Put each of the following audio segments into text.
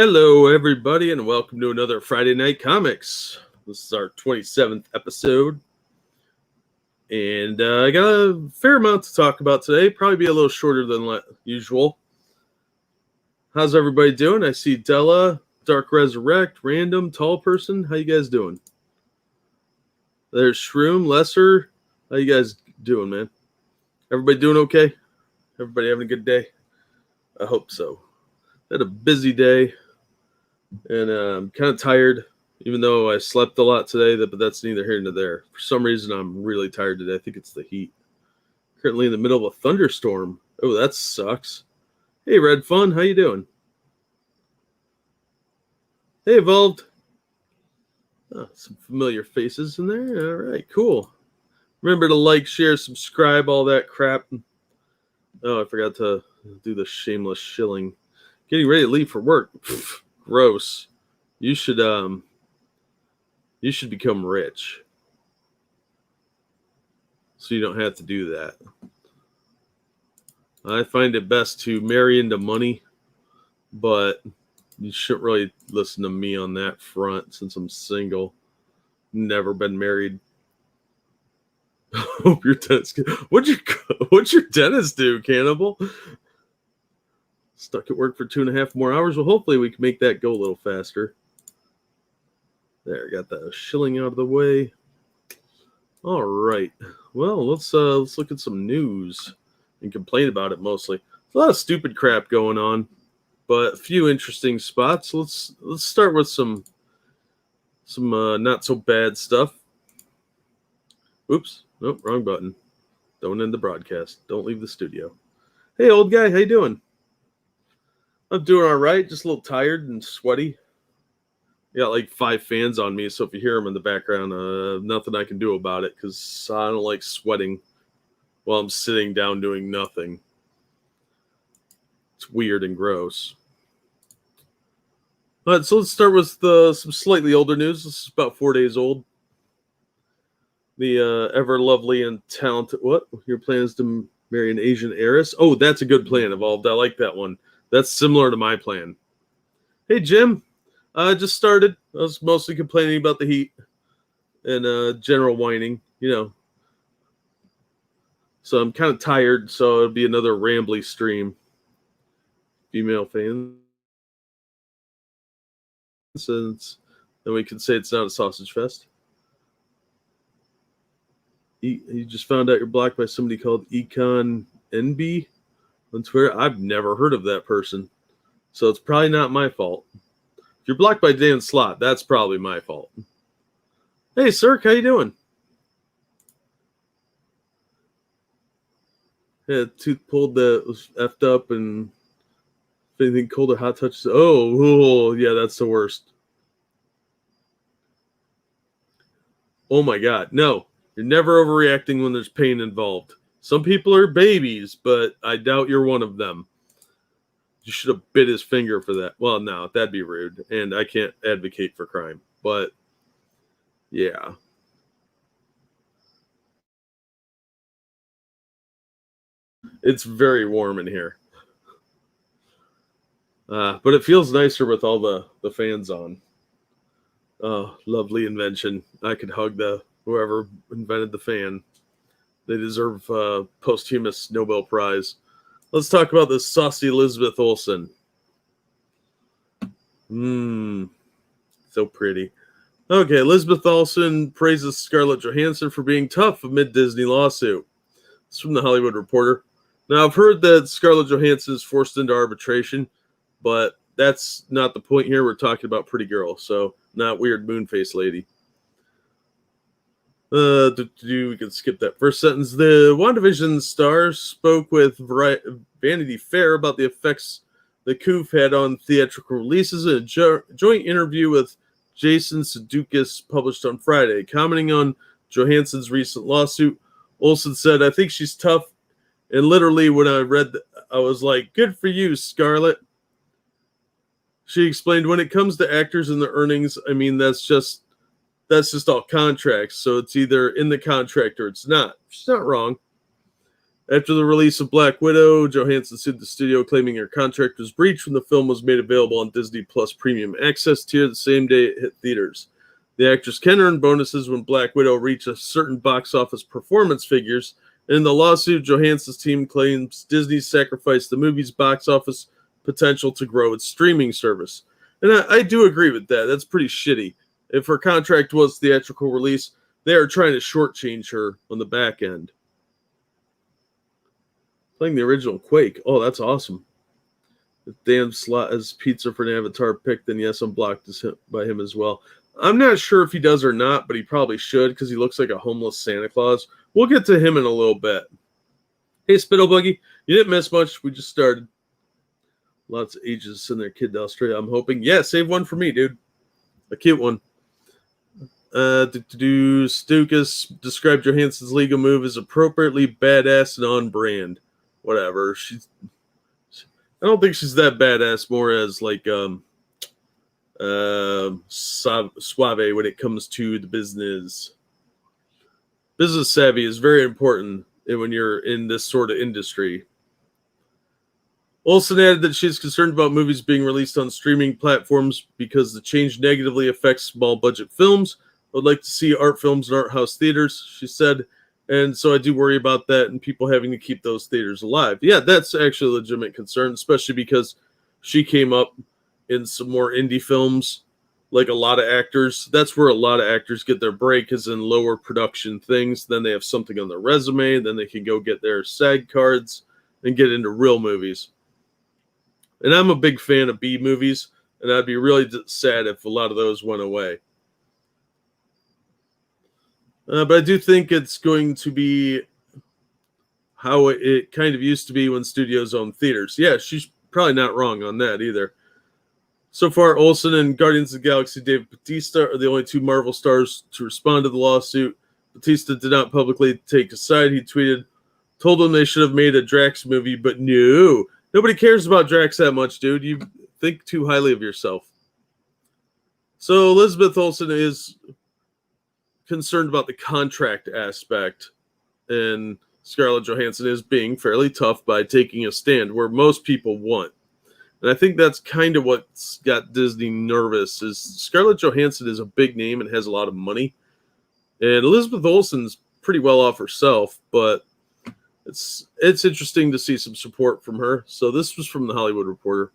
Hello, everybody, and welcome to another Friday Night Comics. This is our 27th episode, and I got a fair amount to talk about today. Probably be a little shorter than usual. How's everybody doing? I see Della, Dark Resurrect, Random, Tall Person. How you guys doing? There's Shroom, Lesser. How you guys doing, man? Everybody doing okay? Everybody having a good day? I hope so. Had a busy day, and I'm kind of tired, even though I slept a lot today, but that's neither here nor there. For some reason, I'm really tired today. I think it's the heat. Currently in the middle of a thunderstorm. Oh, that sucks. Hey, Red Fun, how you doing? Hey, Evolved. Oh, some familiar faces in there. All right, cool. Remember to like, share, subscribe, all that crap. Oh, I forgot to do the shameless shilling. Getting ready to leave for work. Pfft, gross. You should become rich, so you don't have to do that. I find it best to marry into money, but you shouldn't really listen to me on that front since I'm single. Never been married. Hope your dentist. What's your dentist do, Cannibal? Stuck at work for 2.5 more hours. Well, hopefully we can make that go a little faster. There, got the shilling out of the way. All right. Well, let's look at some news and complain about it mostly. There's a lot of stupid crap going on, but a few interesting spots. Let's start with some not so bad stuff. Oops. Nope, wrong button. Don't end the broadcast. Don't leave the studio. Hey, old guy, how you doing? I'm doing all right. Just a little tired and sweaty. Got like 5 fans on me, so if you hear them in the background, nothing I can do about it because I don't like sweating while I'm sitting down doing nothing. It's weird and gross. All right, so let's start with some slightly older news. This is about 4 days old. The ever lovely and talented... What? Your plan is to marry an Asian heiress? Oh, that's a good plan, Evolved. I like that one. That's similar to my plan. Hey, Jim. I just started. I was mostly complaining about the heat and general whining, you know. So I'm kind of tired, so it'll be another rambly stream. Female fans. Since then we can say it's not a sausage fest. You just found out you're blocked by somebody called Econ NB on Twitter. I've never heard of that person, so it's probably not my fault. If you're blocked by Dan Slott, that's probably my fault. Hey, Cirque, how you doing? Yeah, tooth pulled that was effed up, and if anything cold or hot touches. Oh, yeah, that's the worst. Oh my God, no. You're never overreacting when there's pain involved. Some people are babies, but I doubt you're one of them. You should have bit his finger for that. Well, no, that'd be rude, and I can't advocate for crime. But, yeah. It's very warm in here. But it feels nicer with all the fans on. Oh, lovely invention. I could hug whoever invented the fan. They deserve a posthumous Nobel Prize. Let's talk about this Saucy Elizabeth Olsen. So pretty. Okay, Elizabeth Olsen praises Scarlett Johansson for being tough amid Disney lawsuit. It's from the Hollywood Reporter. Now, I've heard that Scarlett Johansson is forced into arbitration, but that's not the point here. We're talking about Pretty Girl, so not weird moonface lady. We can skip that first sentence. The WandaVision star spoke with Vanity Fair about the effects the coup had on theatrical releases in a joint interview with Jason Sudeikis published on Friday. Commenting on Johansson's recent lawsuit, Olsen said, "I think she's tough." And literally, when I read I was like, "Good for you, Scarlett." She explained, "When it comes to actors and the earnings, I mean, that's just all contracts. So it's either in the contract or it's not." She's not wrong. After the release of Black Widow, Johansson sued the studio, claiming her contract was breached when the film was made available on Disney Plus Premium Access tier the same day it hit theaters. The actress can earn bonuses when Black Widow reaches certain box office performance figures. In the lawsuit, Johansson's team claims Disney sacrificed the movie's box office potential to grow its streaming service. And I do agree with that. That's pretty shitty. If her contract was theatrical release, they are trying to shortchange her on the back end. Playing the original Quake. Oh, that's awesome. If Dan Slott as Pizza for an Avatar pick, then yes, I'm blocked by him as well. I'm not sure if he does or not, but he probably should because he looks like a homeless Santa Claus. We'll get to him in a little bit. Hey, Spittlebuggy, you didn't miss much. We just started. Lots of ages send their kid to Australia. I'm hoping. Yeah, save one for me, dude. A cute one. Stukas described Johansson's legal move as appropriately badass and on brand. Whatever. I don't think she's that badass. More as like suave when it comes to the business. Business savvy is very important when you're in this sort of industry. Olsen added that she's concerned about movies being released on streaming platforms because the change negatively affects small budget films. I would like to see art films in art house theaters, she said. And so I do worry about that and people having to keep those theaters alive. Yeah, that's actually a legitimate concern, especially because she came up in some more indie films, like a lot of actors. That's where a lot of actors get their break, is in lower production things. Then they have something on their resume. Then they can go get their SAG cards and get into real movies. And I'm a big fan of B movies, and I'd be really sad if a lot of those went away. But I do think it's going to be how it kind of used to be when studios owned theaters. Yeah, she's probably not wrong on that either. So far, Olsen and Guardians of the Galaxy Dave Bautista are the only two Marvel stars to respond to the lawsuit. Bautista did not publicly take a side. He tweeted, told them they should have made a Drax movie, but no. Nobody cares about Drax that much, dude. You think too highly of yourself. So Elizabeth Olsen is concerned about the contract aspect, and Scarlett Johansson is being fairly tough by taking a stand where most people want. And I think that's kind of what's got Disney nervous, is Scarlett Johansson is a big name and has a lot of money. And Elizabeth Olsen's pretty well off herself, but it's interesting to see some support from her. So this was from the Hollywood Reporter.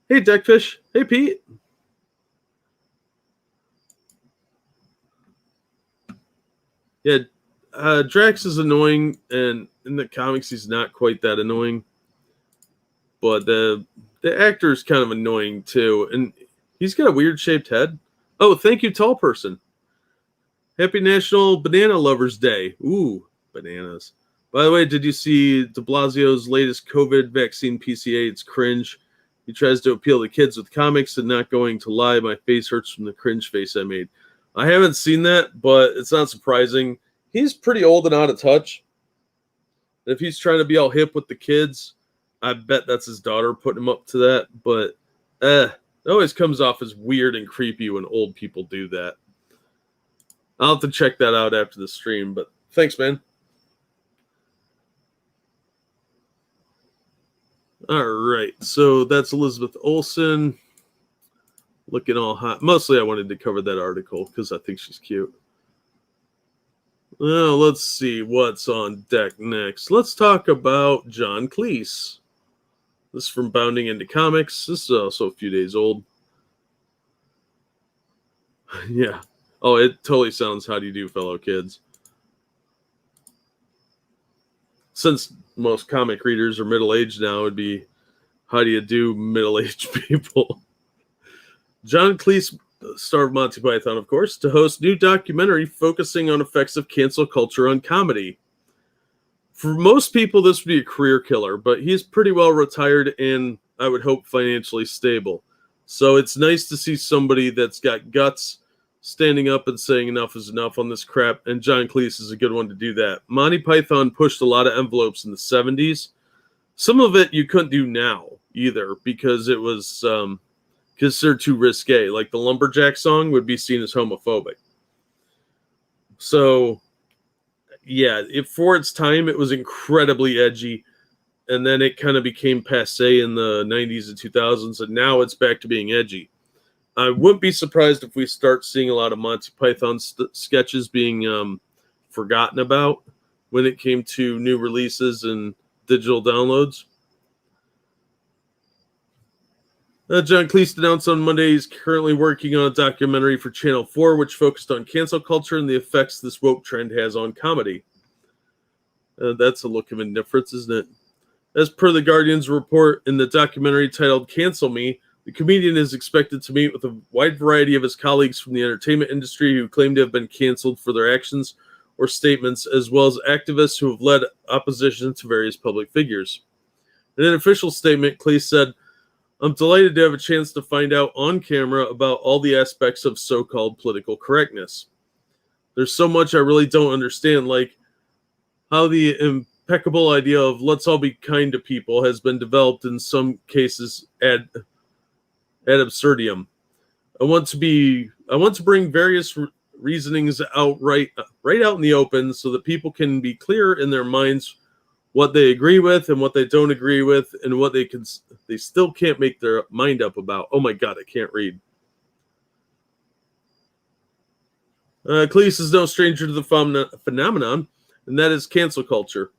Hey, Deckfish. Hey, Pete. Yeah, Drax is annoying, and in the comics, he's not quite that annoying. But the actor is kind of annoying, too. And he's got a weird-shaped head. Oh, thank you, tall person. Happy National Banana Lovers Day. Ooh, bananas. By the way, did you see de Blasio's latest COVID vaccine PCA? It's cringe. He tries to appeal to kids with comics and not going to lie. My face hurts from the cringe face I made. I haven't seen that, but it's not surprising. He's pretty old and out of touch. If he's trying to be all hip with the kids, I bet that's his daughter putting him up to that. But it always comes off as weird and creepy when old people do that. I'll have to check that out after the stream, but thanks, man. All right, so that's Elizabeth Olsen. Looking all hot. Mostly I wanted to cover that article because I think she's cute. Well, let's see what's on deck next. Let's talk about John Cleese. This is from Bounding Into Comics. This is also a few days old. Yeah. Oh, it totally sounds How Do You Do, Fellow Kids. Since most comic readers are middle-aged now, it would be How Do You Do, Middle-Aged People. John Cleese, star of Monty Python, of course, to host new documentary focusing on effects of cancel culture on comedy. For most people, this would be a career killer, but he's pretty well retired and, I would hope, financially stable. So it's nice to see somebody that's got guts standing up and saying enough is enough on this crap, and John Cleese is a good one to do that. Monty Python pushed a lot of envelopes in the 70s. Some of it you couldn't do now either because it was considered too risque. Like the Lumberjack song would be seen as homophobic. So for its time, it was incredibly edgy. And then it kind of became passe in the 90s and 2000s, and now it's back to being edgy. I wouldn't be surprised if we start seeing a lot of Monty Python sketches being forgotten about when it came to new releases and digital downloads. John Cleese announced on Monday he's currently working on a documentary for Channel 4, which focused on cancel culture and the effects this woke trend has on comedy. That's a look of indifference, isn't it? As per The Guardian's report, in the documentary titled Cancel Me, the comedian is expected to meet with a wide variety of his colleagues from the entertainment industry who claim to have been canceled for their actions or statements, as well as activists who have led opposition to various public figures. In an official statement, Cleese said, "I'm delighted to have a chance to find out on camera about all the aspects of so-called political correctness. There's so much I really don't understand, like how the impeccable idea of let's all be kind to people has been developed in some cases ad absurdum. I want to bring various reasonings out right out in the open so that people can be clear in their minds what they agree with and what they don't agree with and what they still can't make their mind up about." Oh my God, I can't read. Cleese is no stranger to the phenomenon, and that is cancel culture.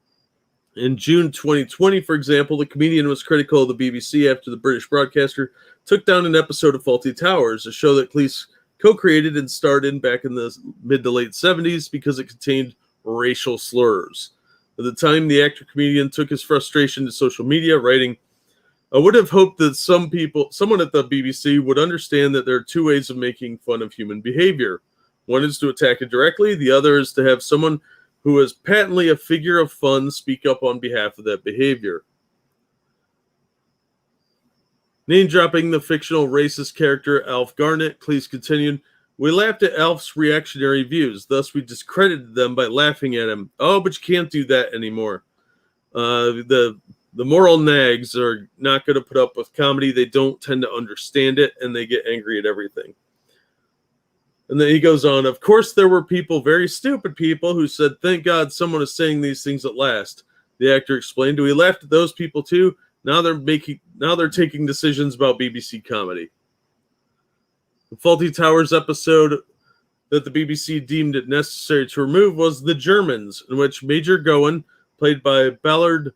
In June 2020, for example, the comedian was critical of the BBC after the British broadcaster took down an episode of Fawlty Towers, a show that Cleese co-created and starred in back in the mid to late 70s because it contained racial slurs. At the time, the actor-comedian took his frustration to social media, writing, "I would have hoped that someone at the BBC would understand that there are two ways of making fun of human behavior. One is to attack it directly, the other is to have someone who is patently a figure of fun speak up on behalf of that behavior." Name-dropping the fictional racist character Alf Garnett, Cleese continued, "We laughed at Alf's reactionary views, thus we discredited them by laughing at him. Oh, but you can't do that anymore. The moral nags are not going to put up with comedy. They don't tend to understand it, and they get angry at everything." And then he goes on, "Of course, there were people, very stupid people, who said, 'Thank God someone is saying these things at last.' The actor explained, 'We laughed at those people too. Now they're taking decisions about BBC comedy.'" The Fawlty Towers episode that the BBC deemed it necessary to remove was The Germans, in which Major Gowan, played by Ballard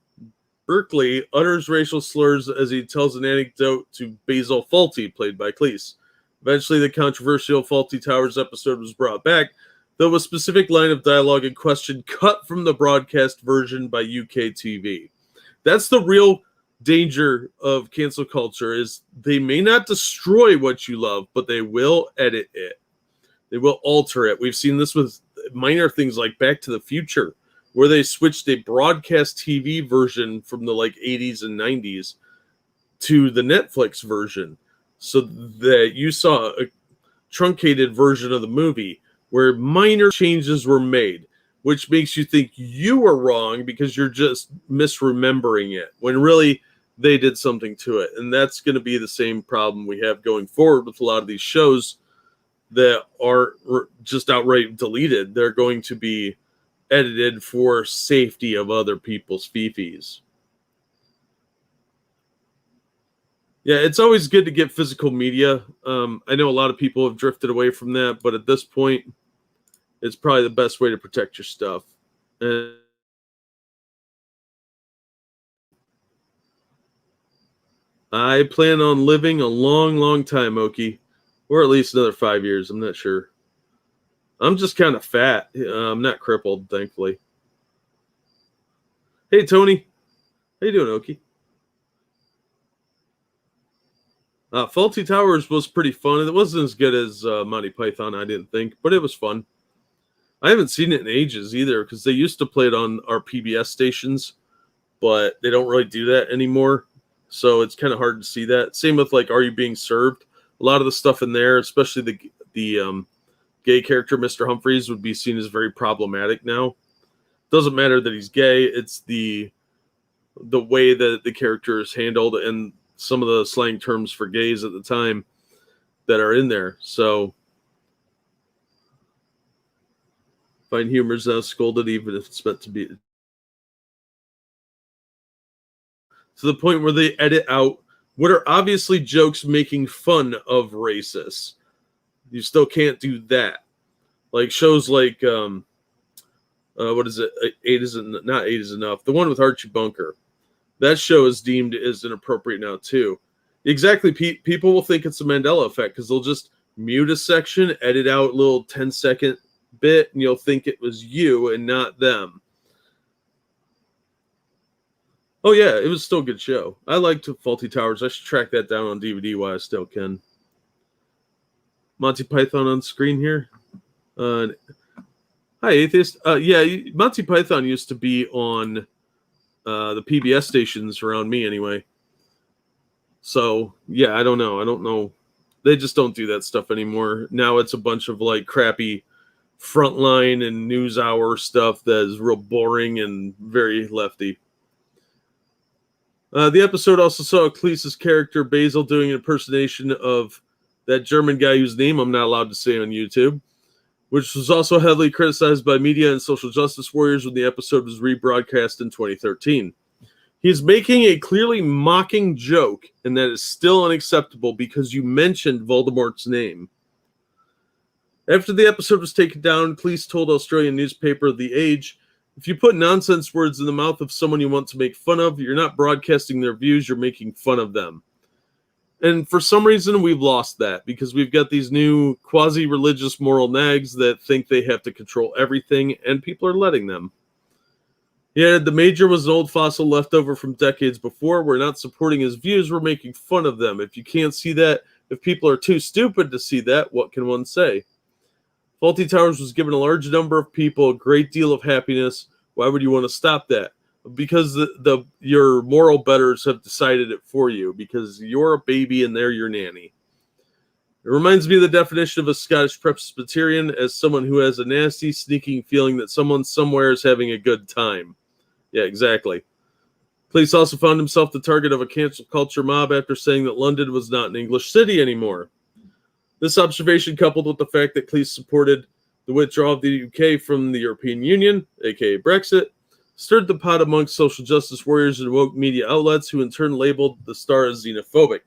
Berkeley, utters racial slurs as he tells an anecdote to Basil Fawlty, played by Cleese. Eventually, the controversial Fawlty Towers episode was brought back, though a specific line of dialogue in question cut from the broadcast version by UK TV. That's the real danger of cancel culture, is they may not destroy what you love, but they will edit it. They will alter it. We've seen this with minor things like Back to the Future, where they switched a broadcast TV version from the 80s and 90s to the Netflix version, so that you saw a truncated version of the movie where minor changes were made, which makes you think you were wrong because you're just misremembering it, when really they did something to it. And that's going to be the same problem we have going forward with a lot of these shows that are just outright deleted. They're going to be edited for safety of other people's fifis. Yeah, it's always good to get physical media. I know a lot of people have drifted away from that, but at this point, it's probably the best way to protect your stuff. And I plan on living a long, long time, Okie, or at least another 5 years. I'm not sure. I'm just kind of fat. I'm not crippled, thankfully. Hey, Tony. How you doing, Okie? Fawlty Towers was pretty fun. It wasn't as good as Monty Python, I didn't think, but it was fun. I haven't seen it in ages either, because they used to play it on our PBS stations, but they don't really do that anymore. So it's kind of hard to see that. Same with Are You Being Served? A lot of the stuff in there, especially the gay character, Mr. Humphreys, would be seen as very problematic now. Doesn't matter that he's gay. It's the way that the character is handled and some of the slang terms for gays at the time that are in there. So Find humor is now scolded, even if it's meant to be. To the point where they edit out what are obviously jokes making fun of racists. You still can't do that. Like shows like what is it? Not Eight is Enough. The one with Archie Bunker. That show is deemed as inappropriate now too. Exactly. People will think it's a Mandela effect because they'll just mute a section, edit out a little 10-second bit, and you'll think it was you and not them. Oh yeah, it was still a good show. I liked Faulty Towers. I should track that down on DVD while I still can. Monty Python on screen here. Hi, Atheist. Yeah, Monty Python used to be on the PBS stations around me anyway. So, yeah, I don't know. They just don't do that stuff anymore. Now it's a bunch of like crappy Frontline and NewsHour stuff that is real boring and very lefty. The episode also saw Cleese's character Basil doing an impersonation of that German guy whose name I'm not allowed to say on YouTube, which was also heavily criticized by media and social justice warriors when the episode was rebroadcast in 2013. He's making a clearly mocking joke, and that is still unacceptable because you mentioned Voldemort's name. After the episode was taken down, Cleese told Australian newspaper The Age, "If you put nonsense words in the mouth of someone you want to make fun of, you're not broadcasting their views, you're making fun of them." And for some reason, we've lost that because we've got these new quasi-religious moral nags that think they have to control everything, and people are letting them. Yeah, the Major was an old fossil left over from decades before. We're not supporting his views, we're making fun of them. If you can't see that, if people are too stupid to see that, what can one say? Faulty Towers was given a large number of people a great deal of happiness. Why would you want to stop that? Because your moral betters have decided it for you, because you're a baby and they're your nanny. It reminds me of the definition of a Scottish Presbyterian as someone who has a nasty, sneaking feeling that someone somewhere is having a good time. Yeah, exactly. Cleese also found himself the target of a cancel culture mob after saying that London was not an English city anymore. This observation, coupled with the fact that Cleese supported the withdrawal of the UK from the European Union, aka Brexit, stirred the pot amongst social justice warriors and woke media outlets, who in turn labeled the star as xenophobic.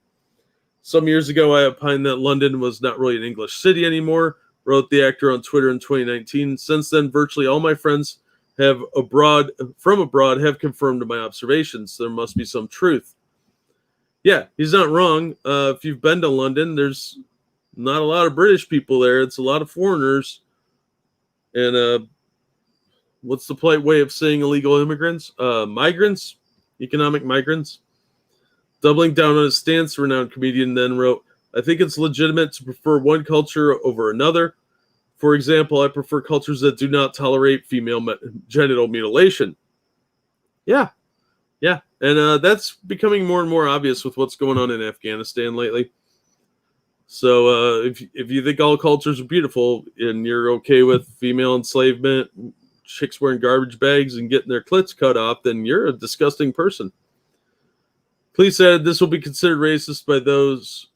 Some years ago, I opined that London was not really an English city anymore, wrote the actor on Twitter in 2019. Since then, virtually all my friends from abroad have confirmed my observations. There must be some truth. Yeah, he's not wrong. If you've been to London, there's not a lot of British people there. It's a lot of foreigners. And what's the polite way of saying illegal immigrants? Migrants, economic migrants. Doubling down on his stance, the renowned comedian then wrote, "I think it's legitimate to prefer one culture over another. For example, I prefer cultures that do not tolerate female genital mutilation." Yeah. And that's becoming more and more obvious with what's going on in Afghanistan lately. So if you think all cultures are beautiful and you're okay with female enslavement, chicks wearing garbage bags and getting their clits cut off, then you're a disgusting person. Cleese said this will be considered racist by those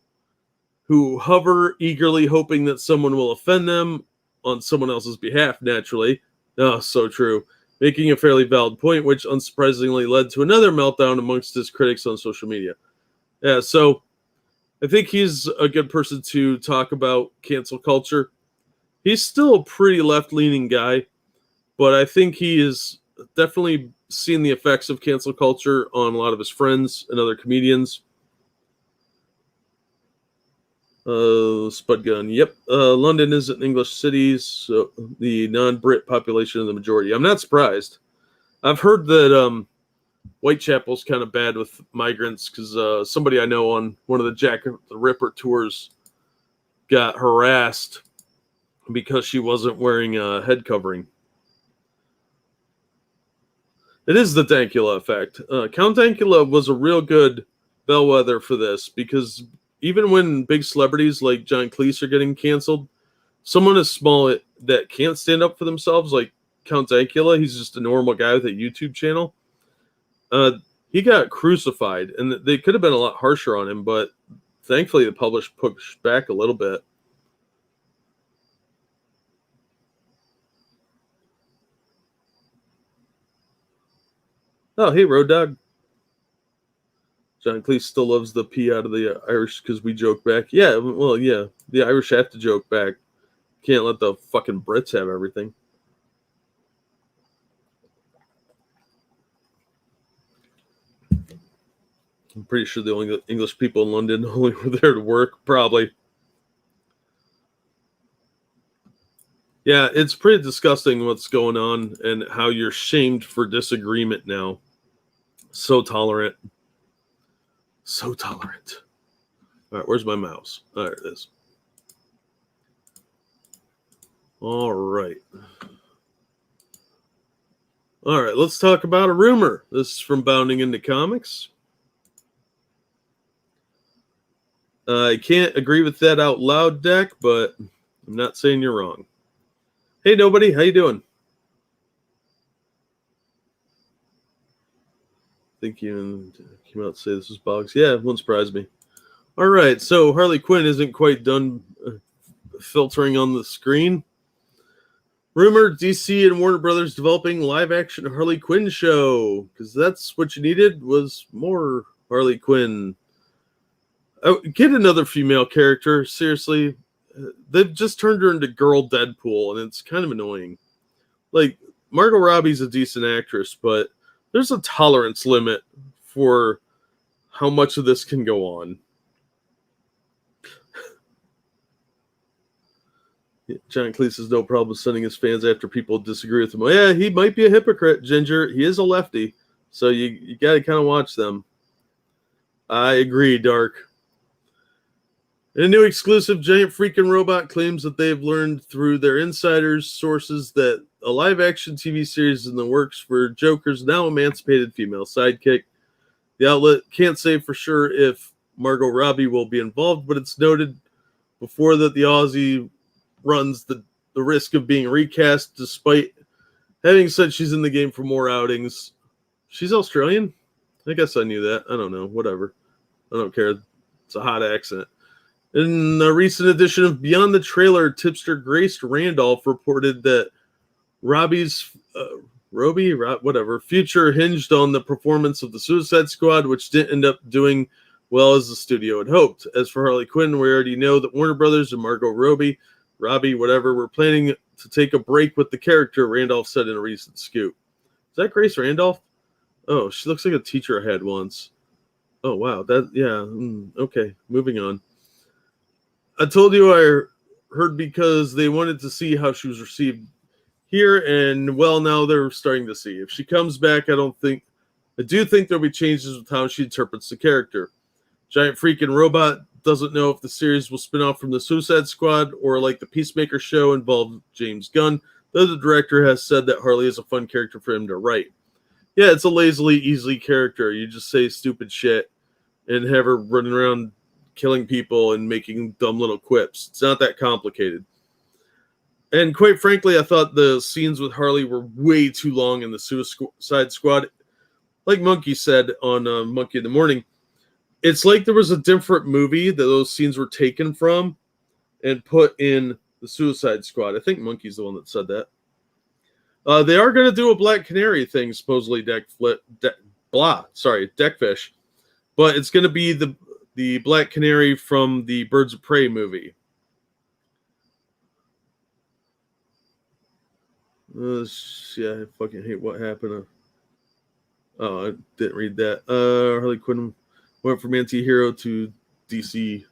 who hover eagerly hoping that someone will offend them on someone else's behalf, naturally. Oh, so true. Making a fairly valid point, which unsurprisingly led to another meltdown amongst his critics on social media. Yeah, so I think he's a good person to talk about cancel culture. He's still a pretty left-leaning guy, but I think he is definitely seen the effects of cancel culture on a lot of his friends and other comedians. Spud gun. Yep. London is an English city, so the non-Brit population of the majority. I'm not surprised. I've heard that Whitechapel's kind of bad with migrants because somebody I know on one of the Jack the Ripper tours got harassed because she wasn't wearing a head covering. It is the Dankula effect. Count Dankula was a real good bellwether for this because even when big celebrities like John Cleese are getting canceled, someone as small that can't stand up for themselves, like Count Dankula, he's just a normal guy with a YouTube channel. He got crucified, and they could have been a lot harsher on him, but thankfully the published pushed back a little bit. Oh, hey, Road Dog. John Cleese still loves the P out of the Irish because we joke back. Yeah, well, yeah. The Irish have to joke back. Can't let the fucking Brits have everything. I'm pretty sure the only English people in London only were there to work, probably. Yeah, it's pretty disgusting what's going on and how you're shamed for disagreement now. So tolerant. So tolerant. All right, where's my mouse? Oh, there it is. All right. All right, let's talk about a rumor. This is from Bounding into Comics. I can't agree with that out loud, Deck, but I'm not saying you're wrong. Hey, nobody, how you doing? I think you came out to say this was Boggs. Yeah, won't surprise me. All right, so Harley Quinn isn't quite done filtering on the screen. Rumored DC and Warner Brothers developing live-action Harley Quinn show, because that's what you needed was more Harley Quinn. Oh, get another female character, seriously. They've just turned her into Girl Deadpool, and it's kind of annoying. Like, Margot Robbie's a decent actress, but there's a tolerance limit for how much of this can go on. John Cleese has no problem sending his fans after people disagree with him. Well, yeah, he might be a hypocrite, Ginger. He is a lefty, so you got to kind of watch them. I agree, Dark. In a new exclusive, Giant Freaking Robot claims that they've learned through their insiders' sources that a live-action TV series is in the works for Joker's now emancipated female sidekick. The outlet can't say for sure if Margot Robbie will be involved, but it's noted before that the Aussie runs the risk of being recast despite having said she's in the game for more outings. She's Australian? I guess I knew that. I don't know. Whatever. I don't care. It's a hot accent. In a recent edition of Beyond the Trailer, tipster Grace Randolph reported that Robbie's future hinged on the performance of the Suicide Squad, which didn't end up doing well as the studio had hoped. As for Harley Quinn, we already know that Warner Brothers and Margot Robbie, were planning to take a break with the character, Randolph said in a recent scoop. Is that Grace Randolph? Oh, she looks like a teacher I had once. Oh, wow. Okay, moving on. I told you I heard because they wanted to see how she was received here, and well, now they're starting to see. If she comes back, I do think there'll be changes with how she interprets the character. Giant Freaking Robot doesn't know if the series will spin off from the Suicide Squad or like the Peacemaker show involved James Gunn, though the director has said that Harley is a fun character for him to write. Yeah, it's a lazily, easy character. You just say stupid shit and have her running around killing people and making dumb little quips. It's not that complicated. And quite frankly, I thought the scenes with Harley were way too long in the Suicide Squad. Like Monkey said on Monkey in the Morning, it's like there was a different movie that those scenes were taken from and put in the Suicide Squad. I think Monkey's the one that said that. They are going to do a Black Canary thing, supposedly, Deckfish. But it's going to be the Black Canary from the Birds of Prey movie. Yeah, I fucking hate what happened. Oh, I didn't read that. Harley Quinn went from anti-hero to DC,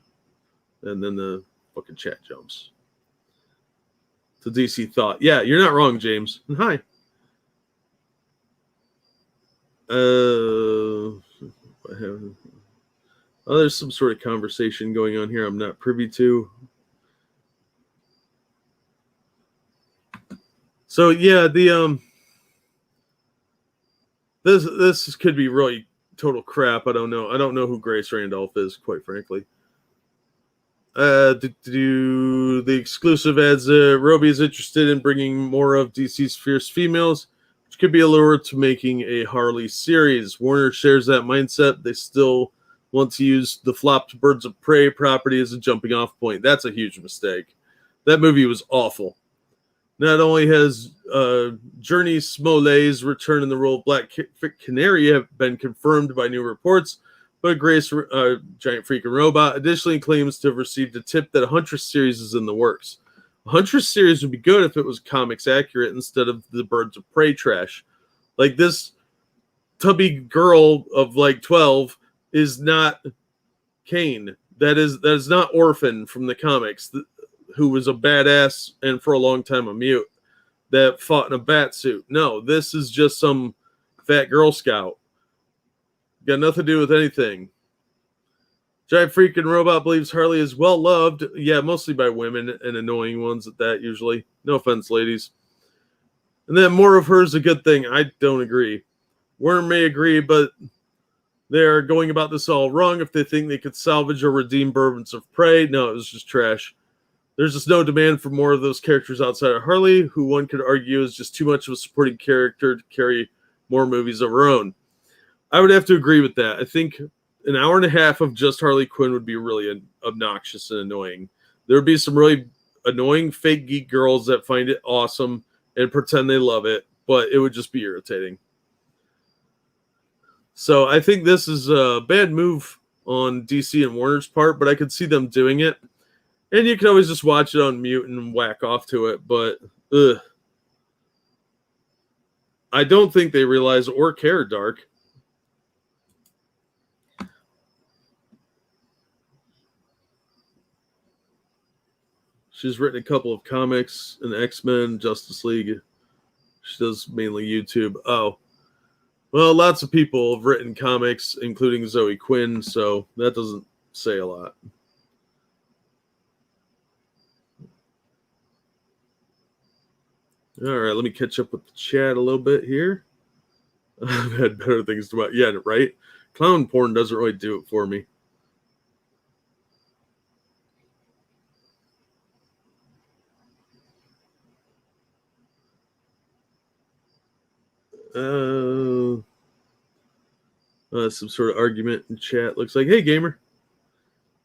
and then the fucking chat jumps to DC Thought. Yeah, you're not wrong, James. Hi. There's some sort of conversation going on here I'm not privy to. So yeah, this could be really total crap. I don't know who Grace Randolph is, quite frankly. The exclusive adds Robbie is interested in bringing more of DC's fierce females, which could be a lure to making a Harley series. Warner shares that mindset. They still want to use the flopped Birds of Prey property as a jumping off point. That's a huge mistake. That movie was awful. Not only has Journey Smollet's return in the role of Black Canary have been confirmed by new reports, but Grace, Giant Freaking Robot, additionally claims to have received a tip that a Huntress series is in the works. A Huntress series would be good if it was comics accurate instead of the Birds of Prey trash. Like, this tubby girl of like 12 is not Kane. That is not Orphan from the comics, who was a badass and for a long time a mute that fought in a bat suit. No, this is just some fat Girl Scout. Got nothing to do with anything. Giant Freaking Robot believes Harley is well loved. Yeah, mostly by women and annoying ones at that, usually. No offense, ladies. And then more of her is a good thing. I don't agree. Worm may agree, but they're going about this all wrong if they think they could salvage or redeem Birds of Prey. No, it was just trash. There's just no demand for more of those characters outside of Harley, who one could argue is just too much of a supporting character to carry more movies of her own. I would have to agree with that. I think an hour and a half of just Harley Quinn would be really obnoxious and annoying. There would be some really annoying fake geek girls that find it awesome and pretend they love it, but it would just be irritating. So I think this is a bad move on DC and Warner's part, but I could see them doing it. And you can always just watch it on mute and whack off to it, but I don't think they realize or care, Dark. She's written a couple of comics in X-Men, Justice League. She does mainly YouTube. Oh. Well, lots of people have written comics, including Zoe Quinn, so that doesn't say a lot. All right, let me catch up with the chat a little bit here. I've had better things to watch. Yeah, right? Clown porn doesn't really do it for me. Some sort of argument in chat. Looks like, hey, gamer.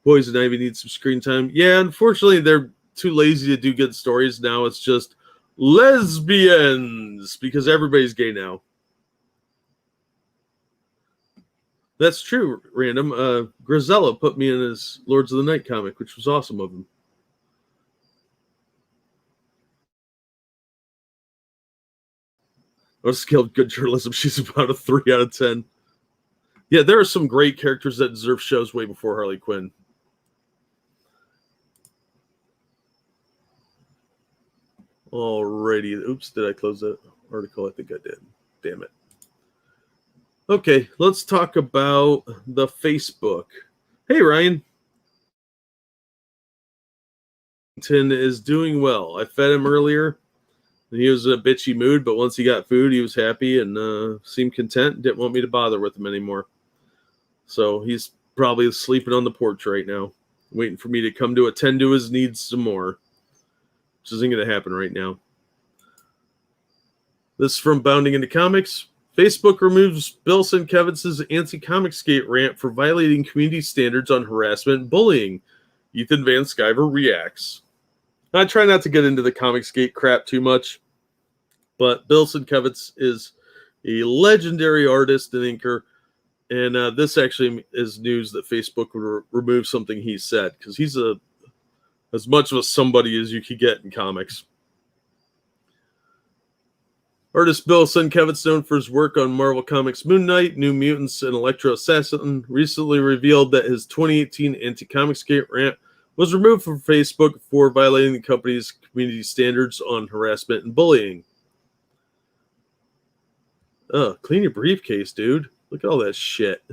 Poison Ivy needs some screen time. Yeah, unfortunately, they're too lazy to do good stories. Now it's just lesbians because everybody's gay now. That's true, Random. Grisella put me in his Lords of the Night comic, which was awesome of him. On a scale of good journalism, she's about a 3 out of 10. Yeah, there are some great characters that deserve shows way before Harley Quinn. Alrighty. Oops, did I close that article? I think I did. Damn it. Okay, let's talk about the Facebook. Hey, Ryan. Is doing well. I fed him earlier. He was in a bitchy mood, but once he got food, he was happy and seemed content. Didn't want me to bother with him anymore. So he's probably sleeping on the porch right now, waiting for me to come to attend to his needs some more, which isn't going to happen right now. This is from Bounding into Comics. Facebook removes Bill Sienkiewicz's anti-Comicsgate rant for violating community standards on harassment and bullying. Ethan Van Sciver reacts. I try not to get into the Comicsgate crap too much, but Bill Sienkiewicz is a legendary artist and inker, and this actually is news that Facebook would remove something he said, because he's as much of a somebody as you could get in comics. Artist Bill Sienkiewicz, known for his work on Marvel Comics' Moon Knight, New Mutants, and Electro Assassin, recently revealed that his 2018 anti-Comicsgate rant was removed from Facebook for violating the company's community standards on harassment and bullying. Clean your briefcase, dude. Look at all that shit.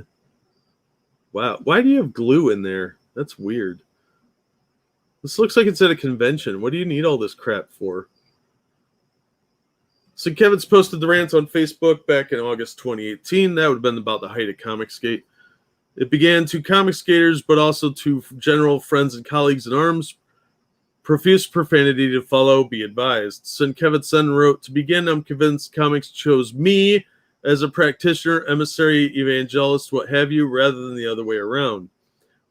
Wow. Why do you have glue in there? That's weird. This looks like it's at a convention. What do you need all this crap for? So Kevin's posted the rant on Facebook back in August 2018. That would have been about the height of Comicsgate. It began to comic skaters, but also to general friends and colleagues in arms. Profuse profanity to follow, be advised. Sienkiewicz then wrote, to begin, I'm convinced comics chose me as a practitioner, emissary, evangelist, what have you, rather than the other way around.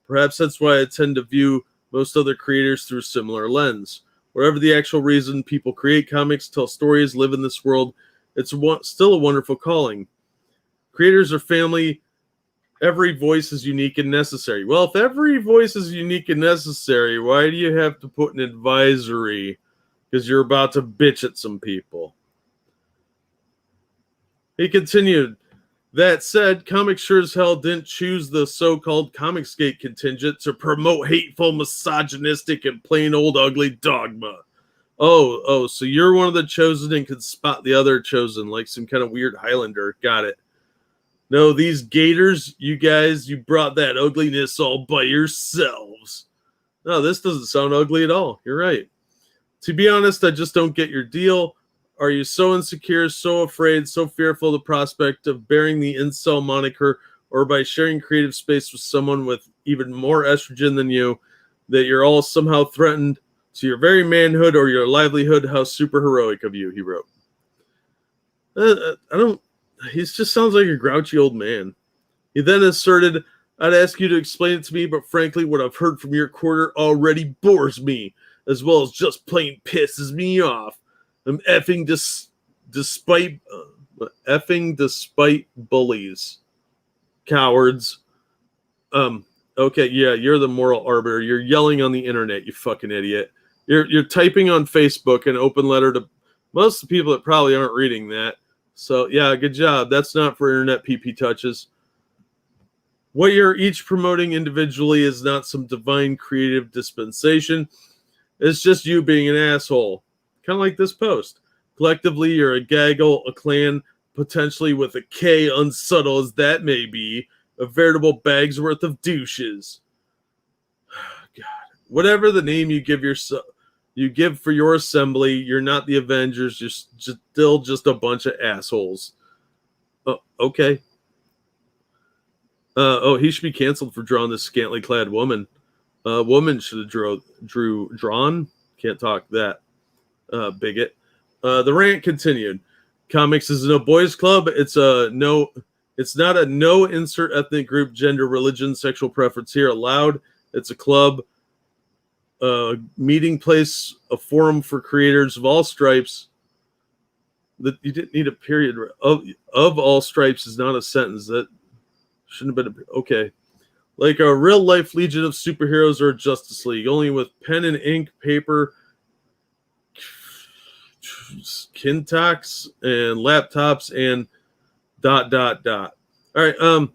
Perhaps that's why I tend to view most other creators through a similar lens. whatever the actual reason people create comics, tell stories, live in this world, it's still a wonderful calling. Creators are family. Every voice is unique and necessary. Well, if every voice is unique and necessary, why do you have to put an advisory? Because you're about to bitch at some people. He continued, that said, comics sure as hell didn't choose the so-called Comicsgate contingent to promote hateful, misogynistic, and plain old ugly dogma. Oh, so you're one of the chosen and can spot the other chosen, like some kind of weird Highlander. Got it. No, these gators, you guys, you brought that ugliness all by yourselves. No, this doesn't sound ugly at all. You're right. To be honest, I just don't get your deal. Are you so insecure, so afraid, so fearful of the prospect of bearing the incel moniker, or by sharing creative space with someone with even more estrogen than you, that you're all somehow threatened to your very manhood or your livelihood? How super heroic of you, he wrote. He just sounds like a grouchy old man. He then asserted, I'd ask you to explain it to me, but frankly, what I've heard from your quarter already bores me, as well as just plain pisses me off. I'm effing despite bullies. Cowards. Okay, yeah, you're the moral arbiter. You're yelling on the internet, you fucking idiot. You're typing on Facebook an open letter to most of the people that probably aren't reading that. So, yeah, good job. That's not for internet PP touches. What you're each promoting individually is not some divine creative dispensation. It's just you being an asshole. Kind of like this post. Collectively, you're a gaggle, a clan, potentially with a K, unsubtle as that may be, a veritable bag's worth of douches. God. Whatever the name you give for your assembly, you're not the Avengers, you're still just a bunch of assholes. Okay. He should be canceled for drawing this scantily clad woman. Woman should have drawn. Can't talk that. Bigot. The rant continued. Comics isn't a boys' club. It's not a no insert ethnic group, gender, religion, sexual preference here allowed. It's a club, meeting place, a forum for creators of all stripes. That you didn't need a period. Of all stripes is not a sentence. That shouldn't have been okay. Like a real life legion of superheroes or Justice League, only with pen and ink, paper, Kintox, and laptops, and ... All right. I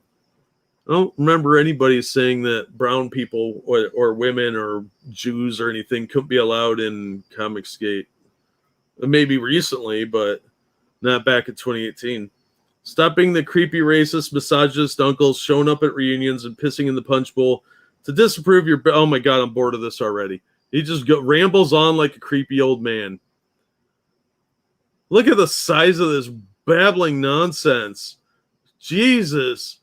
don't remember anybody saying that brown people or women or Jews or anything couldn't be allowed in Comicsgate. Maybe recently, but not back in 2018. Stop being the creepy racist, misogynist uncles showing up at reunions and pissing in the punch bowl to disapprove your... Oh my God, I'm bored of this already. He just rambles on like a creepy old man. Look at the size of this babbling nonsense. Jesus.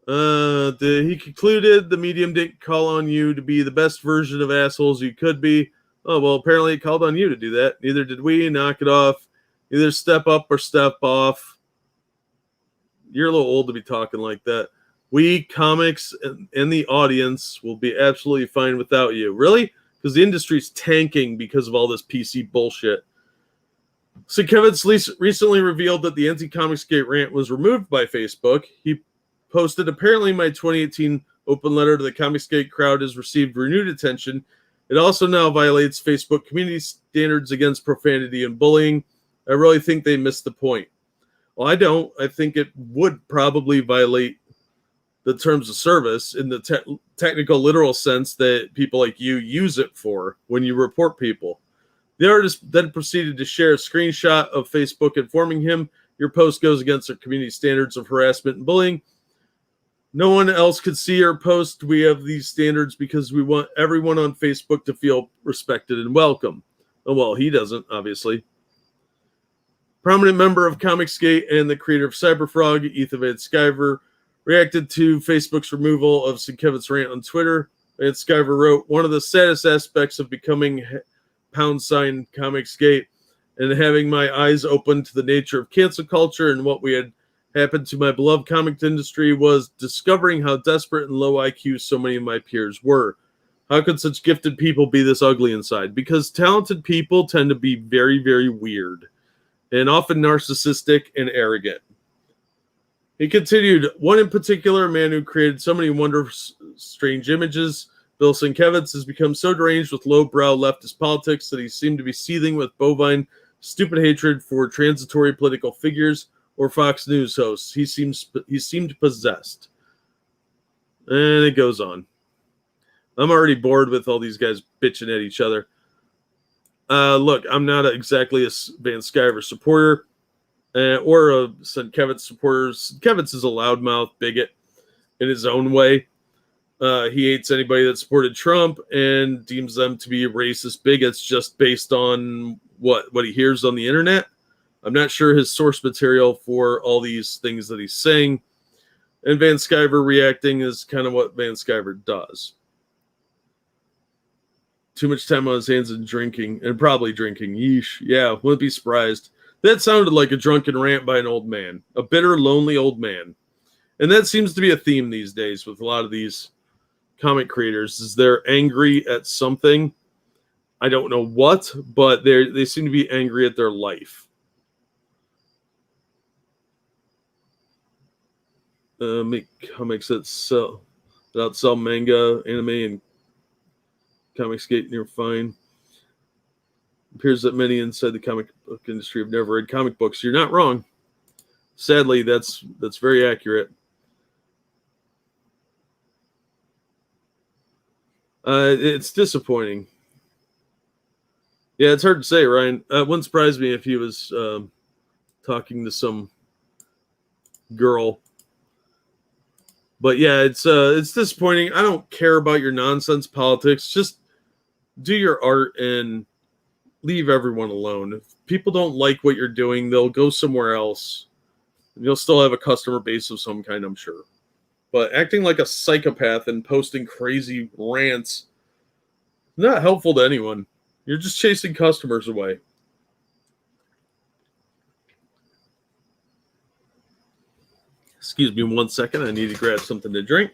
He concluded the medium didn't call on you to be the best version of assholes you could be. Oh, well, apparently it called on you to do that. Neither did we. Knock it off. Either step up or step off. You're a little old to be talking like that. We, comics, and the audience will be absolutely fine without you. Really? Because the industry's tanking because of all this PC bullshit. So Kevin's recently revealed that the anti-Comicsgate rant was removed by Facebook. He posted, apparently my 2018 open letter to the Comicsgate crowd has received renewed attention. It also now violates Facebook community standards against profanity and bullying. I really think they missed the point. Well, I don't. I think it would probably violate the terms of service in the technical, literal sense that people like you use it for when you report people. The artist then proceeded to share a screenshot of Facebook informing him, your post goes against our community standards of harassment and bullying. No one else could see your post. We have these standards because we want everyone on Facebook to feel respected and welcome. Oh, well, he doesn't, obviously. Prominent member of Comicsgate and the creator of Cyberfrog, Ethan Van Sciver, reacted to Facebook's removal of Kevin's rant on Twitter. Van Sciver wrote, one of the saddest aspects of becoming #Comicsgate and having my eyes open to the nature of cancel culture and what we had happened to my beloved comic industry was discovering how desperate and low IQ so many of my peers were. How could such gifted people be this ugly inside? Because talented people tend to be very, very weird and often narcissistic and arrogant. He continued, one in particular, a man who created so many wondrous, strange images, Bill Sienkiewicz, has become so deranged with low-brow leftist politics that he seemed to be seething with bovine, stupid hatred for transitory political figures or Fox News hosts. He seemed possessed. And it goes on. I'm already bored with all these guys bitching at each other. Look, I'm not exactly a Van Sciver supporter or a Sienkiewicz supporter. Sienkiewicz is a loudmouth bigot in his own way. He hates anybody that supported Trump and deems them to be racist bigots just based on what he hears on the internet. I'm not sure his source material for all these things that he's saying. And Van Sciver reacting is kind of what Van Sciver does. Too much time on his hands and drinking, and probably drinking. Yeesh. Yeah, wouldn't be surprised. That sounded like a drunken rant by an old man. A bitter, lonely old man. And that seems to be a theme these days with a lot of these comic creators, is they're angry at something. I don't know what, but they seem to be angry at their life. Make comics that sell manga, anime, and Comicsgate near fine. Appears that many inside the comic book industry have never read comic books. You're not wrong. Sadly, that's very accurate. It's disappointing. Yeah, it's hard to say, Ryan. It wouldn't surprise me if he was talking to some girl. But yeah, it's disappointing. I don't care about your nonsense politics. Just do your art and leave everyone alone. If people don't like what you're doing, they'll go somewhere else. And you'll still have a customer base of some kind, I'm sure. But acting like a psychopath and posting crazy rants, not helpful to anyone. You're just chasing customers away. Excuse me 1 second. I need to grab something to drink.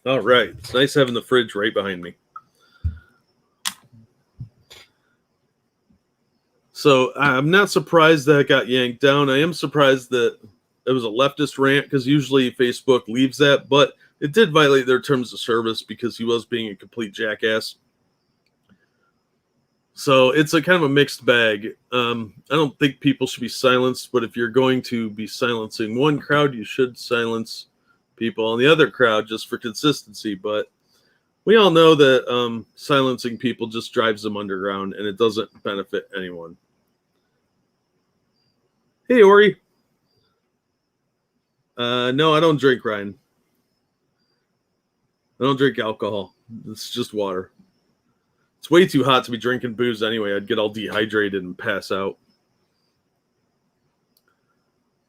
All right. It's nice having the fridge right behind me. So I'm not surprised that it got yanked down. I am surprised that it was a leftist rant because usually Facebook leaves that, but it did violate their terms of service because he was being a complete jackass. So it's a kind of a mixed bag. I don't think people should be silenced, but if you're going to be silencing one crowd, you should silence people on the other crowd just for consistency. But we all know that silencing people just drives them underground, and it doesn't benefit anyone. Hey, Ori. No, I don't drink, Ryan. I don't drink alcohol. It's just water. It's way too hot to be drinking booze anyway. I'd get all dehydrated and pass out.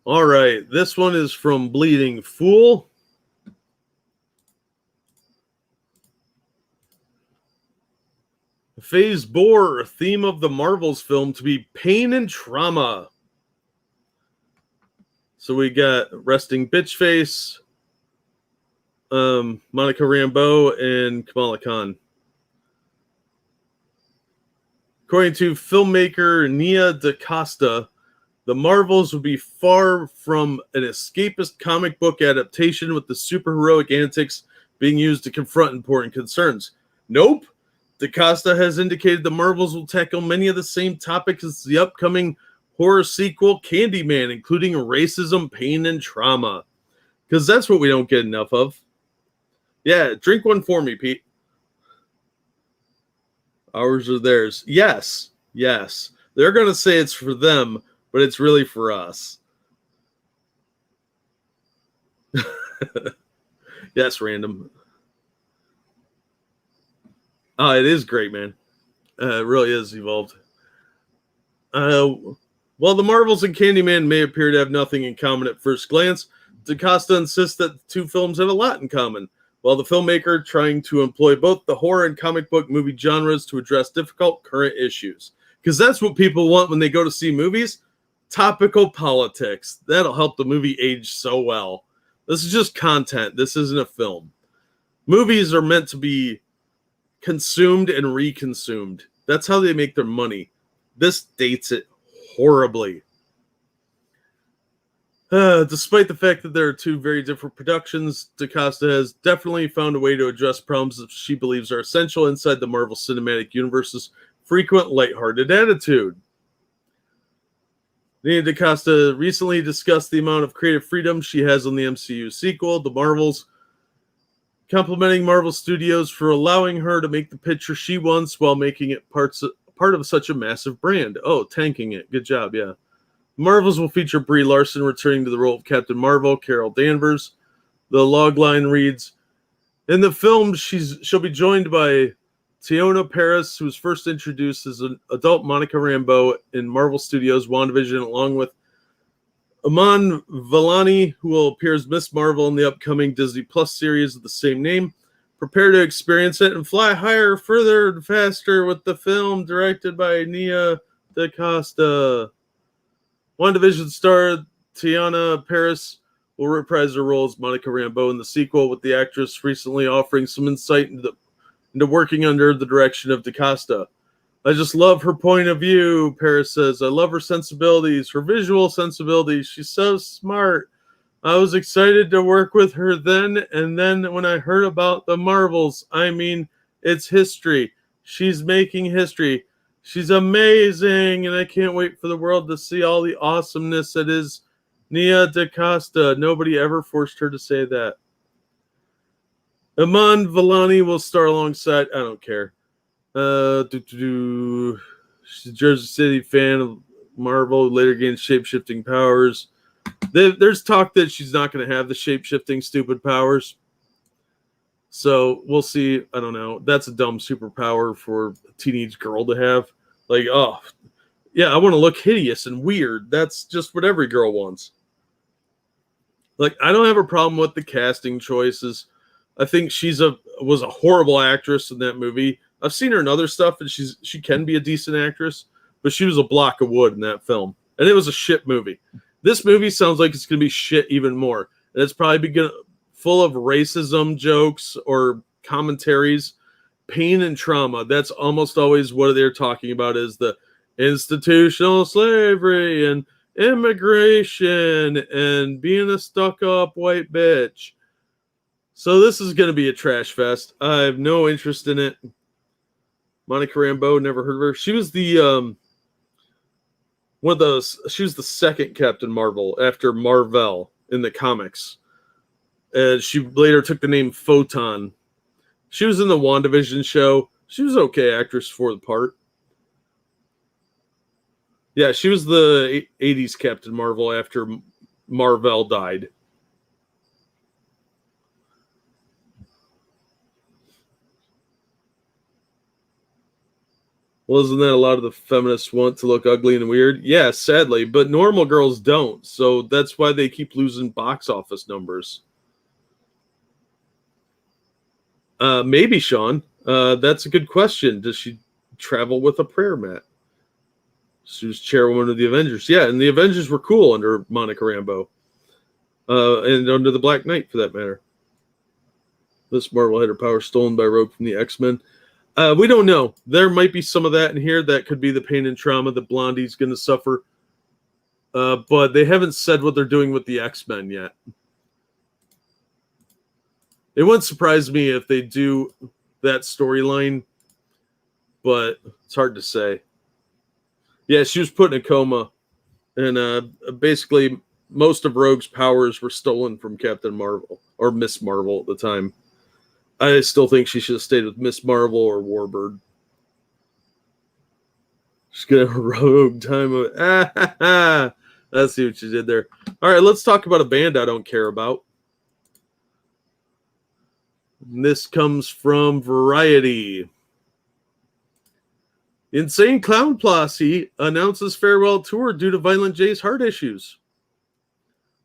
All right. This one is from Bleeding Fool. Phase Bore, theme of the Marvels film to be pain and trauma. So we got Resting Bitch Face, Monica Rambeau, and Kamala Khan. According to filmmaker Nia DaCosta, the Marvels would be far from an escapist comic book adaptation with the superheroic antics being used to confront important concerns. Nope. DaCosta has indicated the Marvels will tackle many of the same topics as the upcoming horror sequel Candyman, including racism, pain, and trauma. Because that's what we don't get enough of. Yeah, drink one for me, Pete. Ours are theirs. Yes. They're going to say it's for them, but it's really for us. Yes, random. Oh, it is great, man. It really is evolved. While the Marvels and Candyman may appear to have nothing in common at first glance, DaCosta insists that the two films have a lot in common. While the filmmaker trying to employ both the horror and comic book movie genres to address difficult current issues. Because that's what people want when they go to see movies. topical politics. That'll help the movie age so well. This is just content. This isn't a film. Movies are meant to be consumed and reconsumed. That's how they make their money. This dates it horribly. Despite the fact that there are two very different productions, DaCosta has definitely found a way to address problems that she believes are essential inside the Marvel Cinematic Universe's frequent lighthearted attitude. Nia DaCosta recently discussed the amount of creative freedom she has on the MCU sequel, The Marvels, complimenting Marvel Studios for allowing her to make the picture she wants while making it part of such a massive brand. Oh, tanking it. Good job, yeah. Marvels will feature Brie Larson returning to the role of Captain Marvel, Carol Danvers. The logline reads, in the film, she'll be joined by Teyonah Parris, who was first introduced as an adult Monica Rambeau in Marvel Studios' WandaVision, along with Iman Vellani, who will appear as Miss Marvel in the upcoming Disney Plus series of the same name. Prepare to experience it and fly higher, further, and faster with the film directed by Nia DaCosta. WandaVision star Teyonah Parris will reprise her role as Monica Rambeau in the sequel, with the actress recently offering some insight into working under the direction of DaCosta. I just love her point of view, Parris says. I love her sensibilities, her visual sensibilities. She's so smart. I was excited to work with her then, and then when I heard about the Marvels, I mean, it's history. She's making history. She's amazing, and I can't wait for the world to see all the awesomeness that is Nia DaCosta. Nobody ever forced her to say that. Iman Vellani will star alongside. I don't care. She's a Jersey City fan of Marvel. Later gained shape-shifting powers. There's talk that she's not going to have the shape-shifting stupid powers. So we'll see. I don't know. That's a dumb superpower for a teenage girl to have. Like, oh, yeah, I want to look hideous and weird. That's just what every girl wants. Like, I don't have a problem with the casting choices. I think was a horrible actress in that movie. I've seen her in other stuff, and she can be a decent actress, but she was a block of wood in that film, and it was a shit movie. This movie sounds like it's going to be shit even more, and it's probably full of racism jokes or commentaries, pain and trauma. That's almost always what they're talking about, is the institutional slavery and immigration and being a stuck-up white bitch. So this is going to be a trash fest. I have no interest in it. Monica Rambeau, never heard of her. She was the she was the second Captain Marvel after Marvel in the comics. And she later took the name Photon. She was in the WandaVision show. She was an okay actress for the part. Yeah, she was the 80s Captain Marvel after Marvel died. Well, isn't that a lot of the feminists want to look ugly and weird? Yeah, sadly, but normal girls don't. So that's why they keep losing box office numbers. Maybe, Sean. That's a good question. Does she travel with a prayer mat? She was chairwoman of the Avengers. Yeah, and the Avengers were cool under Monica Rambeau. And under the Black Knight, for that matter. This Marvel had her power stolen by Rogue from the X-Men. We don't know. There might be some of that in here. That could be the pain and trauma that Blondie's going to suffer. But they haven't said what they're doing with the X-Men yet. It wouldn't surprise me if they do that storyline, but it's hard to say. Yeah, she was put in a coma, and basically most of Rogue's powers were stolen from Captain Marvel, or Miss Marvel at the time. I still think she should have stayed with Miss Marvel or Warbird. She's going to have a Rogue time of it. Let's see what you did there. All right, let's talk about a band I don't care about. And this comes from Variety. Insane Clown Posse announces farewell tour due to Violent J's heart issues.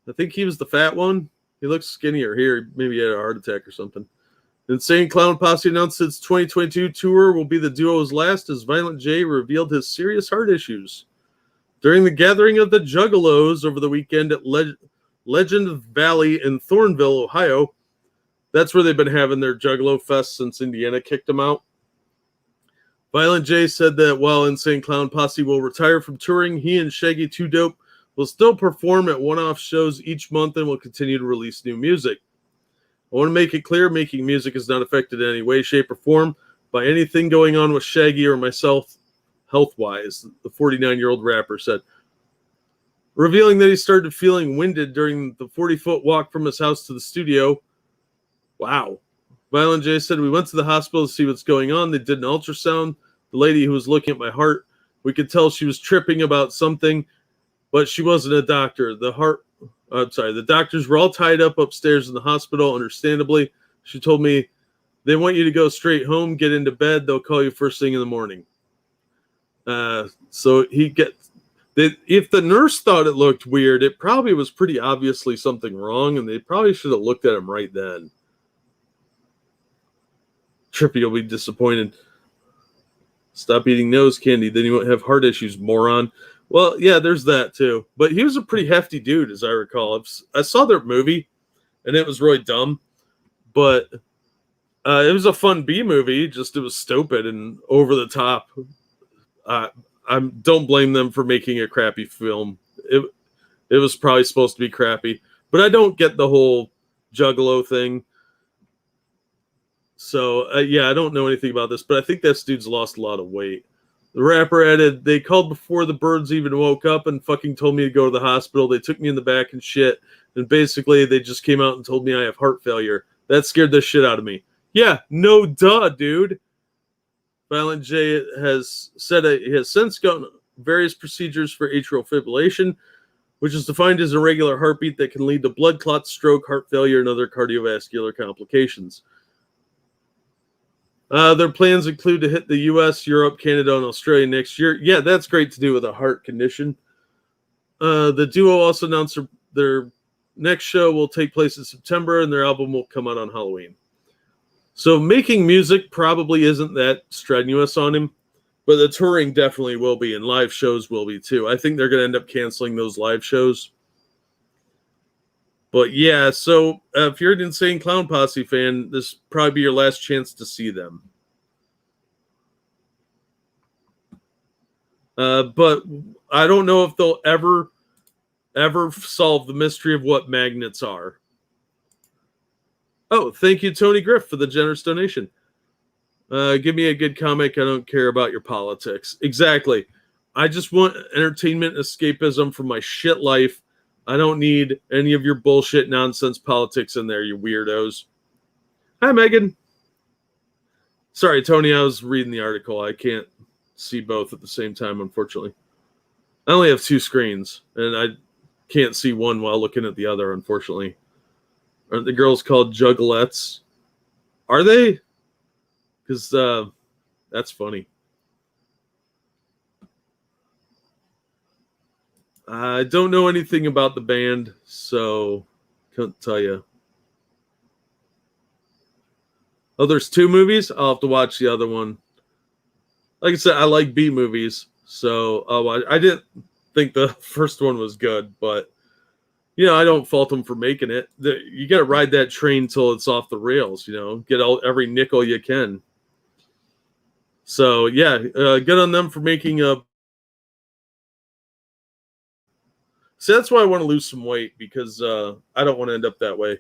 I think he was the fat one. He looks skinnier here. Maybe he had a heart attack or something. Insane Clown Posse announced its 2022 tour will be the duo's last, as Violent J revealed his serious heart issues. During the gathering of the Juggalos over the weekend at Legend Valley in Thornville, Ohio, that's where they've been having their Juggalo Fest since Indiana kicked them out. Violent J said that while Insane Clown Posse will retire from touring, he and Shaggy 2 Dope will still perform at one-off shows each month and will continue to release new music. I want to make it clear, making music is not affected in any way, shape, or form by anything going on with Shaggy or myself health-wise, the 49-year-old rapper said, revealing that he started feeling winded during the 40-foot walk from his house to the studio. Wow. Violent J said, we went to the hospital to see what's going on. They did an ultrasound. The lady who was looking at my heart, we could tell she was tripping about something, but she wasn't a doctor. The doctors were all tied up upstairs in the hospital, understandably. She told me, they want you to go straight home, get into bed. They'll call you first thing in the morning. So if the nurse thought it looked weird, it probably was pretty obviously something wrong, and they probably should have looked at him right then. Trippy will be disappointed. Stop eating nose candy, then you won't have heart issues, moron. Well, yeah, there's that too. But he was a pretty hefty dude, as I recall. I saw their movie, and it was really dumb. But it was a fun B movie. Just it was stupid and over the top. I don't blame them for making a crappy film. It was probably supposed to be crappy. But I don't get the whole Juggalo thing. So, yeah, I don't know anything about this, but I think this dude's lost a lot of weight. The rapper added, they called before the birds even woke up and fucking told me to go to the hospital. They took me in the back and shit. And basically, they just came out and told me I have heart failure. That scared the shit out of me. Yeah, no duh, dude. Violent J has said he has since gotten various procedures for atrial fibrillation, which is defined as a irregular heartbeat that can lead to blood clots, stroke, heart failure, and other cardiovascular complications. Their plans include to hit the U.S., Europe, Canada, and Australia next year. Yeah, that's great to do with a heart condition. The duo also announced their next show will take place in September, and their album will come out on Halloween. So making music probably isn't that strenuous on him, but the touring definitely will be, and live shows will be too. I think they're going to end up canceling those live shows. But yeah, so if you're an Insane Clown Posse fan, this will probably be your last chance to see them. But I don't know if they'll ever solve the mystery of what magnets are. Oh, thank you, Tony Griff, for the generous donation. Give me a good comic. I don't care about your politics. Exactly. I just want entertainment escapism from my shit life. I don't need any of your bullshit nonsense politics in there, you weirdos. Hi, Megan. Sorry, Tony, I was reading the article. I can't see both at the same time, unfortunately. I only have two screens, and I can't see one while looking at the other, unfortunately. Aren't the girls called juggalettes? Are they? Because that's funny. I don't know anything about the band, so can't tell you. Oh, there's two movies? I'll have to watch the other one. Like I said, I like B movies, so I didn't think the first one was good, but you know, I don't fault them for making it. You got to ride that train till it's off the rails, you know, get every nickel you can. So yeah, good on them for making a. See, that's why I want to lose some weight, because I don't want to end up that way.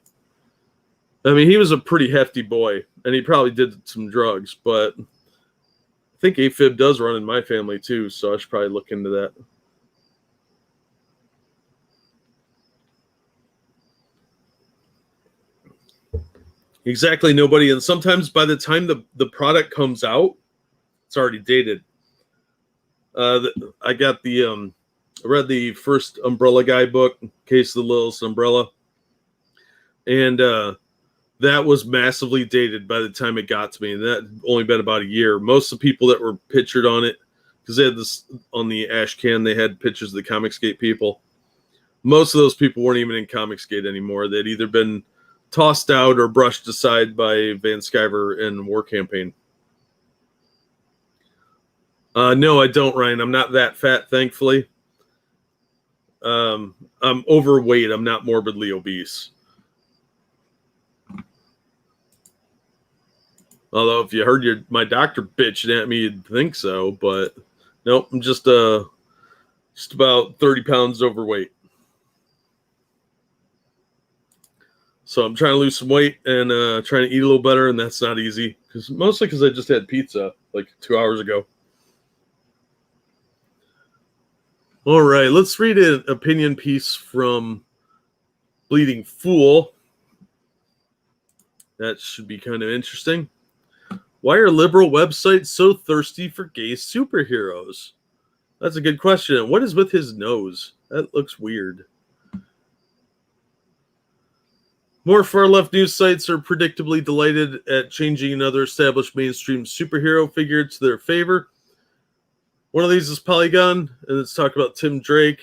I mean, he was a pretty hefty boy, and he probably did some drugs, but I think AFib does run in my family too, so I should probably look into that. Exactly, nobody. And sometimes by the time the product comes out, it's already dated. I got I read the first Umbrella Guy book, Case of the Littlest Umbrella, and that was massively dated by the time it got to me, and that only been about a year. Most of the people that were pictured on it, because they had this on the ash can, they had pictures of the Comicsgate people. Most of those people weren't even in Comicsgate anymore. They'd either been tossed out or brushed aside by Van Sciver and War Campaign. No, I don't, Ryan. I'm not that fat, thankfully. I'm overweight. I'm not morbidly obese. Although if you heard my doctor bitching at me, you'd think so. But nope, I'm just about 30 pounds overweight. So I'm trying to lose some weight and trying to eat a little better, and that's not easy. Mostly because I just had pizza like 2 hours ago. All right, let's read an opinion piece from Bleeding Fool. That should be kind of interesting. Why are liberal websites so thirsty for gay superheroes? That's a good question. What is with his nose? That looks weird. More far-left news sites are predictably delighted at changing another established mainstream superhero figure to their favor. One of these is Polygon, and let's talk about Tim Drake.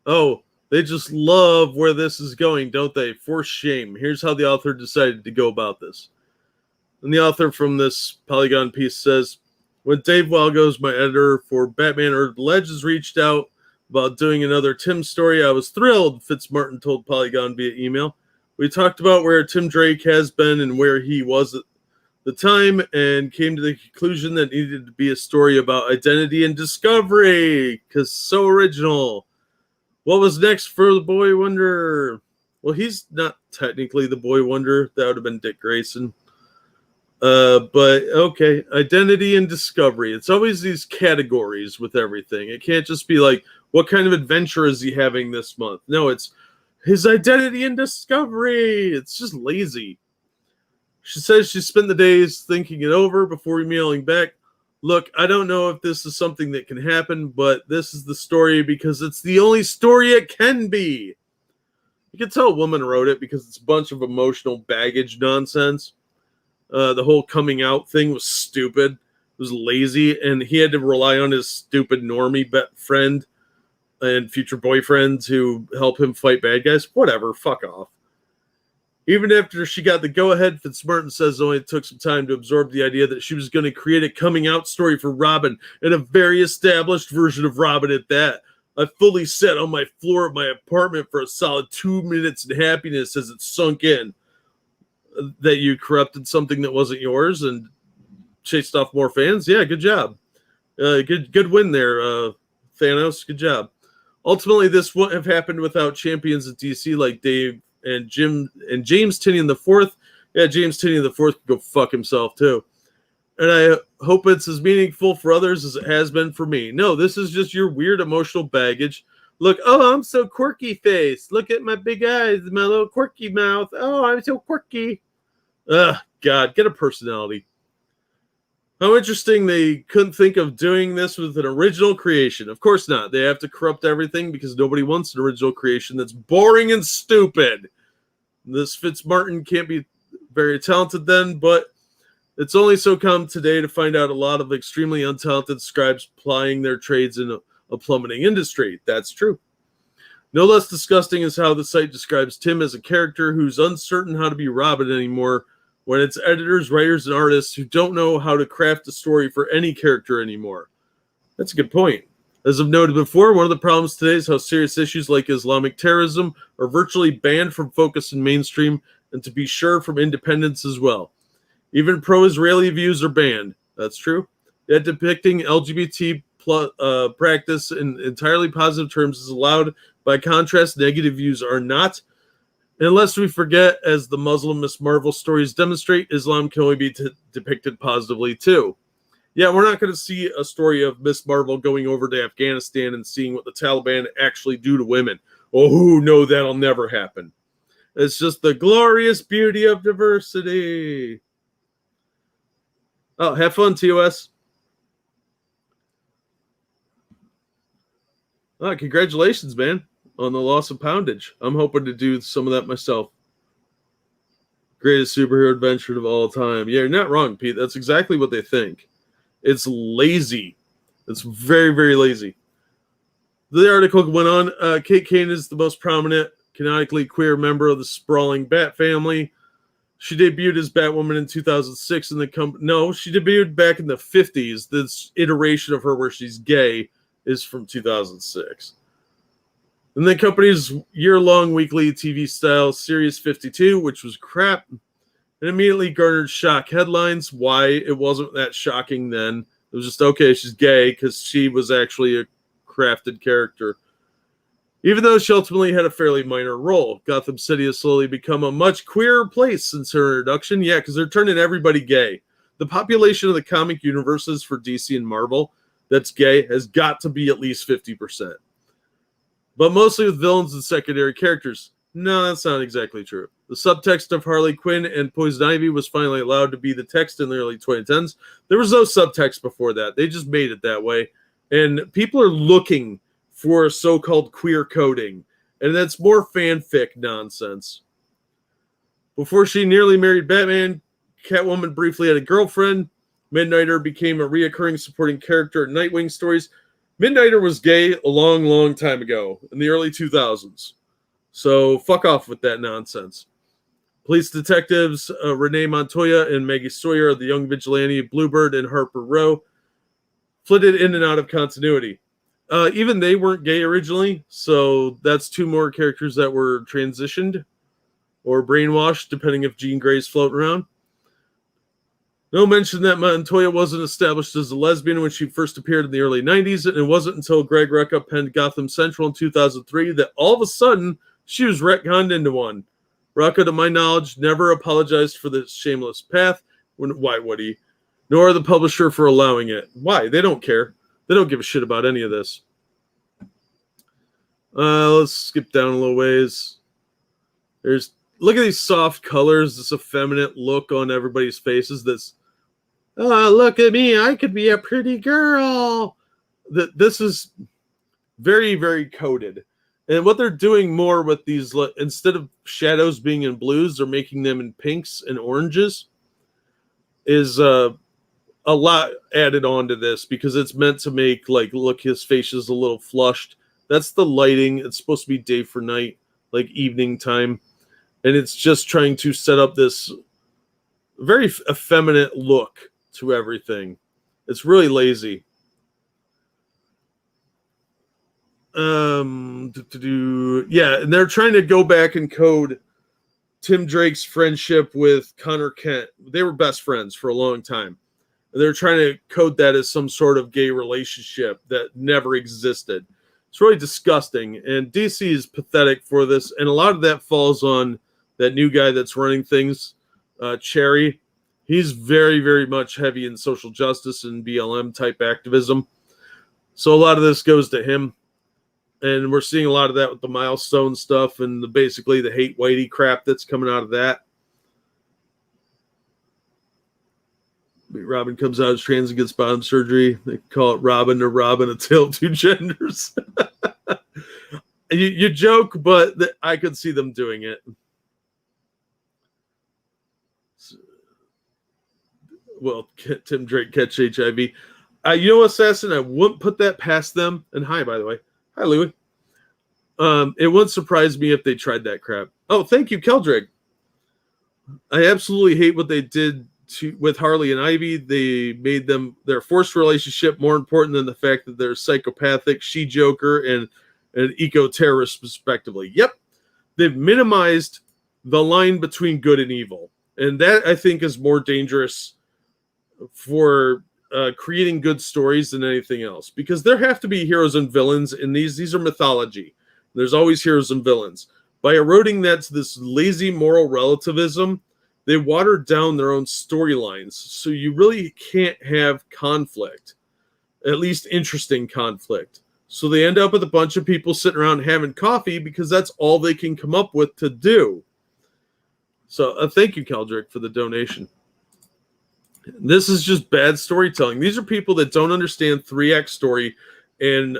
Oh, they just love where this is going, don't they? For shame. Here's how the author decided to go about this. And the author from this Polygon piece says, when Dave Walgo's my editor for Batman Urban Legends reached out about doing another Tim story, I was thrilled, Fitzmartin told Polygon via email. We talked about where Tim Drake has been and where he was at the time and came to the conclusion that it needed to be a story about identity and discovery, because so original. What was next for the Boy Wonder? Well, he's not technically the Boy Wonder. That would have been Dick Grayson. But okay, identity and discovery. It's always these categories with everything. It can't just be like, what kind of adventure is he having this month? No, it's his identity and discovery. It's just lazy. She says she spent the days thinking it over before emailing back. Look, I don't know if this is something that can happen, but this is the story because it's the only story it can be. You can tell a woman wrote it because it's a bunch of emotional baggage nonsense. The whole coming out thing was stupid. It was lazy, and he had to rely on his stupid normie friend and future boyfriend to help him fight bad guys. Whatever, fuck off. Even after she got the go-ahead, Fitzmartin says it only took some time to absorb the idea that she was going to create a coming-out story for Robin, and a very established version of Robin at that. I fully sat on my floor of my apartment for a solid 2 minutes in happiness as it sunk in that you corrupted something that wasn't yours and chased off more fans. Yeah, good job. Good win there, Thanos. Good job. Ultimately, this wouldn't have happened without champions at DC like Dave and Jim and James Tynion IV. Yeah, James Tynion IV could go fuck himself too. And I hope it's as meaningful for others as it has been for me. No, this is just your weird emotional baggage. Look, oh, I'm so quirky face. Look at my big eyes, my little quirky mouth. Oh, I'm so quirky. Ugh, God, get a personality. How interesting they couldn't think of doing this with an original creation. Of course not. They have to corrupt everything because nobody wants an original creation that's boring and stupid. This Fitzmartin can't be very talented then, but it's only so common today to find out a lot of extremely untalented scribes plying their trades in a plummeting industry. That's true. No less disgusting is how the site describes Tim as a character who's uncertain how to be Robin anymore, when it's editors, writers, and artists who don't know how to craft a story for any character anymore. That's a good point. As I've noted before, one of the problems today is how serious issues like Islamic terrorism are virtually banned from focus in mainstream, and to be sure, from independents as well. Even pro-Israeli views are banned. That's true. Yet depicting LGBT practice in entirely positive terms is allowed. By contrast, negative views are not. Unless we forget, as the Muslim Miss Marvel stories demonstrate, Islam can only be depicted positively too. Yeah, we're not going to see a story of Miss Marvel going over to Afghanistan and seeing what the Taliban actually do to women. Oh, no, that'll never happen. It's just the glorious beauty of diversity. Oh, have fun, TOS. Oh, congratulations, man, on the loss of poundage. I'm hoping to do some of that myself. Greatest superhero adventure of all time. Yeah, you're not wrong, Pete. That's exactly what they think. It's lazy. It's very, very lazy. The article went on. Kate Kane is the most prominent, canonically queer member of the sprawling Bat family. She debuted as Batwoman in 2006 in the she debuted back in the 50s. This iteration of her where she's gay is from 2006. And the company's year-long weekly TV-style Series 52, which was crap, and immediately garnered shock headlines. Why? It wasn't that shocking then. It was just, okay, she's gay, because she was actually a crafted character. Even though she ultimately had a fairly minor role, Gotham City has slowly become a much queerer place since her introduction. Yeah, because they're turning everybody gay. The population of the comic universes for DC and Marvel that's gay has got to be at least 50%. But mostly with villains and secondary characters. No, that's not exactly true. The subtext of Harley Quinn and Poison Ivy was finally allowed to be the text in the early 2010s. There was no subtext before that. They just made it that way. And people are looking for so-called queer coding. And that's more fanfic nonsense. Before she nearly married Batman, Catwoman briefly had a girlfriend. Midnighter became a reoccurring supporting character in Nightwing stories. Midnighter was gay a long, long time ago, in the early 2000s. So fuck off with that nonsense. Police detectives Renee Montoya and Maggie Sawyer, the young vigilante Bluebird and Harper Row, flitted in and out of continuity. Even they weren't gay originally, so that's two more characters that were transitioned or brainwashed, depending if Jean Grey's floating around. No mention that Montoya wasn't established as a lesbian when she first appeared in the early 90s, and it wasn't until Greg Rucka penned Gotham Central in 2003 that all of a sudden she was retconned into one. Rucka, to my knowledge, never apologized for this shameless path. Why would he? Nor the publisher for allowing it. Why? They don't care. They don't give a shit about any of this. Let's skip down a little ways. Look at these soft colors, this effeminate look on everybody's faces. This, oh, look at me, I could be a pretty girl. This is very, very coded. And what they're doing more with these, instead of shadows being in blues, they're making them in pinks and oranges, is a lot added on to this because it's meant to make, like, look, his face is a little flushed. That's the lighting. It's supposed to be day for night, like evening time. And it's just trying to set up this very effeminate look to everything. It's really lazy. Yeah, and they're trying to go back and code Tim Drake's friendship with Connor Kent. They were best friends for a long time. And they're trying to code that as some sort of gay relationship that never existed. It's really disgusting. And DC is pathetic for this. And a lot of that falls on that new guy that's running things, Cherry. He's very, very much heavy in social justice and BLM type activism. So a lot of this goes to him. And we're seeing a lot of that with the milestone stuff and basically the hate whitey crap that's coming out of that. Robin comes out as trans and gets bottom surgery. They call it Robin to Robin, a tale of two genders. you joke, but I could see them doing it. Well, Tim Drake catch HIV. You know, Assassin, I wouldn't put that past them. And hi, by the way. Hi, Louie. It wouldn't surprise me if they tried that crap. Oh, thank you, Keldrick. I absolutely hate what they did with Harley and Ivy. They made their forced relationship more important than the fact that they're psychopathic, she-joker, and an eco-terrorist, respectively. Yep. They've minimized the line between good and evil. And that, I think, is more dangerous for creating good stories than anything else, because there have to be heroes and villains in these are mythology. There's always heroes and villains. By eroding that to this lazy moral relativism, they watered down their own storylines, so you really can't have conflict, at least interesting conflict. So they end up with a bunch of people sitting around having coffee because that's all they can come up with to do. So thank you, Keldrick, for the donation. This is just bad storytelling. These are people that don't understand 3-act story and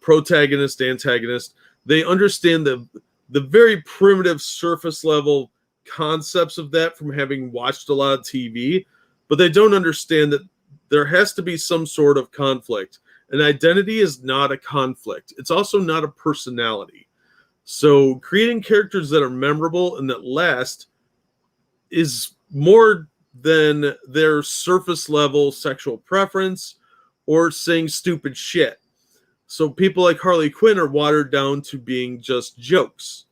protagonist, antagonist. They understand the very primitive surface level concepts of that from having watched a lot of TV, but they don't understand that there has to be some sort of conflict. An identity is not a conflict. It's also not a personality. So creating characters that are memorable and that last is more than their surface level sexual preference or saying stupid shit. So people like Harley Quinn are watered down to being just jokes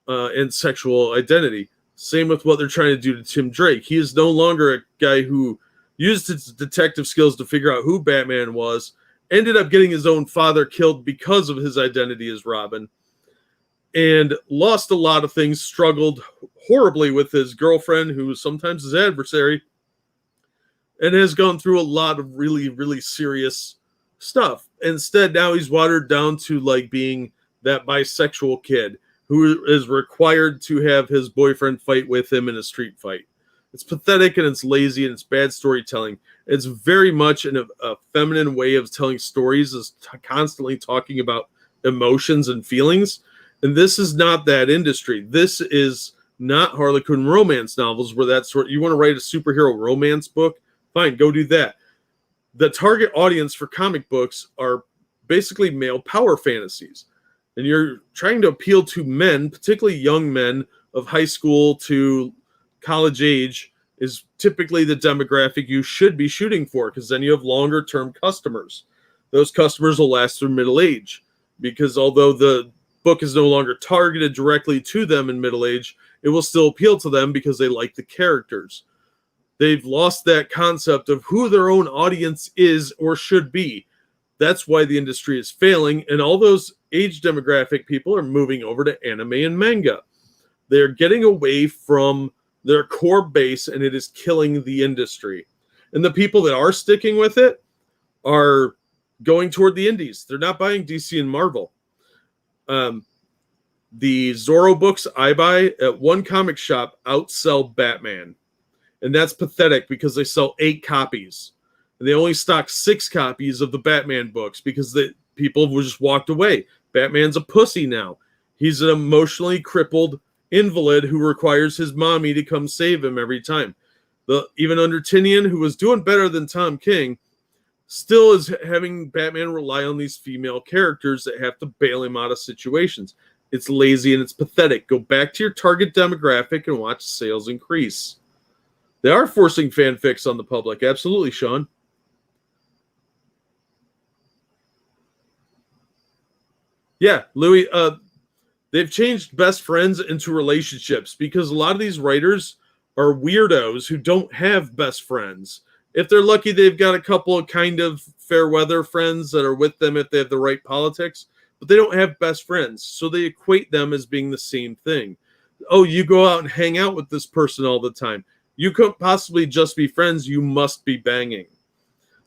and sexual identity. Same with what they're trying to do to Tim Drake. He is no longer a guy who used his detective skills to figure out who Batman was, ended up getting his own father killed because of his identity as Robin, and lost a lot of things, struggled horribly with his girlfriend, who was sometimes his adversary, and has gone through a lot of really, really serious stuff. Instead, now he's watered down to like being that bisexual kid who is required to have his boyfriend fight with him in a street fight. It's pathetic and it's lazy and it's bad storytelling. It's very much a feminine way of telling stories, is constantly talking about emotions and feelings. And this is not that industry. This is not Harley Quinn romance novels where that's sort. You want to write a superhero romance book? Fine, go do that. The target audience for comic books are basically male power fantasies. And you're trying to appeal to men, particularly young men of high school to college age, is typically the demographic you should be shooting for, because then you have longer term customers. Those customers will last through middle age, because although the book is no longer targeted directly to them in middle age, it will still appeal to them because they like the characters. They've lost that concept of who their own audience is or should be. That's why the industry is failing, and all those age demographic people are moving over to anime and manga. They're getting away from their core base, and it is killing the industry. And the people that are sticking with it are going toward the indies. They're not buying DC and Marvel. The Zorro books I buy at one comic shop outsell Batman. And that's pathetic because they sell 8 copies. And they only stock 6 copies of the Batman books because the people have just walked away. Batman's a pussy now. He's an emotionally crippled invalid who requires his mommy to come save him every time. Even under Tinian, who was doing better than Tom King, still is having Batman rely on these female characters that have to bail him out of situations. It's lazy and it's pathetic. Go back to your target demographic and watch sales increase. They are forcing fanfics on the public. Absolutely, Sean. Yeah, Louis, they've changed best friends into relationships because a lot of these writers are weirdos who don't have best friends. If they're lucky, they've got a couple of kind of fair weather friends that are with them if they have the right politics, but they don't have best friends. So they equate them as being the same thing. Oh, you go out and hang out with this person all the time. You couldn't possibly just be friends. You must be banging.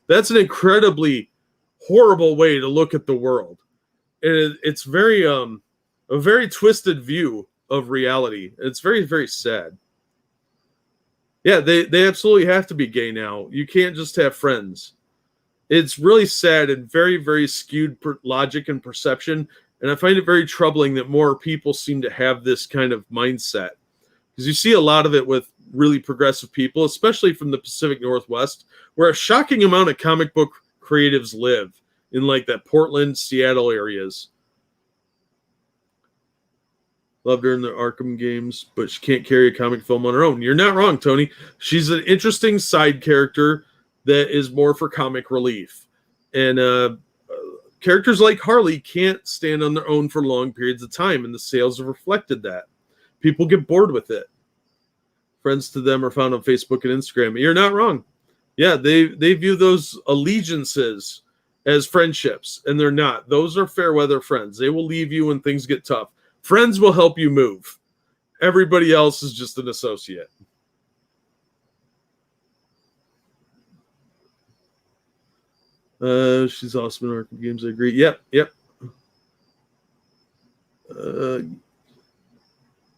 That's an incredibly horrible way to look at the world. It's very a very twisted view of reality. It's very, very sad. Yeah, they absolutely have to be gay now. You can't just have friends. It's really sad and very, very skewed logic and perception. And I find it very troubling that more people seem to have this kind of mindset. Because you see a lot of it with really progressive people, especially from the Pacific Northwest, where a shocking amount of comic book creatives live in like that Portland, Seattle areas. Loved her in the Arkham games, but she can't carry a comic film on her own. You're not wrong, Tony. She's an interesting side character that is more for comic relief. And characters like Harley can't stand on their own for long periods of time, and the sales have reflected that. People get bored with it. Friends to them are found on Facebook and Instagram. You're not wrong. Yeah, they view those allegiances as friendships, and they're not. Those are fair weather friends. They will leave you when things get tough. Friends will help you move. Everybody else is just an associate. She's awesome in Arkham games. I agree. Yep.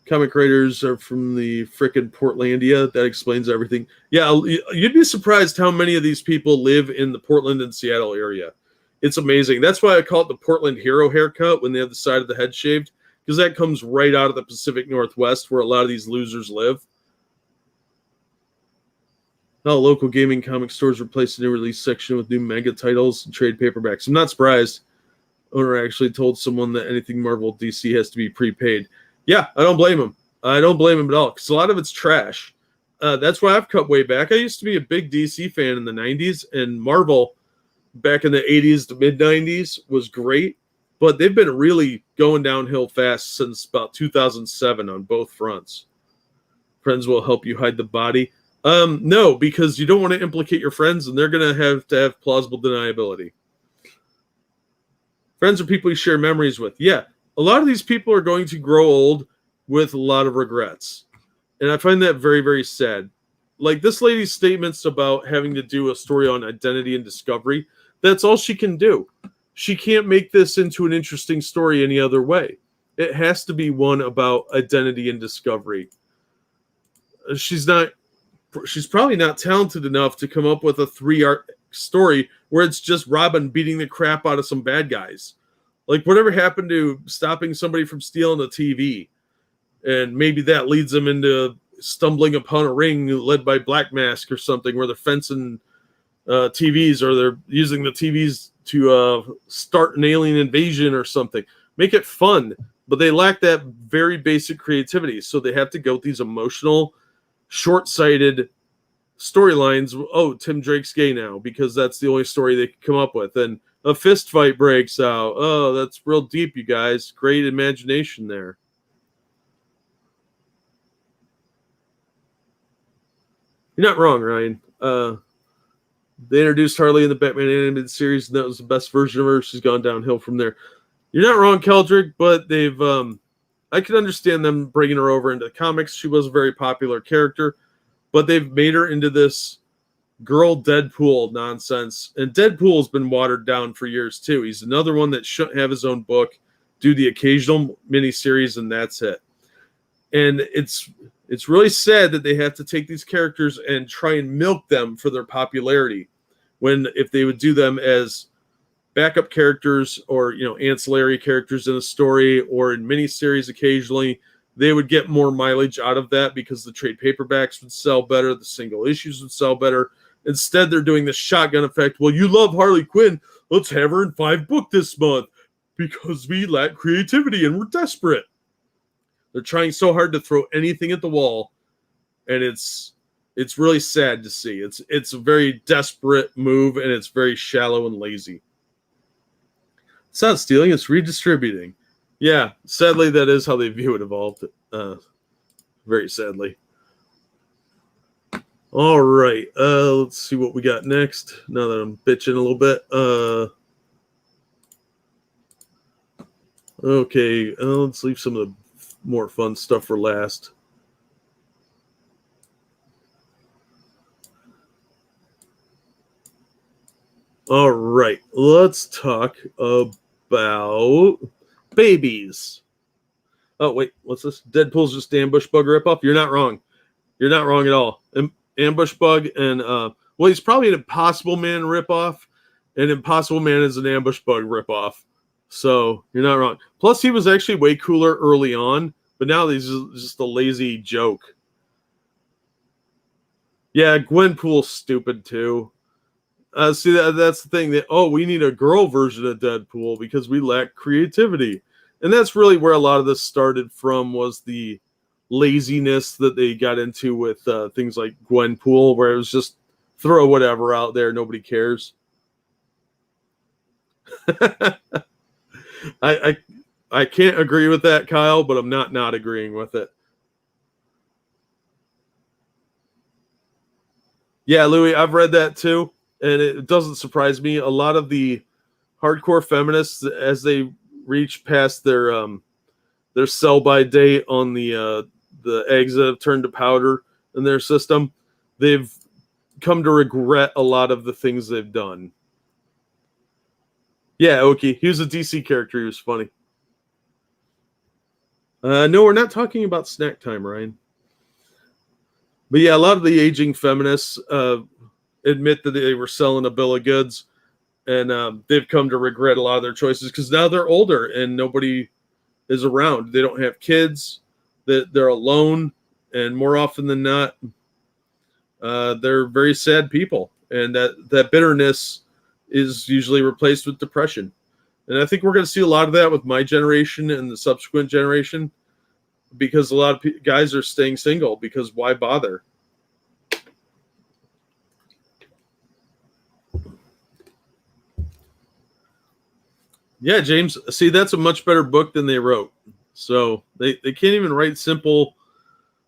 Comic writers are from the frickin' Portlandia. That explains everything. Yeah, you'd be surprised how many of these people live in the Portland and Seattle area. It's amazing. That's why I call it the Portland hero haircut when they have the side of the head shaved, because that comes right out of the Pacific Northwest where a lot of these losers live. Now, local gaming comic stores replaced the new release section with new manga titles and trade paperbacks. I'm not surprised. Owner actually told someone that anything Marvel DC has to be prepaid. Yeah, I don't blame him. I don't blame him at all, because a lot of it's trash. That's why I've cut way back. I used to be a big DC fan in the 90s, and Marvel back in the 80s to mid 90s was great, but they've been really going downhill fast since about 2007 on both fronts. Friends will help you hide the body. No, because you don't want to implicate your friends, and they're going to have plausible deniability. Friends are people you share memories with. Yeah, a lot of these people are going to grow old with a lot of regrets. And I find that very, very sad. Like this lady's statements about having to do a story on identity and discovery, that's all she can do. She can't make this into an interesting story any other way. It has to be one about identity and discovery. She's probably not talented enough to come up with a 3-arc story where it's just Robin beating the crap out of some bad guys. Like whatever happened to stopping somebody from stealing a TV? And maybe that leads them into stumbling upon a ring led by Black Mask or something where they're fencing TVs, or they're using the TVs to start an alien invasion or something. Make it fun, but they lack that very basic creativity. So they have to go with these emotional, short-sighted storylines. Oh, Tim Drake's gay now because that's the only story they can come up with. And a fist fight breaks out. Oh, that's real deep, you guys. Great imagination there. You're not wrong, Ryan. They introduced Harley in the Batman animated series, and that was the best version of her. She's gone downhill from there. You're not wrong, Keldrick, but they've I can understand them bringing her over into the comics. She was a very popular character, but they've made her into this girl Deadpool nonsense. And Deadpool has been watered down for years, too. He's another one that shouldn't have his own book, do the occasional miniseries, and that's it. And it's really sad that they have to take these characters and try and milk them for their popularity, when if they would do them as backup characters or ancillary characters in a story or in miniseries occasionally, they would get more mileage out of that because the trade paperbacks would sell better, the single issues would sell better. Instead, they're doing this shotgun effect. Well, you love Harley Quinn, let's have her in 5 books this month because we lack creativity and we're desperate. They're trying so hard to throw anything at the wall, and it's really sad to see. It's a very desperate move, and it's very shallow and lazy. It's not stealing, it's redistributing. Yeah, sadly, that is how they view it evolved. Very sadly. All right, let's see what we got next. Now that I'm bitching a little bit. Okay, let's leave some of the more fun stuff for last. All right, let's talk about babies. Oh, wait, what's this? Deadpool's just Ambush Bug ripoff? You're not wrong. You're not wrong at all. Ambush Bug and, well, he's probably an Impossible Man ripoff, and Impossible Man is an Ambush Bug ripoff. So you're not wrong. Plus, he was actually way cooler early on, but now he's just a lazy joke. Yeah, Gwenpool's stupid too. See, that's the thing. We need a girl version of Deadpool because we lack creativity. And that's really where a lot of this started from, was the laziness that they got into with things like Gwenpool, where it was just throw whatever out there. Nobody cares. I can't agree with that, Kyle, but I'm not agreeing with it. Yeah, Louis, I've read that too, and it doesn't surprise me. A lot of the hardcore feminists, as they reach past their sell-by date on the eggs that have turned to powder in their system, they've come to regret a lot of the things they've done. Yeah, Oki. He was a DC character. He was funny. No, we're not talking about Snack Time, Ryan. But yeah, a lot of the aging feminists admit that they were selling a bill of goods, and they've come to regret a lot of their choices because now they're older and nobody is around. They don't have kids. They're alone, and more often than not, they're very sad people. And that bitterness is usually replaced with depression. And I think we're going to see a lot of that with my generation and the subsequent generation, because a lot of guys are staying single because why bother? Yeah, James. See, that's a much better book than they wrote. So they can't even write simple,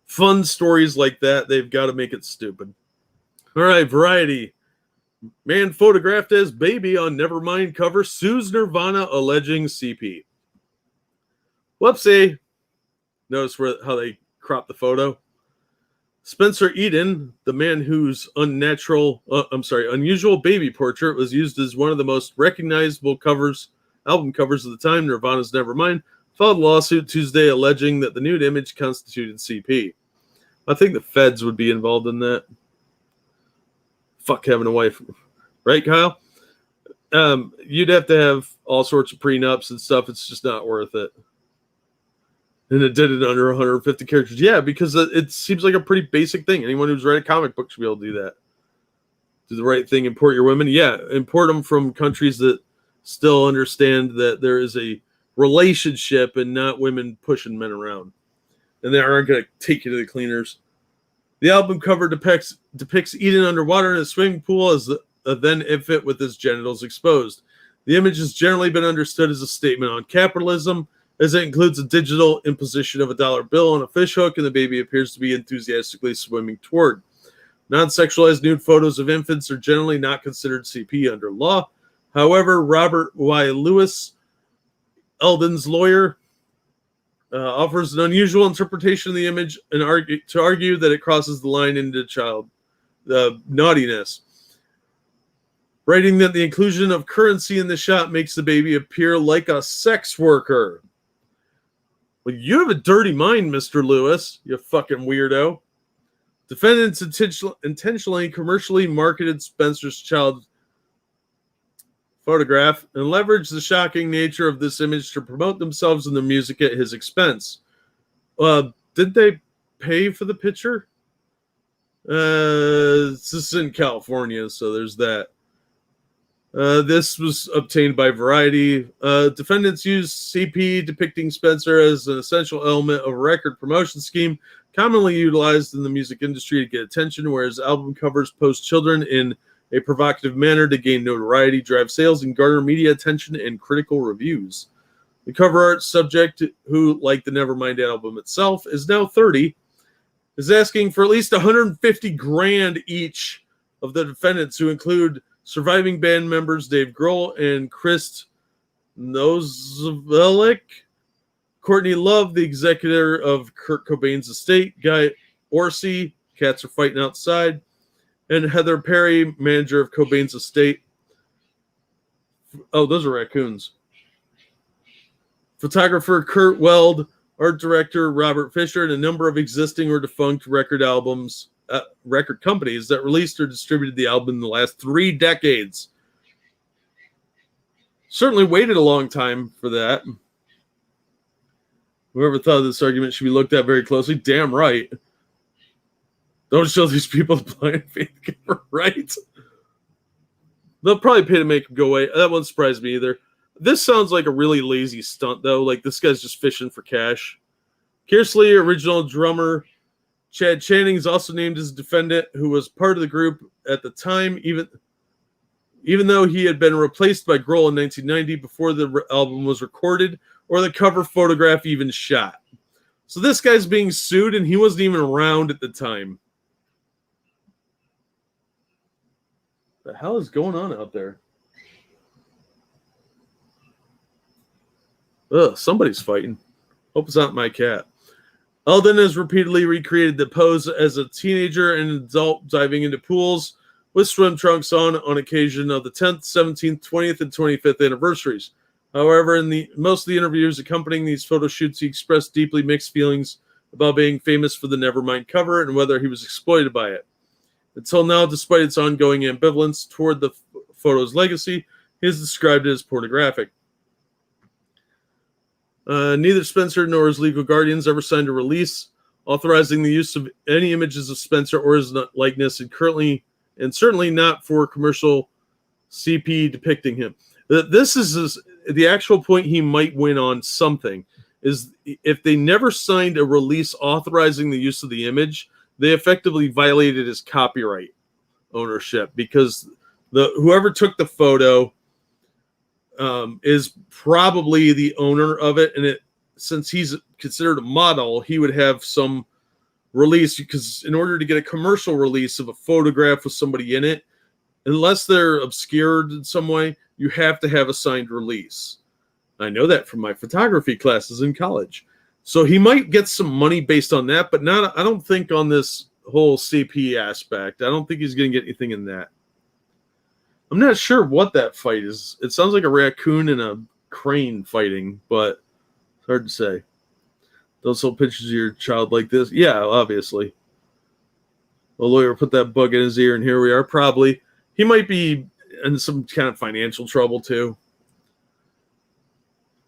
fun stories like that. They've got to make it stupid. All right, Variety. Man photographed as baby on Nevermind cover sues Nirvana alleging CP. Whoopsie. Notice how they cropped the photo. Spencer Eden, the man whose unusual baby portrait was used as one of the most recognizable album covers of the time, Nirvana's Nevermind, filed a lawsuit Tuesday alleging that the nude image constituted CP. I think the feds would be involved in that. Fuck having a wife. Right, Kyle? You'd have to have all sorts of prenups and stuff. It's just not worth it. And it did it under 150 characters. Yeah, because it seems like a pretty basic thing. Anyone who's read a comic book should be able to do that. Do the right thing, import your women. Yeah, import them from countries that still understand that there is a relationship and not women pushing men around. And they aren't going to take you to the cleaners. The album cover depicts Eden underwater in a swimming pool as a then infant with his genitals exposed. The image has generally been understood as a statement on capitalism, as it includes a digital imposition of a dollar bill on a fishhook, and the baby appears to be enthusiastically swimming toward. Non-sexualized nude photos of infants are generally not considered CP under law. However, Robert Y. Lewis, Eldon's lawyer, offers an unusual interpretation of the image and argue that it crosses the line into child naughtiness. Writing that the inclusion of currency in the shot makes the baby appear like a sex worker. Well, you have a dirty mind, Mr. Lewis, you fucking weirdo. Defendants intentionally commercially marketed Spencer's child photograph and leveraged the shocking nature of this image to promote themselves and their music at his expense. Did they pay for the picture? This is in California, so there's that. This was obtained by Variety. Defendants used CP depicting Spencer as an essential element of a record promotion scheme commonly utilized in the music industry to get attention, whereas album covers post children in a provocative manner to gain notoriety, drive sales, and garner media attention and critical reviews. The cover art subject, who, like the Nevermind album itself, is now 30, is asking for at least $150,000 each of the defendants, who include surviving band members Dave Grohl and Chris Novoselic, Courtney Love, the executor of Kurt Cobain's estate, Guy Orsi, Cats Are Fighting Outside, and Heather Perry, manager of Cobain's estate. Oh, those are raccoons. Photographer Kurt Weld, art director Robert Fisher, and a number of existing or defunct record companies that released or distributed the album in the last 3 decades. Certainly waited a long time for that. Whoever thought this argument should be looked at very closely, damn right. Don't show these people the blind faith giver, right? They'll probably pay to make them go away. That won't surprise me either. This sounds like a really lazy stunt, though. Like, this guy's just fishing for cash. Kearsley, original drummer Chad Channing, is also named as a defendant, who was part of the group at the time, even though he had been replaced by Grohl in 1990 before the album was recorded or the cover photograph even shot. So this guy's being sued, and he wasn't even around at the time. What the hell is going on out there? Ugh, somebody's fighting. Hope it's not my cat. Eldon has repeatedly recreated the pose as a teenager and adult diving into pools with swim trunks on occasion of the 10th, 17th, 20th, and 25th anniversaries. However, in most of the interviews accompanying these photo shoots, he expressed deeply mixed feelings about being famous for the Nevermind cover and whether he was exploited by it. Until now, despite its ongoing ambivalence toward the photo's legacy, he has described it as pornographic. Neither Spencer nor his legal guardians ever signed a release authorizing the use of any images of Spencer or his likeness, and certainly not for commercial CP depicting him. This is the actual point he might win on something, is if they never signed a release authorizing the use of the image, they effectively violated his copyright ownership, because whoever took the photo is probably the owner of it. And since he's considered a model, he would have some release, because in order to get a commercial release of a photograph with somebody in it, unless they're obscured in some way, you have to have a signed release. I know that from my photography classes in college. So he might get some money based on that, but not, I don't think on this whole CP aspect. I don't think he's going to get anything in that. I'm not sure what that fight is. It sounds like a raccoon and a crane fighting, but it's hard to say. Don't sell pictures of your child like this. Yeah, obviously. A lawyer put that bug in his ear, and here we are. Probably. He might be in some kind of financial trouble, too.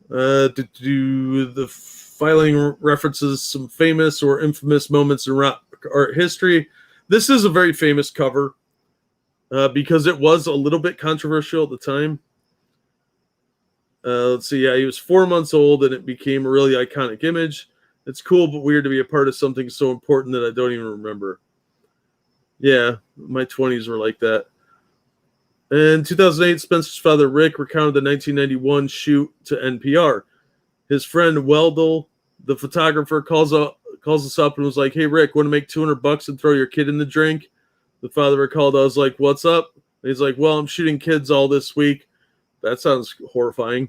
The filing references some famous or infamous moments in art history. This is a very famous cover because it was a little bit controversial at the time. Let's see. Yeah, he was 4 months old, and it became a really iconic image. It's cool but weird to be a part of something so important that I don't even remember. Yeah, my 20s were like that. In 2008, Spencer's father, Rick, recounted the 1991 shoot to NPR. His friend, Weldell, the photographer, calls us up and was like, "Hey, Rick, want to make $200 and throw your kid in the drink?" The father recalled, I was like, "What's up?" And he's like, "Well, I'm shooting kids all this week." That sounds horrifying.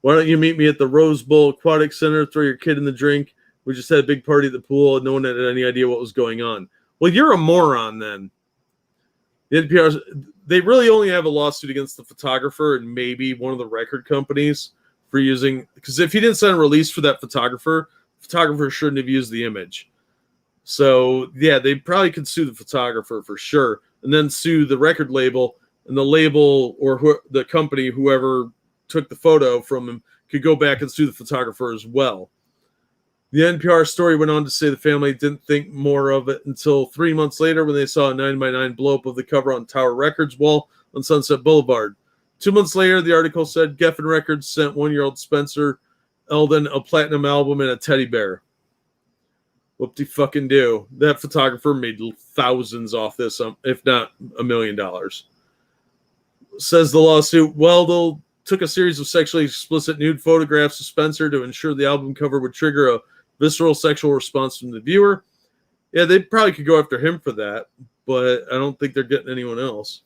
"Why don't you meet me at the Rose Bowl Aquatic Center, throw your kid in the drink? We just had a big party at the pool and no one had any idea what was going on." Well, you're a moron then. The NPR, they really only have a lawsuit against the photographer and maybe one of the record companies for using, because if he didn't sign a release for that photographer shouldn't have used the image. So, yeah, they probably could sue the photographer for sure, and then sue the record label, and the label or the company, whoever took the photo from him, could go back and sue the photographer as well. The NPR story went on to say the family didn't think more of it until 3 months later when they saw a 9x9 blow-up of the cover on Tower Records wall on Sunset Boulevard. 2 months later, the article said Geffen Records sent 1-year-old Spencer Eldon a platinum album and a teddy bear. Whoop-de-fucking-do. That photographer made thousands off this, if not $1 million. Says the lawsuit, Weldell took a series of sexually explicit nude photographs of Spencer to ensure the album cover would trigger a visceral sexual response from the viewer. Yeah, they probably could go after him for that, but I don't think they're getting anyone else.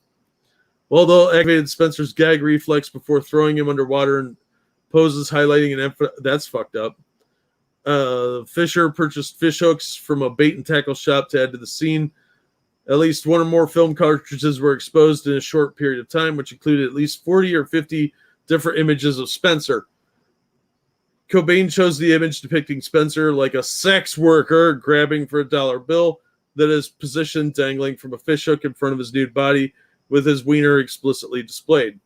Weldell activated Spencer's gag reflex before throwing him underwater and poses highlighting an that's fucked up. Fisher purchased fish hooks from a bait and tackle shop to add to the scene. At least one or more film cartridges were exposed in a short period of time, which included at least 40 or 50 different images of Spencer. Cobain chose the image depicting Spencer like a sex worker grabbing for a dollar bill that is positioned dangling from a fish hook in front of his nude body with his wiener explicitly displayed.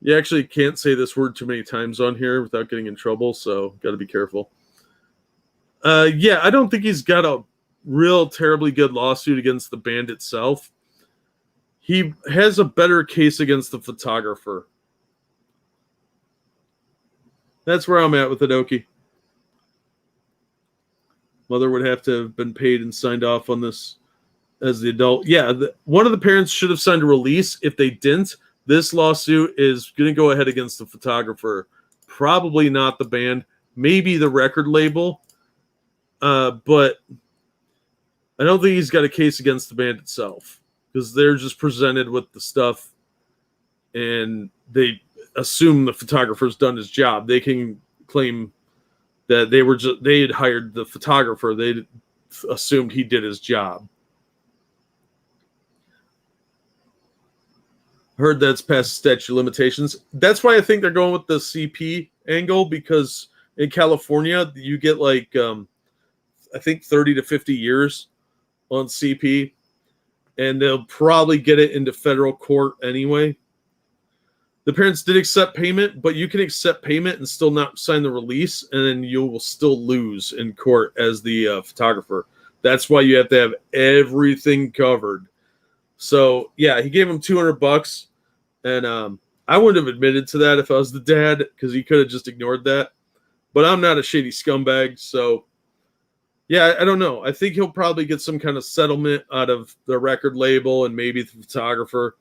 You actually can't say this word too many times on here without getting in trouble, so got to be careful. Yeah, I don't think he's got a real terribly good lawsuit against the band itself. He has a better case against the photographer. That's where I'm at with Adoki. Mother would have to have been paid and signed off on this as the adult. Yeah, one of the parents should have signed a release. If they didn't, this lawsuit is going to go ahead against the photographer. Probably not the band. Maybe the record label. But I don't think he's got a case against the band itself, because they're just presented with the stuff and they assume the photographer's done his job. They can claim that they had hired the photographer. They assumed he did his job. Heard that's past statute of limitations. That's why I think they're going with the CP angle, because in California you get like I think 30 to 50 years on CP, and they'll probably get it into federal court anyway. The parents did accept payment, but you can accept payment and still not sign the release, and then you will still lose in court as the photographer. That's why you have to have everything covered. So, yeah, he gave him $200, and I wouldn't have admitted to that if I was the dad, because he could have just ignored that. But I'm not a shady scumbag, so yeah, I don't know. I think he'll probably get some kind of settlement out of the record label and maybe the photographer.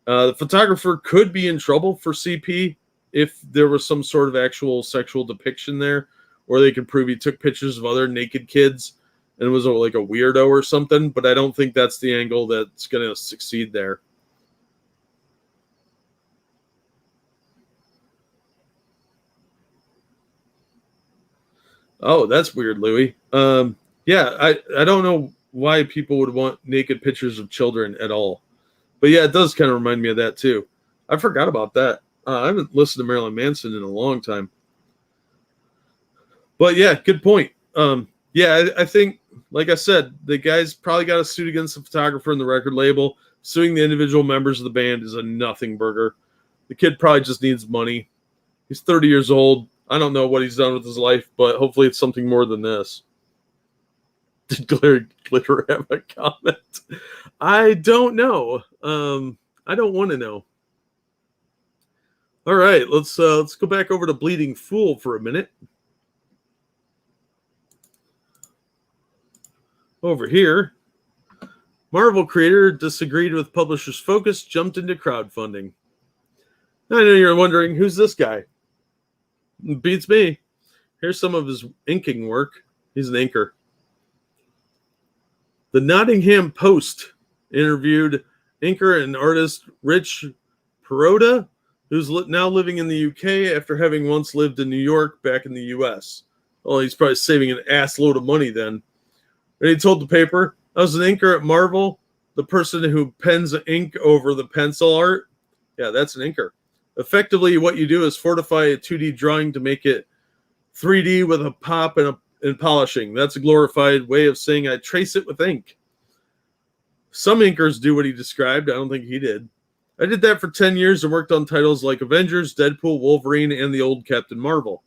The photographer could be in trouble for CP if there was some sort of actual sexual depiction there, or they could prove he took pictures of other naked kids and was like a weirdo or something. But I don't think that's the angle that's going to succeed there. Oh, that's weird, Louis. Yeah, I don't know why people would want naked pictures of children at all. But yeah, it does kind of remind me of that too. I forgot about that. I haven't listened to Marilyn Manson in a long time. But yeah, good point. Yeah, I think, like I said, the guy's probably got a suit against the photographer and the record label. Suing the individual members of the band is a nothing burger. The kid probably just needs money. He's 30 years old. I don't know what he's done with his life, but hopefully it's something more than this. Did Glitter have a comment? I don't know. I don't want to know. All right, let's go back over to Bleeding Fool for a minute. Over here, Marvel creator disagreed with publisher's focus, jumped into crowdfunding. I know you're wondering, who's this guy? Beats me. Here's some of his inking work. He's an inker. The Nottingham Post interviewed inker and artist Rich Perota, who's now living in the UK after having once lived in New York back in the US. Well, he's probably saving an ass load of money then. And he told the paper, I was an inker at Marvel, the person who pens ink over the pencil art. Yeah, that's an inker. Effectively, what you do is fortify a 2D drawing to make it 3D with a pop and polishing. That's a glorified way of saying I trace it with ink. Some inkers do what he described. I don't think he did. I did that for 10 years and worked on titles like Avengers, Deadpool, Wolverine, and the old Captain Marvel.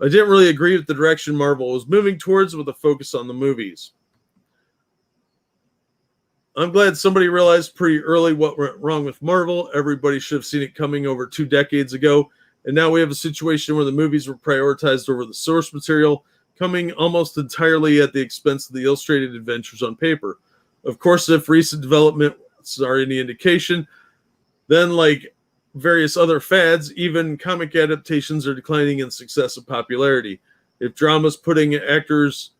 I didn't really agree with the direction Marvel was moving towards with a focus on the movies. I'm glad somebody realized pretty early what went wrong with Marvel. Everybody should have seen it coming over 2 decades ago. And now we have a situation where the movies were prioritized over the source material, coming almost entirely at the expense of the illustrated adventures on paper. Of course, if recent developments are any indication, then like various other fads, even comic adaptations are declining in success and popularity. If dramas putting actors'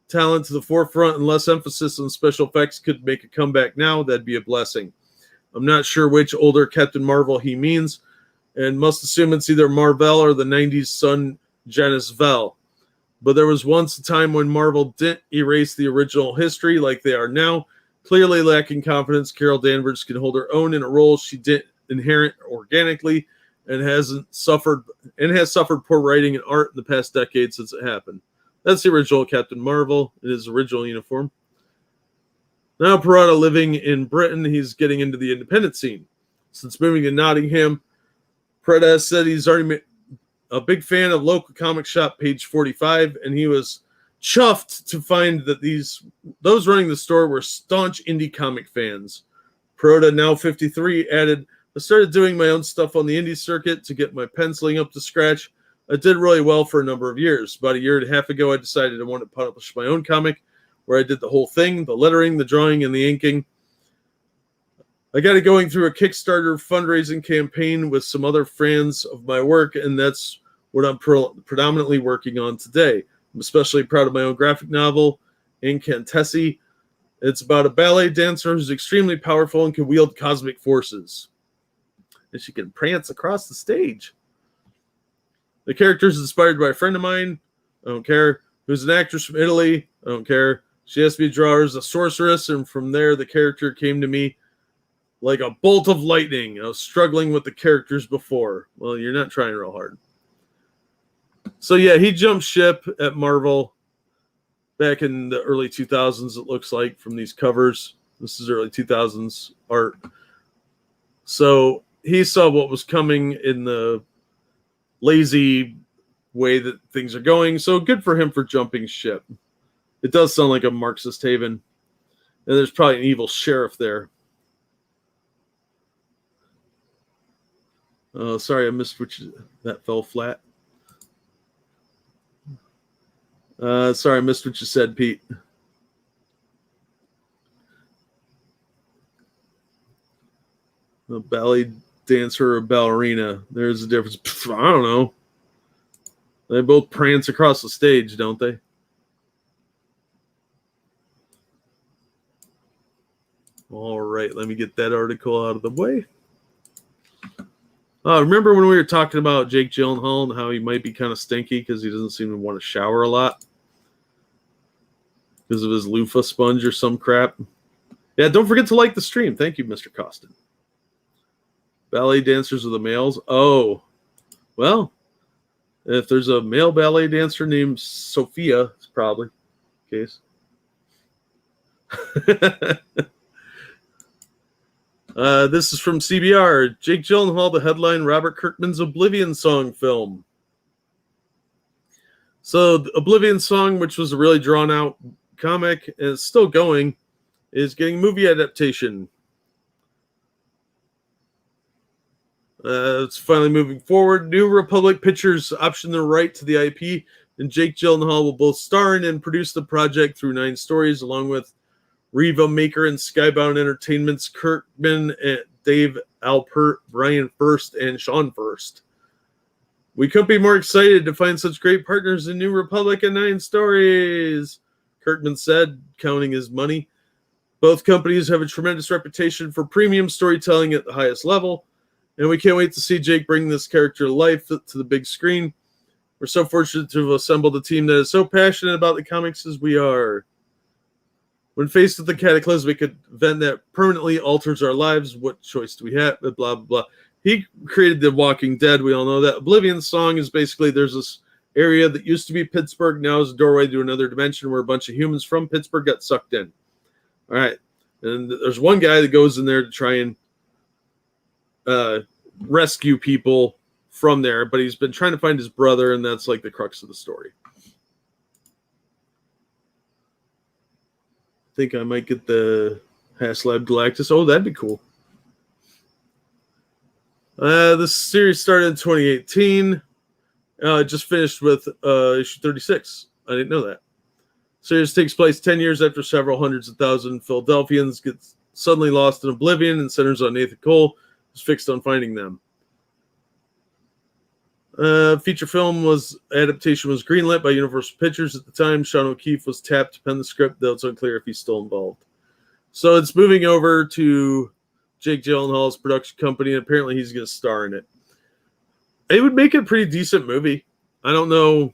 talent to the forefront and less emphasis on special effects could make a comeback now, that'd be a blessing. I'm not sure which older Captain Marvel he means, and must assume it's either Marvel or the 90s son Janice Vell. But there was once a time when Marvel didn't erase the original history like they are now. Clearly lacking confidence, Carol Danvers can hold her own in a role she didn't inherit organically and has suffered poor writing and art in the past decade since it happened. That's the original Captain Marvel in his original uniform. Now Perota living in Britain, he's getting into the independent scene. Since moving to Nottingham, Perota has said he's already a big fan of local comic shop Page 45, and he was chuffed to find that those running the store were staunch indie comic fans. Perota, now 53, added, I started doing my own stuff on the indie circuit to get my penciling up to scratch. I did really well for a number of years. About a year and a half ago, I decided I wanted to publish my own comic where I did the whole thing, the lettering, the drawing, and the inking. I got it going through a Kickstarter fundraising campaign with some other fans of my work, and that's what I'm predominantly working on today. I'm especially proud of my own graphic novel, Incantessi. It's about a ballet dancer who's extremely powerful and can wield cosmic forces. And she can prance across the stage. The character is inspired by a friend of mine, I don't care, who's an actress from Italy, I don't care. She asked me to draw her as a sorceress, and from there the character came to me like a bolt of lightning. I was struggling with the characters before. Well, you're not trying real hard. So yeah, he jumped ship at Marvel back in the early 2000s, it looks like, from these covers. This is early 2000s art. So he saw what was coming in the lazy way that things are going. So good for him for jumping ship. It does sound like a Marxist haven. And there's probably an evil sheriff there. Sorry, I missed that fell flat. Sorry, I missed what you said, Pete. A ballet dancer or ballerina. There's a difference. I don't know. They both prance across the stage, don't they? All right, let me get that article out of the way. Remember when we were talking about Jake Gyllenhaal and how he might be kind of stinky because he doesn't seem to want to shower a lot because of his loofah sponge or some crap? Yeah, don't forget to like the stream. Thank you, Mr. Costin. Ballet dancers are the males. Oh, well, if there's a male ballet dancer named Sophia, it's probably the case. This is from CBR. Jake Gyllenhaal to headline Robert Kirkman's Oblivion song film. So the Oblivion song, which was a really drawn out comic and it's still going, is getting movie adaptation. It's finally moving forward. New Republic Pictures optioned the right to the IP, and Jake Gyllenhaal will both star in and produce the project through 9 stories, along with Reva Maker and Skybound Entertainment's Kirkman, and Dave Alpert, Brian First, and Sean First. We couldn't be more excited to find such great partners in New Republic and 9 stories, Kirkman said, counting his money. Both companies have a tremendous reputation for premium storytelling at the highest level, and we can't wait to see Jake bring this character to life to the big screen. We're so fortunate to have assembled a team that is so passionate about the comics as we are. When faced with the cataclysmic event that permanently alters our lives, what choice do we have? Blah, blah, blah. He created The Walking Dead. We all know that. Oblivion song is basically there's this area that used to be Pittsburgh, now is a doorway to another dimension where a bunch of humans from Pittsburgh got sucked in. All right. And there's one guy that goes in there to try and rescue people from there, but he's been trying to find his brother, and that's like the crux of the story. I think I might get the HasLab Galactus. Oh, that'd be cool. This series started in 2018. Just finished with issue 36. I didn't know that. Series takes place 10 years after several hundreds of thousand Philadelphians get suddenly lost in oblivion and centers on Nathan Cole, who's fixed on finding them. Feature film adaptation was greenlit by Universal Pictures at the time. Sean O'Keefe was tapped to pen the script, though it's unclear if he's still involved. So it's moving over to Jake Gyllenhaal's production company, and apparently he's going to star in it. It would make it a pretty decent movie. I don't know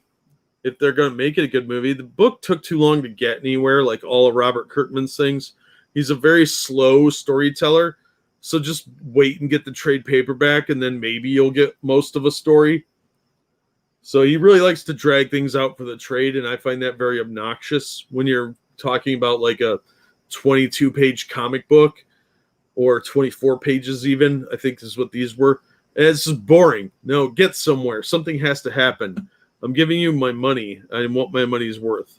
if they're going to make it a good movie. The book took too long to get anywhere, like all of Robert Kirkman's things. He's a very slow storyteller, so just wait and get the trade paperback, and then maybe you'll get most of a story. So he really likes to drag things out for the trade, and I find that very obnoxious when you're talking about like a 22-page comic book or 24 pages even, I think is what these were. And it's just boring. No, get somewhere. Something has to happen. I'm giving you my money. I want my money's worth.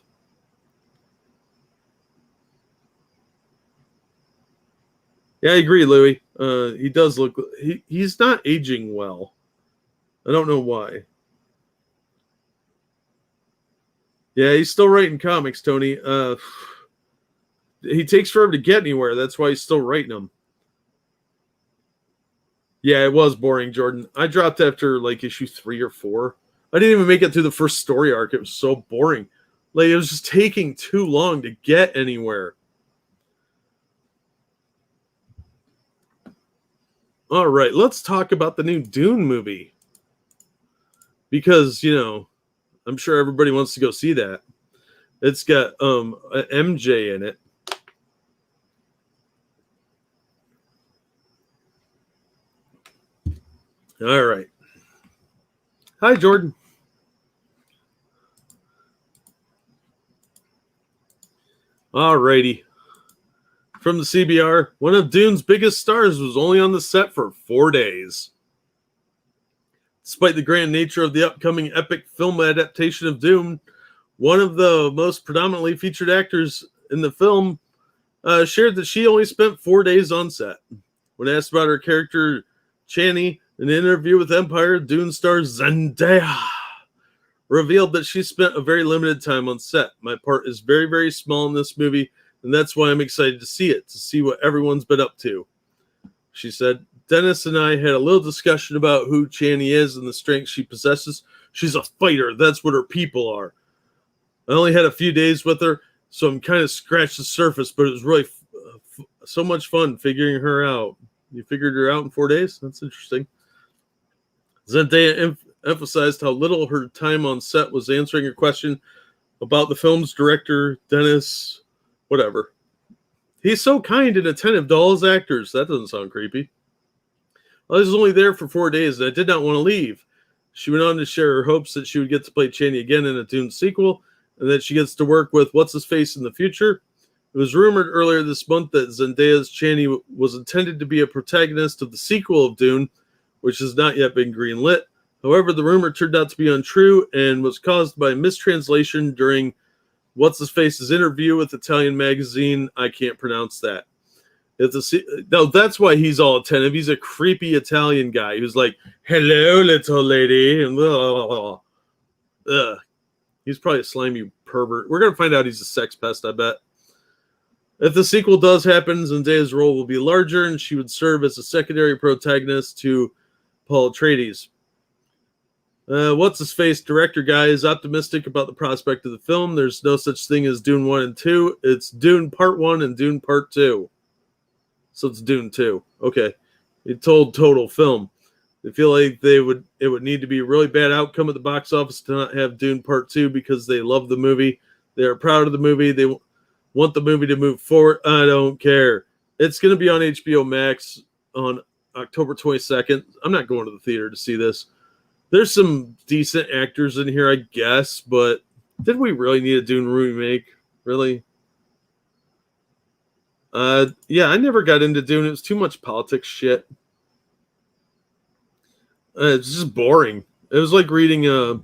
Yeah, I agree, Louis. He does look... He's not aging well. I don't know why. Yeah, he's still writing comics, Tony. He takes forever to get anywhere. That's why he's still writing them. Yeah, it was boring, Jordan. I dropped after like issue 3 or 4. I didn't even make it through the first story arc. It was so boring. Like, it was just taking too long to get anywhere. All right, let's talk about the new Dune movie. Because, you know, I'm sure everybody wants to go see that. It's got MJ in it. All right. Hi, Jordan. All righty. From the CBR, one of Dune's biggest stars was only on the set for 4 days. Despite the grand nature of the upcoming epic film adaptation of Dune, one of the most predominantly featured actors in the film shared that she only spent 4 days on set. When asked about her character, Chani, in an interview with Empire, Dune star Zendaya revealed that she spent a very limited time on set. My part is very, very small in this movie, and that's why I'm excited to see it, to see what everyone's been up to. She said, Dennis and I had a little discussion about who Channy is and the strength she possesses. She's a fighter. That's what her people are. I only had a few days with her, so I'm kind of scratched the surface, but it was really so much fun figuring her out. You figured her out in 4 days? That's interesting. Zendaya emphasized how little her time on set was answering a question about the film's director, Dennis, whatever. He's so kind and attentive to all his actors. That doesn't sound creepy. I was only there for 4 days, and I did not want to leave. She went on to share her hopes that she would get to play Channy again in a Dune sequel, and that she gets to work with What's-His-Face in the future. It was rumored earlier this month that Zendaya's Channy was intended to be a protagonist of the sequel of Dune, which has not yet been greenlit. However, the rumor turned out to be untrue and was caused by mistranslation during What's-His-Face's interview with Italian magazine. I can't pronounce that. No, that's why he's all attentive. He's a creepy Italian guy who's like, "Hello, little lady," and blah, blah, blah. He's probably a slimy pervert. We're gonna find out he's a sex pest, I bet. If the sequel does happen, Zendaya's role will be larger, and she would serve as a secondary protagonist to Paul Atreides. What's-His-Face director guy is optimistic about the prospect of the film. There's no such thing as Dune 1 and 2. It's Dune Part 1 and Dune Part 2. So it's Dune 2. Okay. It told total film. They feel like it would need to be a really bad outcome at the box office to not have Dune Part 2 because they love the movie. They are proud of the movie. They want the movie to move forward. I don't care. It's going to be on HBO Max on October 22nd. I'm not going to the theater to see this. There's some decent actors in here, I guess, but did we really need a Dune remake? Really? Yeah, I never got into Dune. It was too much politics shit. It's just boring. It was like reading a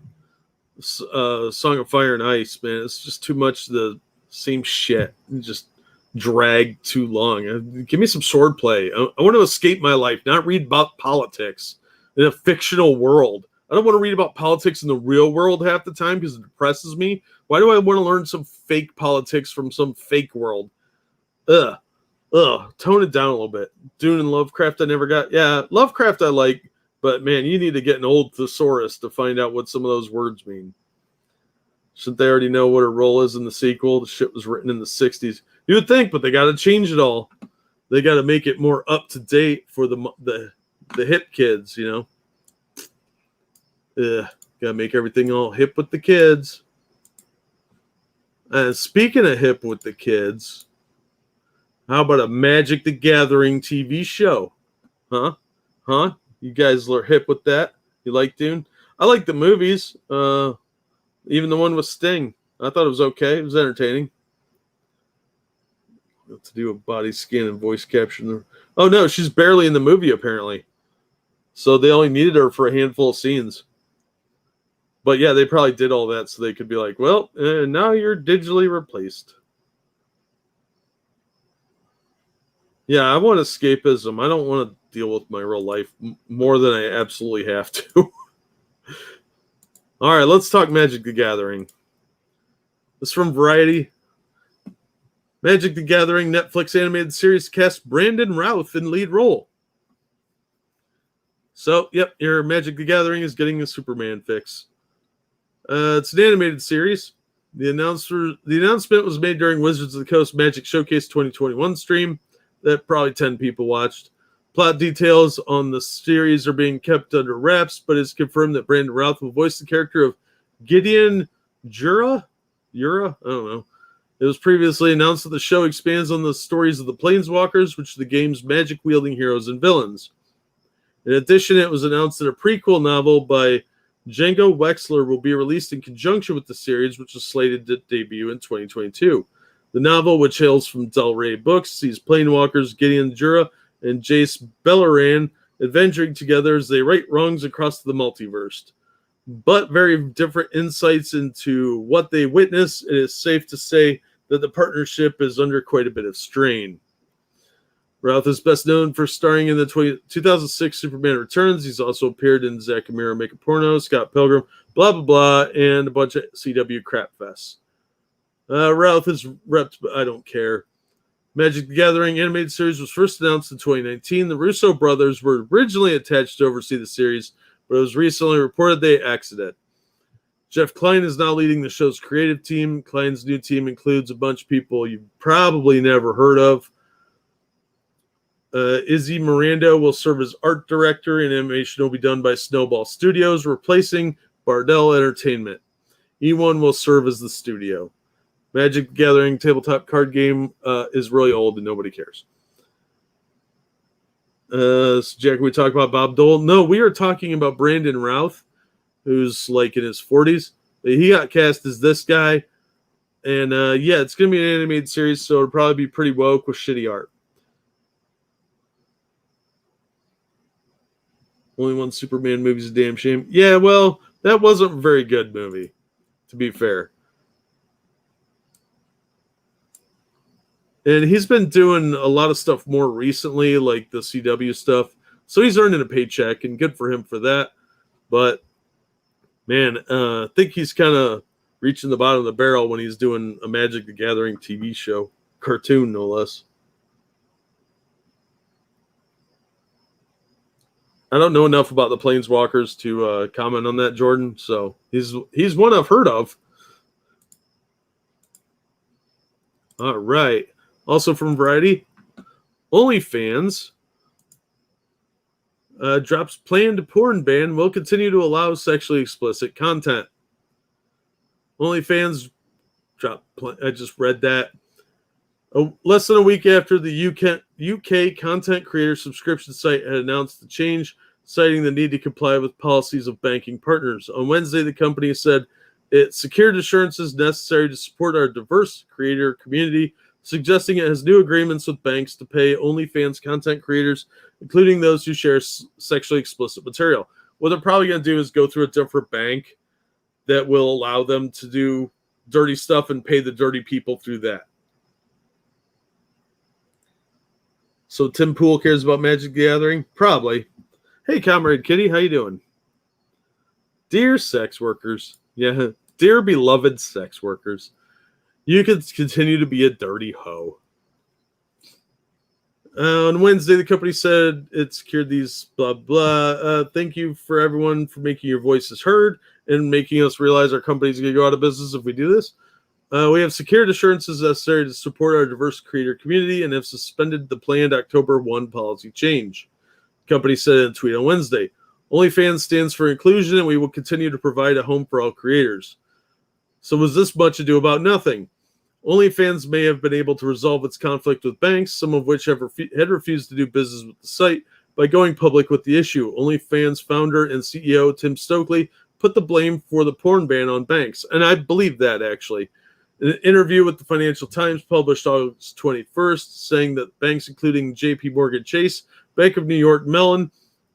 Song of Fire and Ice, man. It's just too much the same shit. It just dragged too long. Give me some swordplay. I want to escape my life, not read about politics in a fictional world. I don't want to read about politics in the real world half the time because it depresses me. Why do I want to learn some fake politics from some fake world? Ugh. Tone it down a little bit. Dune and Lovecraft I never got. Yeah, Lovecraft I like, but man, you need to get an old thesaurus to find out what some of those words mean. Shouldn't they already know what her role is in the sequel? The shit was written in the 60s. You would think, but they got to change it all. They got to make it more up to date for the hip kids, you know. Got to make everything all hip with the kids. And speaking of hip with the kids, how about a Magic the Gathering TV show? Huh? You guys are hip with that? You like Dune? I like the movies. Even the one with Sting. I thought it was okay. It was entertaining. What to do with body scan and voice capture. Oh, no, she's barely in the movie, apparently. So they only needed her for a handful of scenes. But yeah, they probably did all that so they could be like, well, now you're digitally replaced. Yeah, I want escapism. I don't want to deal with my real life more than I absolutely have to. All right, let's talk Magic the Gathering. This is from Variety. Magic the Gathering Netflix animated series cast Brandon Routh in lead role. So, yep, your Magic the Gathering is getting a Superman fix. It's an animated series. The announcement was made during Wizards of the Coast Magic Showcase 2021 stream that probably 10 people watched. Plot details on the series are being kept under wraps, but it's confirmed that Brandon Routh will voice the character of Gideon Jura? I don't know. It was previously announced that the show expands on the stories of the Planeswalkers, which are the game's magic-wielding heroes and villains. In addition, it was announced that a prequel novel by Django Wexler will be released in conjunction with the series, which is slated to debut in 2022. The novel, which hails from Del Rey Books, sees Planewalkers Gideon Jura and Jace Belleran adventuring together as they right wrongs across the multiverse. But very different insights into what they witness, it is safe to say that the partnership is under quite a bit of strain. Routh is best known for starring in the 2006 Superman Returns. He's also appeared in Zack and Mira Make a Porno, Scott Pilgrim, blah, blah, blah, and a bunch of CW crap fests. Routh is repped, but I don't care. Magic the Gathering animated series was first announced in 2019. The Russo brothers were originally attached to oversee the series, but it was recently reported they exited. Jeff Klein is now leading the show's creative team. Klein's new team includes a bunch of people you've probably never heard of. Izzy Miranda will serve as art director, and animation will be done by Snowball Studios, replacing Bardell Entertainment. E1 will serve as the studio. Magic the Gathering tabletop card game is really old and nobody cares. So Jack, we talk about Bob Dole? No, we are talking about Brandon Routh, who's like in his 40s. He got cast as this guy. And yeah, it's going to be an animated series, so it'll probably be pretty woke with shitty art. Only one Superman movie's a damn shame. Yeah, well, that wasn't a very good movie, to be fair. And he's been doing a lot of stuff more recently, like the CW stuff. So he's earning a paycheck, and good for him for that. But, man, I think he's kind of reaching the bottom of the barrel when he's doing a Magic the Gathering TV show. Cartoon, no less. I don't know enough about the Planeswalkers to comment on that, Jordan. So he's one I've heard of. All right. Also from Variety, OnlyFans drops planned porn ban will continue to allow sexually explicit content. OnlyFans dropped. I just read that. Less than a week after the UK content creator subscription site had announced the change, citing the need to comply with policies of banking partners. On Wednesday, the company said it secured assurances necessary to support our diverse creator community, suggesting it has new agreements with banks to pay OnlyFans content creators, including those who share sexually explicit material. What they're probably going to do is go through a different bank that will allow them to do dirty stuff and pay the dirty people through that. So Tim Pool cares about Magic the Gathering? Probably. Hey, Comrade Kitty, how you doing? Dear sex workers. Yeah, dear beloved sex workers. You can continue to be a dirty hoe. On Wednesday, the company said it secured these blah, blah. Thank you for everyone for making your voices heard and making us realize our company's going to go out of business if we do this. We have secured assurances necessary to support our diverse creator community and have suspended the planned October 1 policy change. The company said in a tweet on Wednesday, OnlyFans stands for inclusion and we will continue to provide a home for all creators. So was this much ado about nothing? OnlyFans may have been able to resolve its conflict with banks, some of which had refused to do business with the site, by going public with the issue. OnlyFans founder and CEO Tim Stokely put the blame for the porn ban on banks. And I believe that, actually. In an interview with the Financial Times published August 21st, saying that banks including JP Morgan Chase, Bank of New York Mellon,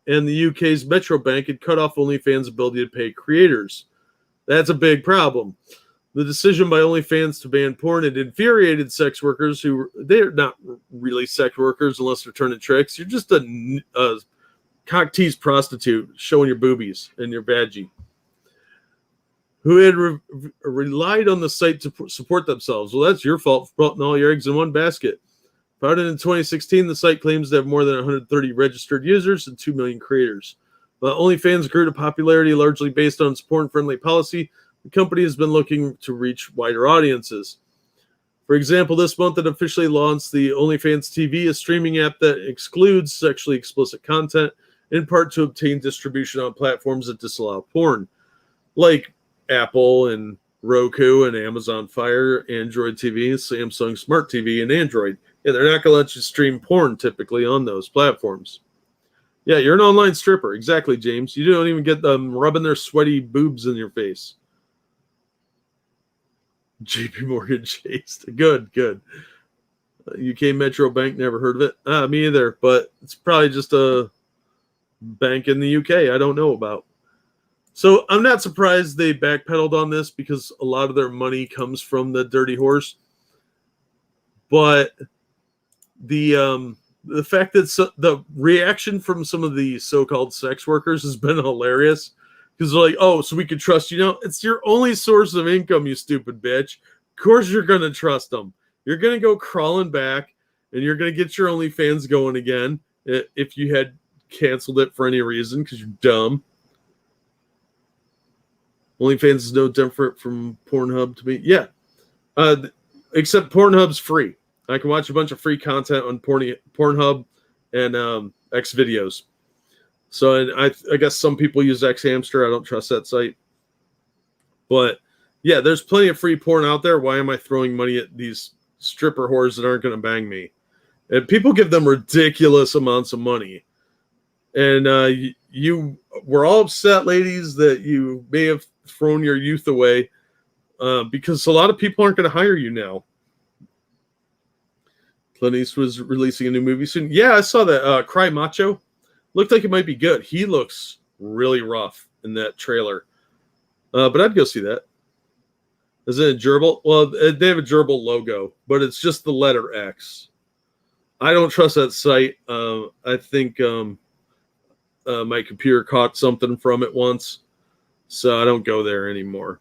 and the UK's Metro Bank had cut off OnlyFans' ability to pay creators. That's a big problem. The decision by OnlyFans to ban porn had infuriated sex workers who, they're not really sex workers unless they're turning tricks. You're just a cock-teased prostitute showing your boobies and your vaggie, who had relied on the site to support themselves. Well, that's your fault for putting all your eggs in one basket. Founded in 2016, the site claims to have more than 130 registered users and 2 million creators. But OnlyFans grew to popularity largely based on its porn-friendly policy. The company has been looking to reach wider audiences. For example, this month it officially launched the OnlyFans TV, a streaming app that excludes sexually explicit content, in part to obtain distribution on platforms that disallow porn, like Apple and Roku and Amazon Fire, Android TV, Samsung Smart TV, and Android. Yeah, they're not going to let you stream porn typically on those platforms. Yeah, you're an online stripper. Exactly, James. You don't even get them rubbing their sweaty boobs in your face. JP Morgan Chase. Good. UK Metro Bank, never heard of it. Me either, but it's probably just a bank in the UK I don't know about. So I'm not surprised they backpedaled on this because a lot of their money comes from the dirty horse. But the fact that the reaction from some of the so-called sex workers has been hilarious. Because they're like, oh, so we can trust you now? It's your only source of income, you stupid bitch. Of course you're going to trust them. You're going to go crawling back and you're going to get your OnlyFans going again if you had canceled it for any reason because you're dumb. OnlyFans is no different from Pornhub to me. Yeah. Except Pornhub's free. I can watch a bunch of free content on Pornhub and X videos. So and I guess some people use X Hamster. I don't trust that site. But yeah, there's plenty of free porn out there. Why am I throwing money at these stripper whores that aren't going to bang me? And people give them ridiculous amounts of money. And you were all upset, ladies, that you may have thrown your youth away because a lot of people aren't going to hire you now. Clint Eastwood's releasing a new movie soon. Yeah, I saw that. Cry Macho. Looked like it might be good. He looks really rough in that trailer. But I'd go see that. Is it a gerbil? Well, they have a gerbil logo, but it's just the letter X. I don't trust that site. I think my computer caught something from it once, so I don't go there anymore.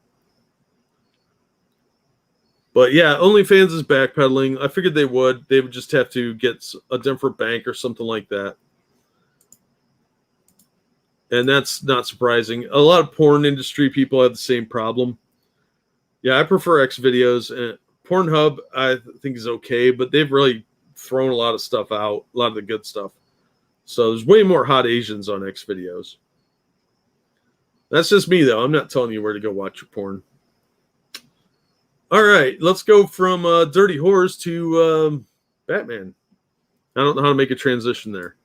But yeah, OnlyFans is backpedaling. I figured they would. They would just have to get a different bank or something like that. And that's not surprising. A lot of porn industry people have the same problem. Yeah, I prefer X videos. And Pornhub, I think, is okay, but they've really thrown a lot of stuff out, a lot of the good stuff. So there's way more hot Asians on X videos. That's just me, though. I'm not telling you where to go watch your porn. All right, let's go from Dirty Whores to Batman. I don't know how to make a transition there.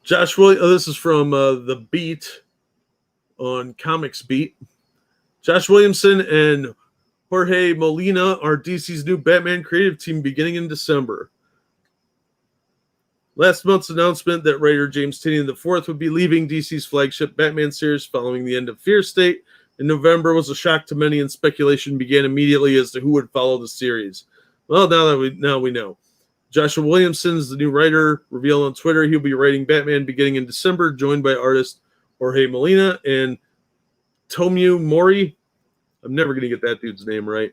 Josh Williamson, this is from The Beat on Comics Beat. Josh Williamson and Jorge Molina are DC's new Batman creative team beginning in December. Last month's announcement that writer James Tynion IV would be leaving DC's flagship Batman series following the end of Fear State in November was a shock to many, and speculation began immediately as to who would follow the series. Well, now we know. Joshua Williamson is the new writer. Revealed on Twitter, he'll be writing Batman beginning in December, joined by artist Jorge Molina and Tomeu Mori. I'm never going to get that dude's name right.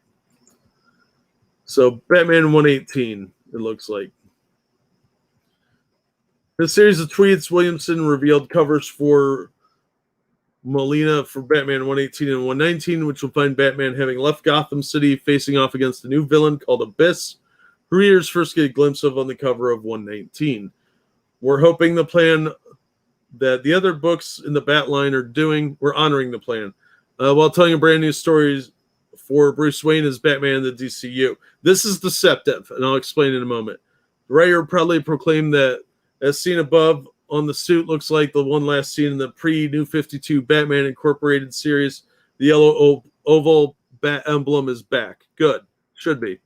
So Batman 118, it looks like. In a series of tweets, Williamson revealed covers for Molina for Batman 118 and 119, which will find Batman having left Gotham City facing off against a new villain called Abyss, who readers first get a glimpse of on the cover of 119. We're hoping the plan that the other books in the Bat line are doing, we're honoring the plan, while telling a brand new stories for Bruce Wayne as Batman in the DCU. This is deceptive, and I'll explain in a moment. The writer proudly proclaimed that, as seen above, on the suit looks like the one last seen in the pre-New 52 Batman Incorporated series. The yellow oval bat emblem is back. Good. Should be.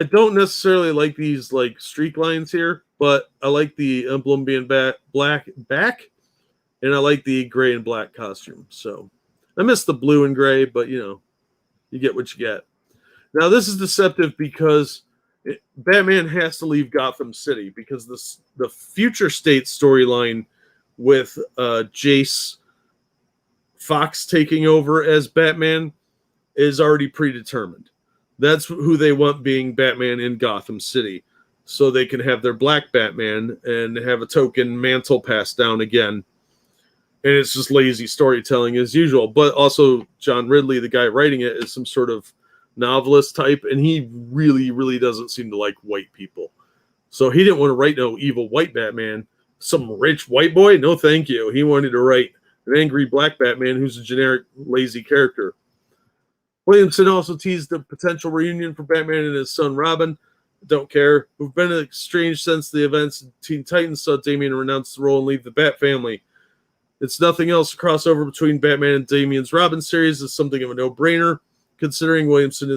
I don't necessarily like these like streak lines here, but I like the emblem being back, and I like the gray and black costume. So I miss the blue and gray, but you get what you get. Now this is deceptive because Batman has to leave Gotham City because the future state storyline with Jace Fox taking over as Batman is already predetermined. That's who they want being Batman in Gotham City, so they can have their black Batman and have a token mantle passed down again. And it's just lazy storytelling as usual. But also John Ridley, the guy writing it, is some sort of novelist type, and he really, really doesn't seem to like white people. So he didn't want to write no evil white Batman, some rich white boy. No, thank you. He wanted to write an angry black Batman who's a generic, lazy character. Williamson also teased the potential reunion for Batman and his son Robin. Don't care. Who've been estranged since the events in Teen Titans saw Damian renounce the role and leave the Bat family. It's nothing else. Crossover between Batman and Damian's Robin series is something of a no-brainer, considering Williamson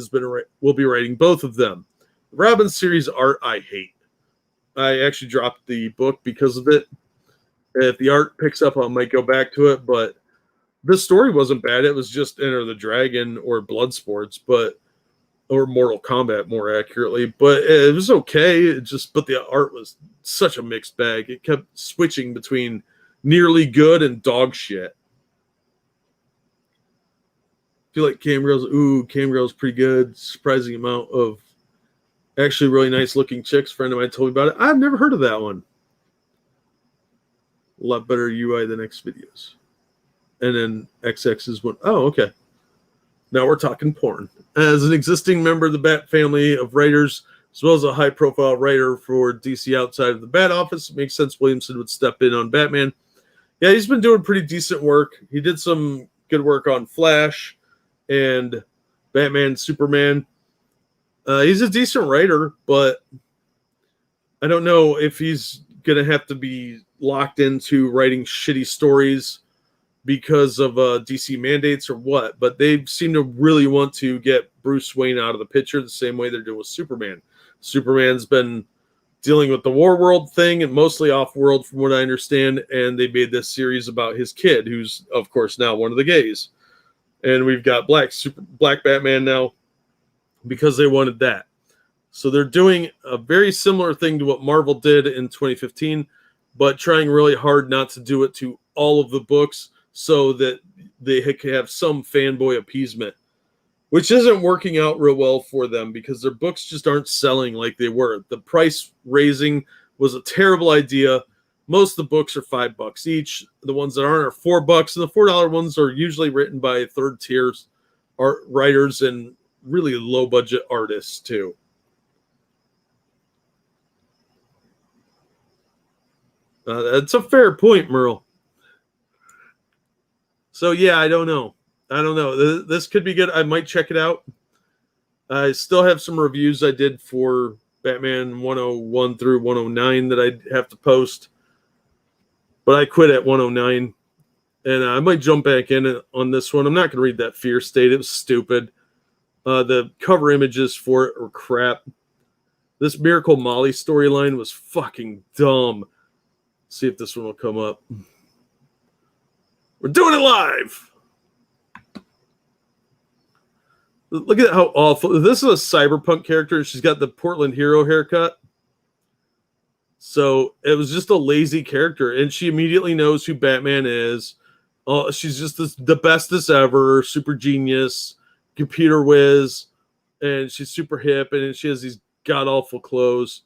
will be writing both of them. The Robin series art I hate. I actually dropped the book because of it. If the art picks up, I might go back to it, but the story wasn't bad. It was just Enter the Dragon or Bloodsports, or Mortal Kombat more accurately, but it was okay. But the art was such a mixed bag. It kept switching between nearly good and dog shit. feel like Camgirl's pretty good. Surprising amount of actually really nice looking chicks. A friend of mine told me about it. I've never heard of that one. A lot better UI than X videos. And then XX is one. Oh, okay. Now we're talking porn. As an existing member of the Bat family of writers, as well as a high-profile writer for DC outside of the Bat office, it makes sense Williamson would step in on Batman. Yeah, he's been doing pretty decent work. He did some good work on Flash and Batman, Superman. He's a decent writer, but I don't know if he's going to have to be locked into writing shitty stories because of DC mandates or what. But they seem to really want to get Bruce Wayne out of the picture the same way they're doing with Superman. Superman's been dealing with the War World thing and mostly off-world from what I understand, and they made this series about his kid, who's, of course, now one of the gays. And we've got Black Batman now because they wanted that. So they're doing a very similar thing to what Marvel did in 2015, but trying really hard not to do it to all of the books so that they can have some fanboy appeasement, which isn't working out real well for them because their books just aren't selling like they were. The price raising was a terrible idea. Most of the books are $5 each. The ones that aren't are $4, and the $4 ones are usually written by third tier art writers and really low budget artists too. That's a fair point, Merle. So yeah, I don't know. This could be good. I might check it out. I still have some reviews I did for Batman 101 through 109 that I have to post. But I quit at 109. And I might jump back in on this one. I'm not going to read that Fear State. It was stupid. The cover images for it were crap. This Miracle Molly storyline was fucking dumb. Let's see if this one will come up. We're doing it live. Look at how awful. This is a cyberpunk character. She's got the Portland hero haircut. So it was just a lazy character. And she immediately knows who Batman is. She's just the bestest ever. Super genius. Computer whiz. And she's super hip. And she has these god-awful clothes.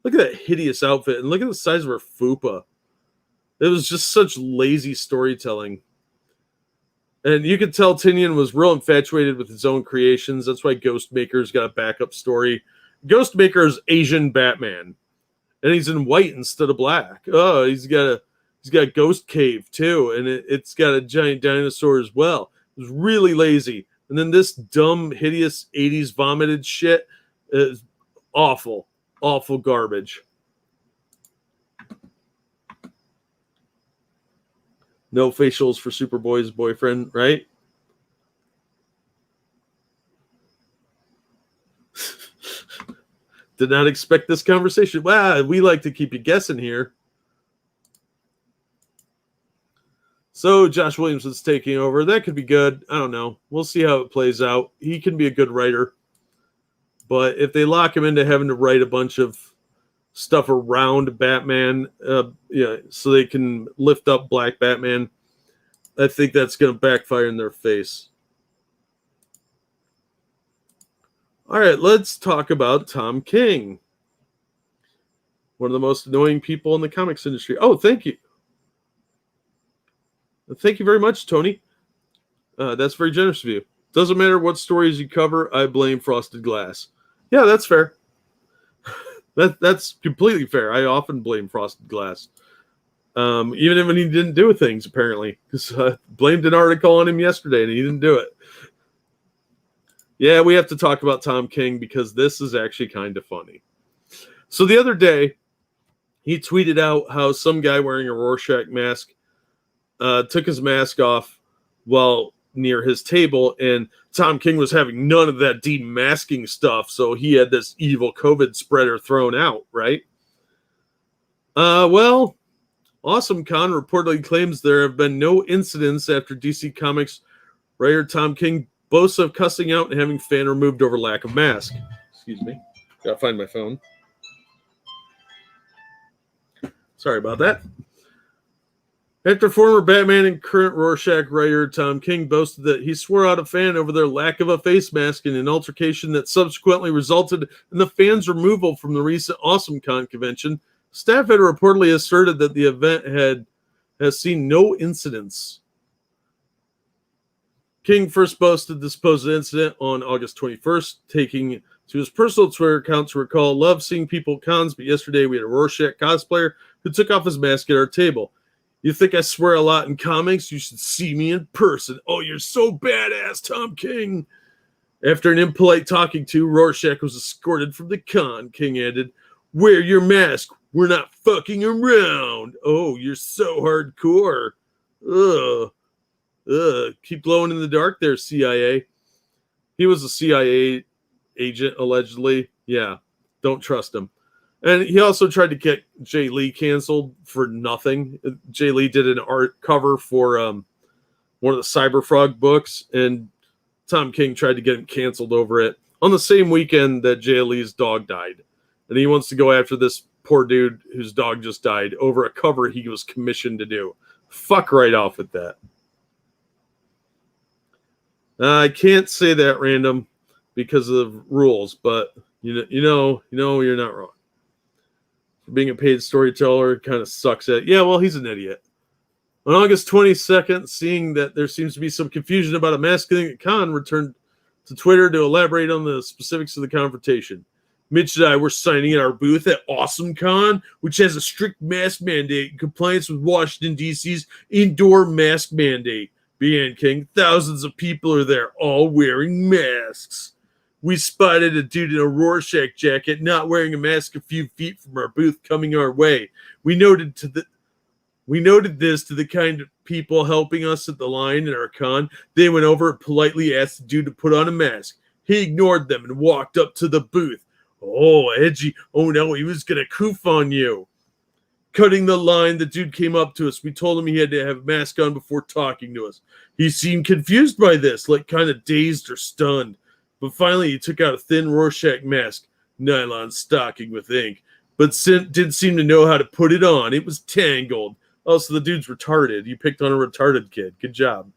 Look at that hideous outfit. And look at the size of her fupa. It was just such lazy storytelling. And you could tell Tynion was real infatuated with his own creations. That's why Ghostmaker's got a backup story. Ghostmaker is Asian Batman. And he's in white instead of black. Oh, he's got a ghost cave too. And it's got a giant dinosaur as well. It was really lazy. And then this dumb, hideous 80s vomited shit is awful. Awful garbage. No facials for Superboy's boyfriend, right? Did not expect this conversation. Wow, we like to keep you guessing here. So Josh Williamson's taking over. That could be good. I don't know. We'll see how it plays out. He can be a good writer. But if they lock him into having to write a bunch of stuff around Batman, so they can lift up Black Batman, I think that's going to backfire in their face. All right, let's talk about Tom King, one of the most annoying people in the comics industry. Oh, thank you. Thank you very much, Tony. That's very generous of you. Doesn't matter what stories you cover, I blame Frosted Glass. Yeah, that's fair. That's completely fair. I often blame Frosted Glass. Even when he didn't do things, apparently. Because I blamed an article on him yesterday, and he didn't do it. Yeah, we have to talk about Tom King, because this is actually kind of funny. So the other day, he tweeted out how some guy wearing a Rorschach mask took his mask off while near his table, and Tom King was having none of that demasking stuff, so he had this evil COVID spreader thrown out, right? Well, Awesome Con reportedly claims there have been no incidents after DC Comics writer Tom King boasts of cussing out and having fan removed over lack of mask. Excuse me. Gotta find my phone. Sorry about that. After former Batman and current Rorschach writer Tom King boasted that he swore out a fan over their lack of a face mask in an altercation that subsequently resulted in the fans' removal from the recent AwesomeCon convention, staff had reportedly asserted that the event has seen no incidents. King first boasted the supposed incident on August 21st, taking to his personal Twitter account to recall, "Love seeing people at cons, but yesterday we had a Rorschach cosplayer who took off his mask at our table. You think I swear a lot in comics? You should see me in person. Oh, you're so badass, Tom King." After an impolite talking to, Rorschach was escorted from the con. King added, "Wear your mask. We're not fucking around. Oh, you're so hardcore. Ugh. Keep glowing in the dark there, CIA." He was a CIA agent, allegedly. Yeah, don't trust him. And he also tried to get Jay Lee canceled for nothing. Jay Lee did an art cover for one of the Cyberfrog books, and Tom King tried to get him canceled over it on the same weekend that Jay Lee's dog died. And he wants to go after this poor dude whose dog just died over a cover he was commissioned to do. Fuck right off with that. I can't say that random because of rules, but you know you're not wrong. Being a paid storyteller kind of sucks at. Yeah, well, he's an idiot. On August 22nd, seeing that there seems to be some confusion about a mask thing at con, returned to Twitter to elaborate on the specifics of the confrontation. "Mitch and I were signing at our booth at AwesomeCon, which has a strict mask mandate in compliance with Washington, D.C.'s indoor mask mandate," began King. "Thousands of people are there, all wearing masks. We spotted a dude in a Rorschach jacket not wearing a mask a few feet from our booth coming our way. We noted this to the kind of people helping us at the line in our con. They went over and politely asked the dude to put on a mask. He ignored them and walked up to the booth. Oh, edgy. Oh no, he was going to coof on you. Cutting the line, the dude came up to us. We told him he had to have a mask on before talking to us. He seemed confused by this, like kind of dazed or stunned. But finally, he took out a thin Rorschach mask, nylon stocking with ink, but didn't seem to know how to put it on. It was tangled. Also, the dude's retarded. You picked on a retarded kid. Good job.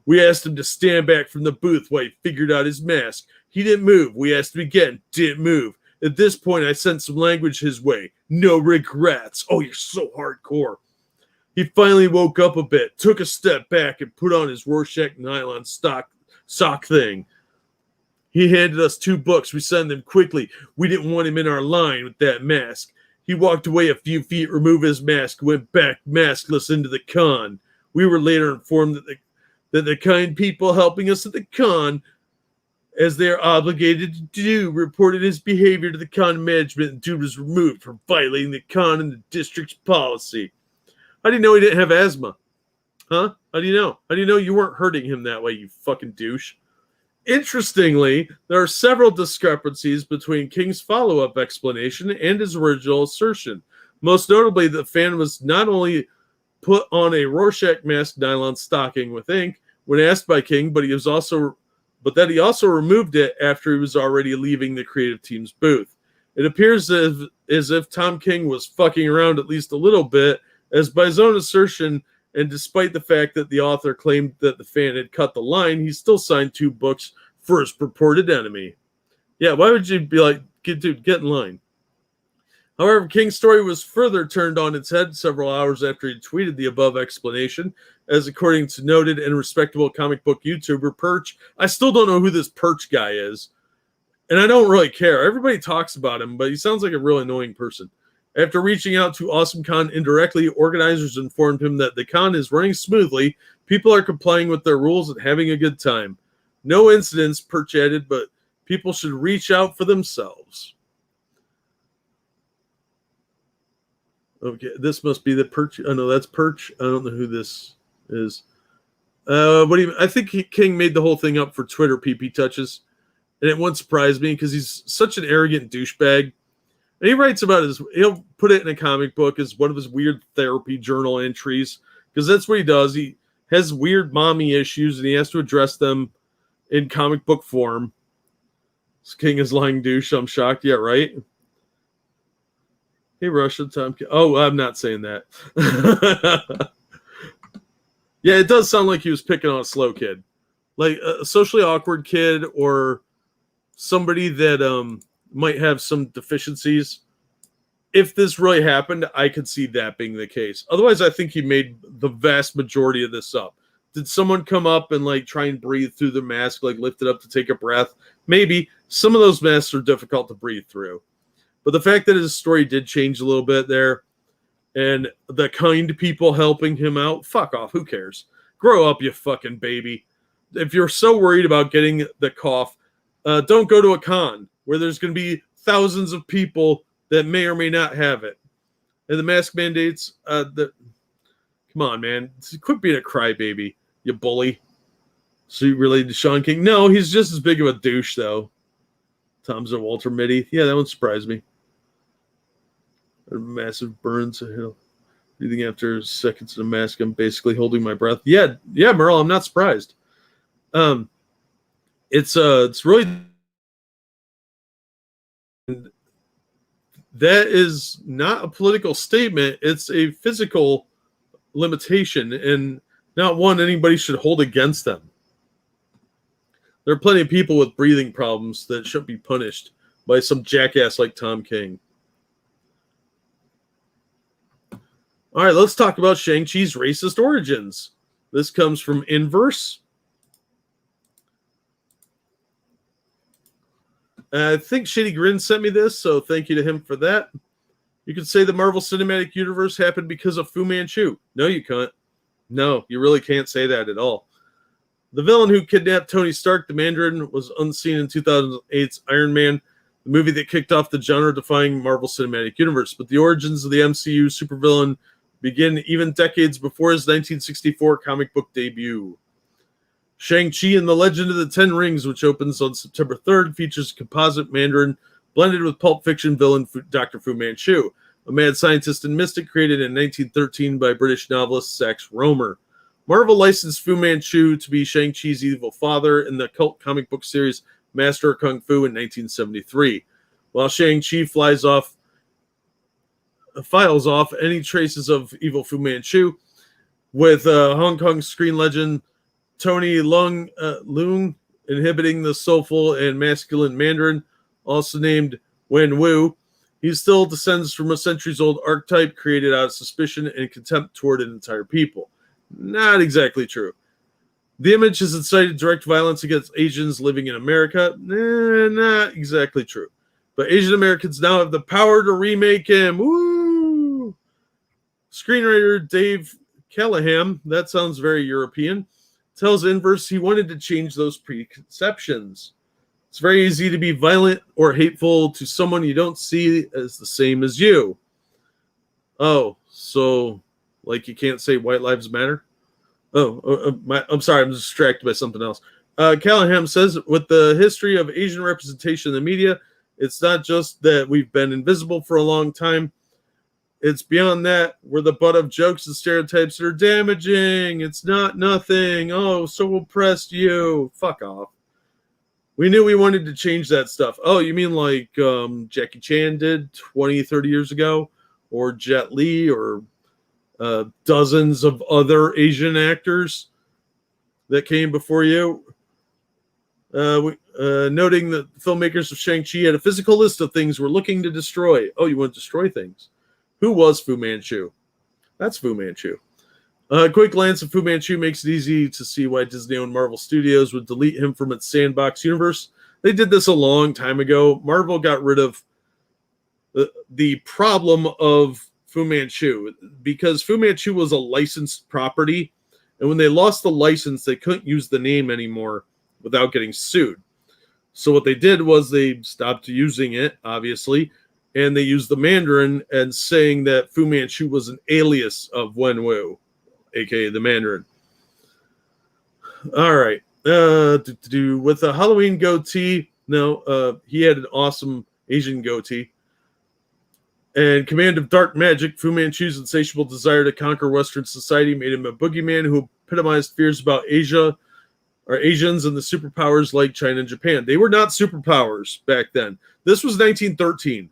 We asked him to stand back from the booth while he figured out his mask. He didn't move. We asked him again. Didn't move. At this point, I sent some language his way. No regrets. Oh, you're so hardcore. He finally woke up a bit, took a step back, and put on his Rorschach nylon sock thing. He handed us 2 books. We signed them quickly. We didn't want him in our line with that mask. He walked away a few feet, removed his mask, went back maskless into the con. We were later informed that the kind people helping us at the con, as they are obligated to do, reported his behavior to the con management, and dude was removed for violating the con and the district's policy. How do you know he didn't have asthma? Huh? How do you know? How do you know you weren't hurting him that way, you fucking douche? Interestingly, there are several discrepancies between King's follow-up explanation and his original assertion. Most notably, the fan was not only put on a Rorschach mask nylon stocking with ink when asked by King, but that he also removed it after he was already leaving the creative team's booth. It appears as if Tom King was fucking around at least a little bit, as by his own assertion, and despite the fact that the author claimed that the fan had cut the line, he still signed 2 books for his purported enemy. Yeah, why would you be like, get in line? However, King's story was further turned on its head several hours after he tweeted the above explanation, as according to noted and respectable comic book YouTuber Perch. I still don't know who this Perch guy is, and I don't really care. Everybody talks about him, but he sounds like a real annoying person. After reaching out to AwesomeCon indirectly, organizers informed him that the con is running smoothly, people are complying with their rules and having a good time. No incidents, Perch added, but people should reach out for themselves. Okay, this must be the Perch. Oh, no, that's Perch. I don't know who this is. I think King made the whole thing up for Twitter PP touches, and it won't surprise me because he's such an arrogant douchebag. And he writes about he'll put it in a comic book as one of his weird therapy journal entries, because that's what he does. He has weird mommy issues, and he has to address them in comic book form. This King is lying douche. I'm shocked. Yeah, right? Hey, Russia, Tom. Oh, I'm not saying that. Yeah, it does sound like he was picking on a slow kid. Like a socially awkward kid or somebody that might have some deficiencies. If this really happened, I could see that being the case. Otherwise, I think he made the vast majority of this up. Did someone come up and like try and breathe through the mask, like lift it up to take a breath? Maybe. Some of those masks are difficult to breathe through. But the fact that his story did change a little bit there, and the kind people helping him out, fuck off. Who cares? Grow up, you fucking baby. If you're so worried about getting the cough, don't go to a con where there's going to be thousands of people that may or may not have it. And the mask mandates, come on, man. Quit being a crybaby, you bully. So you related to Sean King? No, he's just as big of a douche, though. Tom's a Walter Mitty. Yeah, that one surprised me. Massive burns. Breathing after seconds in a mask, I'm basically holding my breath. Yeah, Merle, I'm not surprised. It's really, that is not a political statement. It's a physical limitation, and not one anybody should hold against them. There are plenty of people with breathing problems that shouldn't be punished by some jackass like Tom King. All right, let's talk about Shang-Chi's racist origins. This comes from Inverse. I think Shady Grin sent me this, so thank you to him for that. You could say the Marvel Cinematic Universe happened because of Fu Manchu. No, you can't. No, you really can't say that at all. The villain who kidnapped Tony Stark, the Mandarin, was unseen in 2008's Iron Man, the movie that kicked off the genre-defying Marvel Cinematic Universe. But the origins of the MCU supervillain begin even decades before his 1964 comic book debut. Shang-Chi and the Legend of the Ten Rings, which opens on September 3rd, features a composite Mandarin blended with Pulp Fiction villain Dr. Fu Manchu, a mad scientist and mystic created in 1913 by British novelist Sax Rohmer. Marvel licensed Fu Manchu to be Shang-Chi's evil father in the cult comic book series Master of Kung Fu in 1973. While Shang-Chi files off any traces of evil Fu Manchu, with Hong Kong screen legend Tony Leung inhibiting the soulful and masculine Mandarin, also named Wen Wu. He still descends from a centuries-old archetype created out of suspicion and contempt toward an entire people. Not exactly true. The image has incited direct violence against Asians living in America. Not exactly true. But Asian Americans now have the power to remake him. Woo! Screenwriter Dave Callahan, that sounds very European, tells Inverse he wanted to change those preconceptions. It's very easy to be violent or hateful to someone you don't see as the same as you. Oh, so like you can't say white lives matter? I'm sorry, I'm distracted by something else. Callahan says, with the history of Asian representation in the media, it's not just that we've been invisible for a long time. It's beyond that. We're the butt of jokes and stereotypes that are damaging. It's not nothing. Oh, so oppressed you. Fuck off. We knew we wanted to change that stuff. Oh, you mean like Jackie Chan did 20, 30 years ago? Or Jet Li, or dozens of other Asian actors that came before you? Noting that filmmakers of Shang-Chi had a physical list of things we're looking to destroy. Oh, you want to destroy things? Who was Fu Manchu? That's Fu Manchu. A quick glance at Fu Manchu makes it easy to see why Disney-owned Marvel Studios would delete him from its sandbox universe. They did this a long time ago. Marvel got rid of the problem of Fu Manchu because Fu Manchu was a licensed property, and when they lost the license, they couldn't use the name anymore without getting sued. So what they did was they stopped using it, obviously, and they used the Mandarin and saying that Fu Manchu was an alias of Wen Wu, aka the Mandarin. All right. With a Halloween goatee, no, he had an awesome Asian goatee. And command of dark magic, Fu Manchu's insatiable desire to conquer Western society made him a boogeyman who epitomized fears about Asia or Asians and the superpowers like China and Japan. They were not superpowers back then. This was 1913.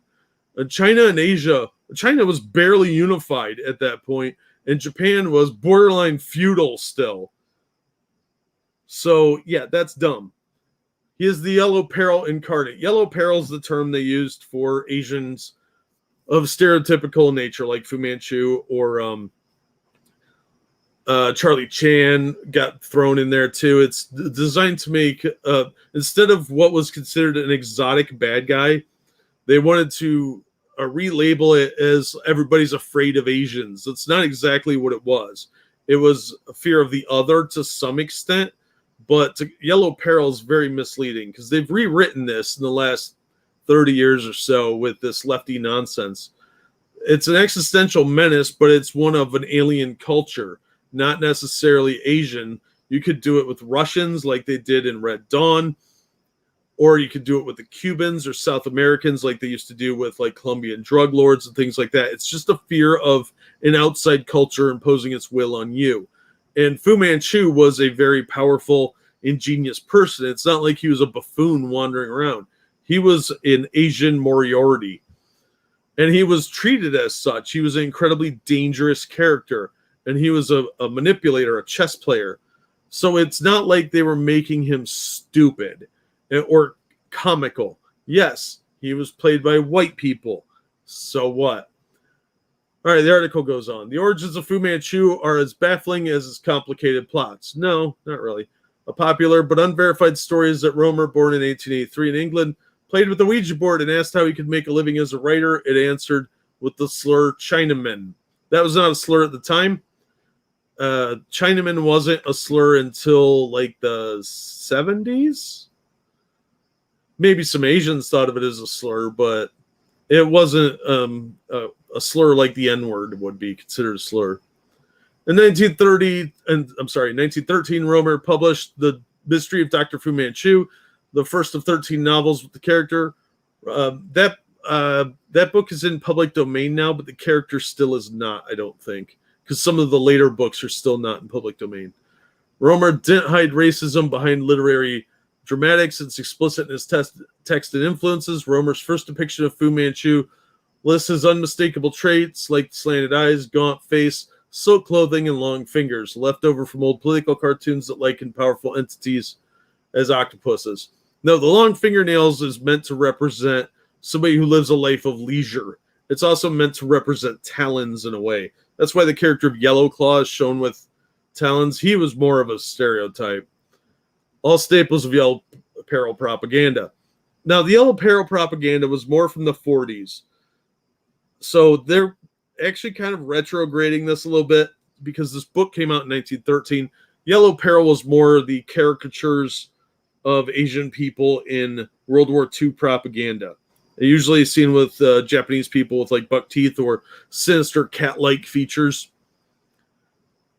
China and Asia, China was barely unified at that point, and Japan was borderline feudal still. So, yeah, that's dumb. He is the Yellow Peril incarnate. Yellow Peril is the term they used for Asians of stereotypical nature, like Fu Manchu or Charlie Chan got thrown in there too. It's designed to make, instead of what was considered an exotic bad guy, they wanted to relabel it as everybody's afraid of Asians. It's not exactly what it was. It was a fear of the other to some extent, but Yellow Peril is very misleading because they've rewritten this in the last 30 years or so with this lefty nonsense. It's an existential menace, but it's one of an alien culture, not necessarily Asian. You could do it with Russians like they did in Red Dawn, or you could do it with the Cubans or South Americans like they used to do with like Colombian drug lords and things like that. It's just a fear of an outside culture imposing its will on you. And Fu Manchu was a very powerful, ingenious person. It's not like he was a buffoon wandering around. He was an Asian Moriarty, and he was treated as such. He was an incredibly dangerous character, and he was a manipulator, a chess player. So it's not like they were making him stupid or comical. Yes, he was played by white people. So what? All right, the article goes on. The origins of Fu Manchu are as baffling as his complicated plots. No, not really. A popular but unverified story is that Romer, born in 1883 in England, played with the Ouija board and asked how he could make a living as a writer. It answered with the slur Chinaman. That was not a slur at the time. Chinaman wasn't a slur until like the 70s. Maybe some Asians thought of it as a slur, but it wasn't a slur like the N-word would be considered a slur. In 1913, Romer published The Mystery of Dr. Fu Manchu, the first of 13 novels with the character. That book is in public domain now, but the character still is not, I don't think, because some of the later books are still not in public domain. Romer didn't hide racism behind literary dramatics. It's explicit in his text and influences. Romer's first depiction of Fu Manchu lists his unmistakable traits like slanted eyes, gaunt face, silk clothing, and long fingers, left over from old political cartoons that liken powerful entities as octopuses. No, the long fingernails is meant to represent somebody who lives a life of leisure. It's also meant to represent talons in a way. That's why the character of Yellow Claw is shown with talons. He was more of a stereotype. All staples of Yellow Peril propaganda. Now, the Yellow Peril propaganda was more from the 40s. So they're actually kind of retrograding this a little bit because this book came out in 1913. Yellow Peril was more the caricatures of Asian people in World War II propaganda. They're usually seen with Japanese people with like buck teeth or sinister cat-like features.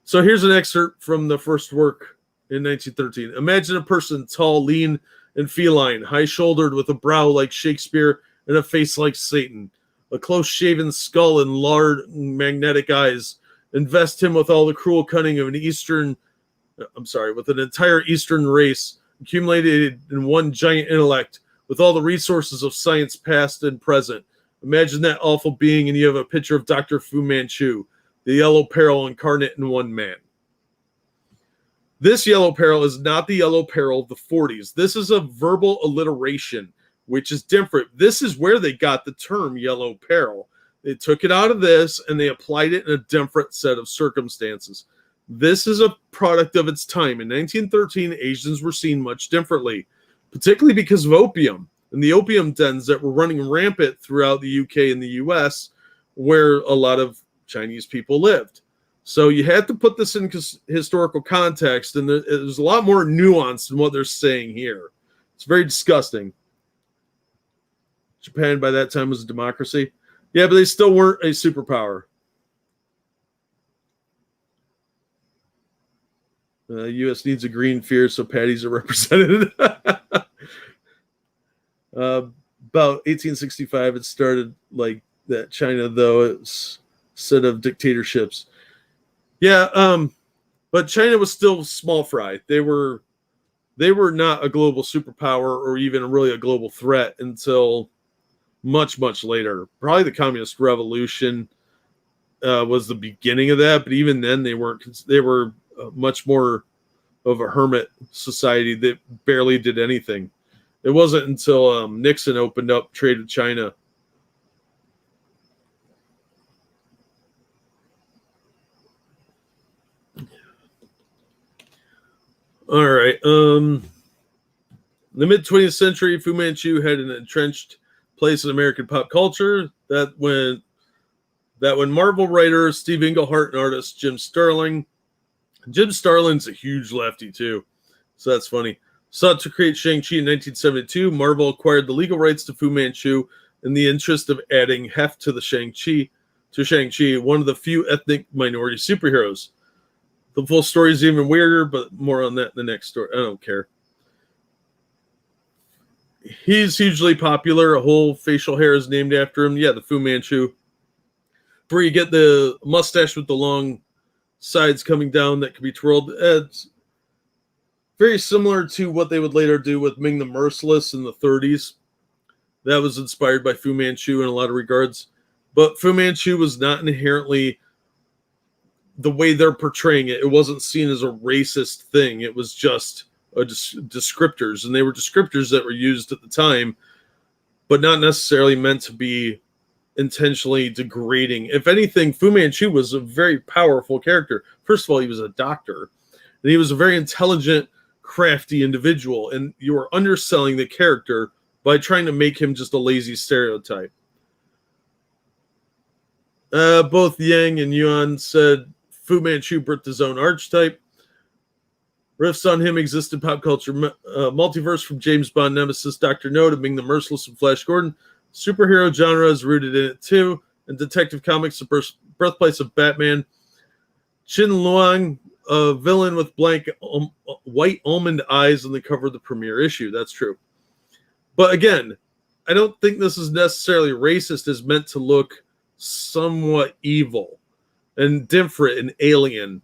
So here's an excerpt from the first work in 1913. Imagine a person tall, lean, and feline, high-shouldered with a brow like Shakespeare and a face like Satan. A close-shaven skull and large magnetic eyes invest him with all the cruel cunning of with an entire Eastern race accumulated in one giant intellect with all the resources of science past and present. Imagine that awful being and you have a picture of Dr. Fu Manchu, the Yellow Peril incarnate in one man. This Yellow Peril is not the Yellow Peril of the 40s. This is a verbal alliteration, which is different. This is where they got the term Yellow Peril. They took it out of this and they applied it in a different set of circumstances. This is a product of its time. In 1913, Asians were seen much differently, particularly because of opium and the opium dens that were running rampant throughout the UK and the US, where a lot of Chinese people lived. So you had to put this in historical context, and there's a lot more nuance in what they're saying here. It's very disgusting. Japan by that time was a democracy. Yeah, but they still weren't a superpower. U.S. needs a green fear, so patties are represented. About 1865, it started like that. China, though, it's a set of dictatorships. Yeah, but China was still small fry. They were not a global superpower or even really a global threat until much, much later. Probably the Communist Revolution. was the beginning of that, but even then they weren't. They were much more of a hermit society that barely did anything. It wasn't until Nixon opened up trade with China. All right. In the mid-20th century, Fu Manchu had an entrenched place in American pop culture. That when Marvel writer Steve Englehart and artist Jim Starling's a huge lefty too, so that's funny. Sought to create Shang-Chi in 1972. Marvel acquired the legal rights to Fu Manchu in the interest of adding heft to Shang-Chi, one of the few ethnic minority superheroes. The full story is even weirder, but more on that in the next story. I don't care. He's hugely popular. A whole facial hair is named after him. Yeah, the Fu Manchu. Where you get the mustache with the long sides coming down that can be twirled. It's very similar to what they would later do with Ming the Merciless in the 30s. That was inspired by Fu Manchu in a lot of regards. But Fu Manchu was not inherently the way they're portraying it. It wasn't seen as a racist thing. It was just descriptors. And they were descriptors that were used at the time, but not necessarily meant to be intentionally degrading. If anything, Fu Manchu was a very powerful character. First of all, he was a doctor. And he was a very intelligent, crafty individual, and you are underselling the character by trying to make him just a lazy stereotype. Both Yang and Yuan said Fu Manchu birthed his own archetype. Riffs on him exist in pop culture multiverse, from James Bond nemesis Dr. No to Ming the Merciless and Flash Gordon. Superhero genre is rooted in it too, and Detective Comics, the birthplace of Batman. Qin Luang, a villain with blank white almond eyes on the cover of the premiere issue. That's true. But again, I don't think this is necessarily racist. It's meant to look somewhat evil and different and alien.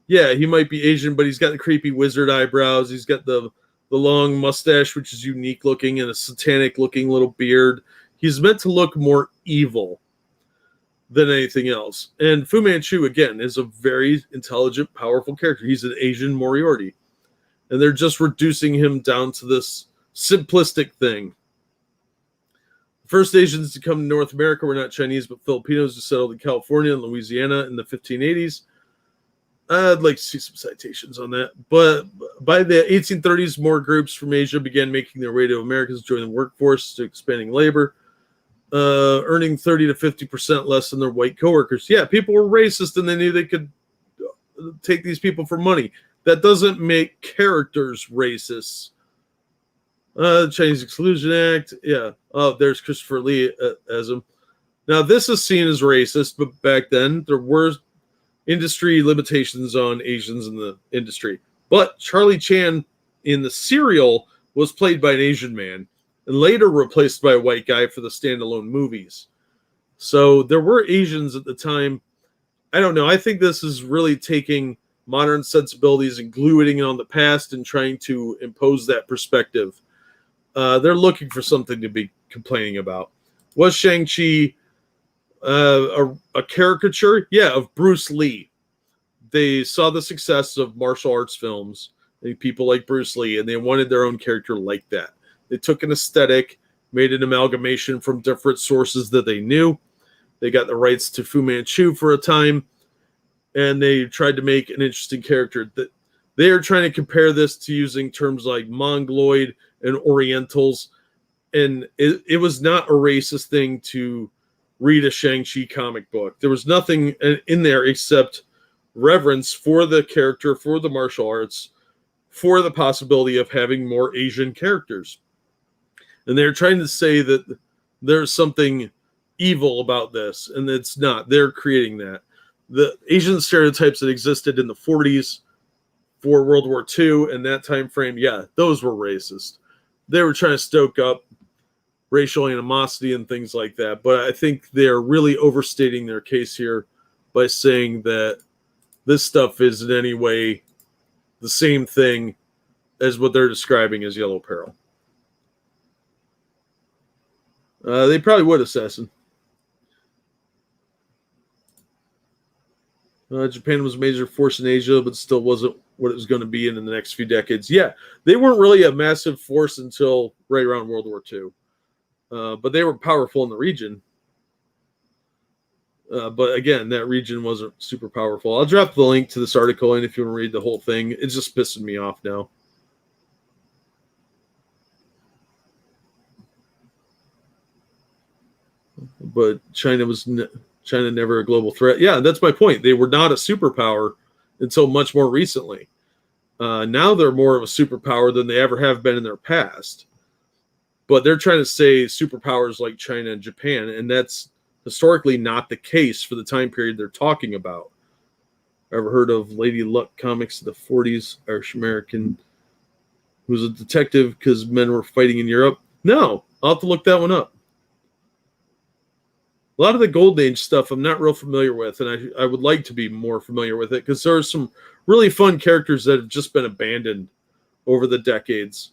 Yeah, he might be Asian, but he's got the creepy wizard eyebrows. He's got the long mustache, which is unique looking, and a satanic looking little beard. He's meant to look more evil than anything else. And Fu Manchu, again, is a very intelligent, powerful character. He's an Asian Moriarty. And they're just reducing him down to this simplistic thing. The first Asians to come to North America were not Chinese, but Filipinos who settled in California and Louisiana in the 1580s. I'd like to see some citations on that. But by the 1830s, more groups from Asia began making their way to Americans, joining the workforce to expanding labor, earning 30 to 50% less than their white coworkers. Yeah, people were racist and they knew they could take these people for money. That doesn't make characters racist. Chinese Exclusion Act. Yeah. Oh, there's Christopher Lee as him. Now, this is seen as racist, but back then there were industry limitations on Asians in the industry. But Charlie Chan in the serial was played by an Asian man and later replaced by a white guy for the standalone movies. So there were Asians at the time. I don't know. I think this is really taking modern sensibilities and gluing it on the past and trying to impose that perspective. They're looking for something to be complaining about. Was Shang-Chi a caricature? Yeah, of Bruce Lee. They saw the success of martial arts films and people like Bruce Lee, and they wanted their own character like that. They took an aesthetic, made an amalgamation from different sources that they knew. They got the rights to Fu Manchu for a time, and they tried to make an interesting character. That they are trying to compare this to using terms like Mongoloid and Orientals, and it was not a racist thing to read a Shang-Chi comic book. There was nothing in there except reverence for the character, for the martial arts, for the possibility of having more Asian characters. And they're trying to say that there's something evil about this, and it's not. They're creating that. The Asian stereotypes that existed in the 40s for World War II and that time frame, yeah, those were racist. They were trying to stoke up racial animosity and things like that. But I think they're really overstating their case here by saying that this stuff is in any way the same thing as what they're describing as Yellow Peril. They probably would, Assassin. Japan was a major force in Asia, but still wasn't what it was going to be in the next few decades. Yeah, they weren't really a massive force until right around World War II. But they were powerful in the region. But again, that region wasn't super powerful. I'll drop the link to this article in if you want to read the whole thing. It's just pissing me off now. But China never a global threat. Yeah, that's my point. They were not a superpower until much more recently. Now they're more of a superpower than they ever have been in their past. But they're trying to say superpowers like China and Japan, and that's historically not the case for the time period they're talking about. Ever heard of Lady Luck comics of the 40s, Irish American, who was a detective because men were fighting in Europe? No, I'll have to look that one up. A lot of the Golden Age stuff I'm not real familiar with, and I would like to be more familiar with it because there are some really fun characters that have just been abandoned over the decades.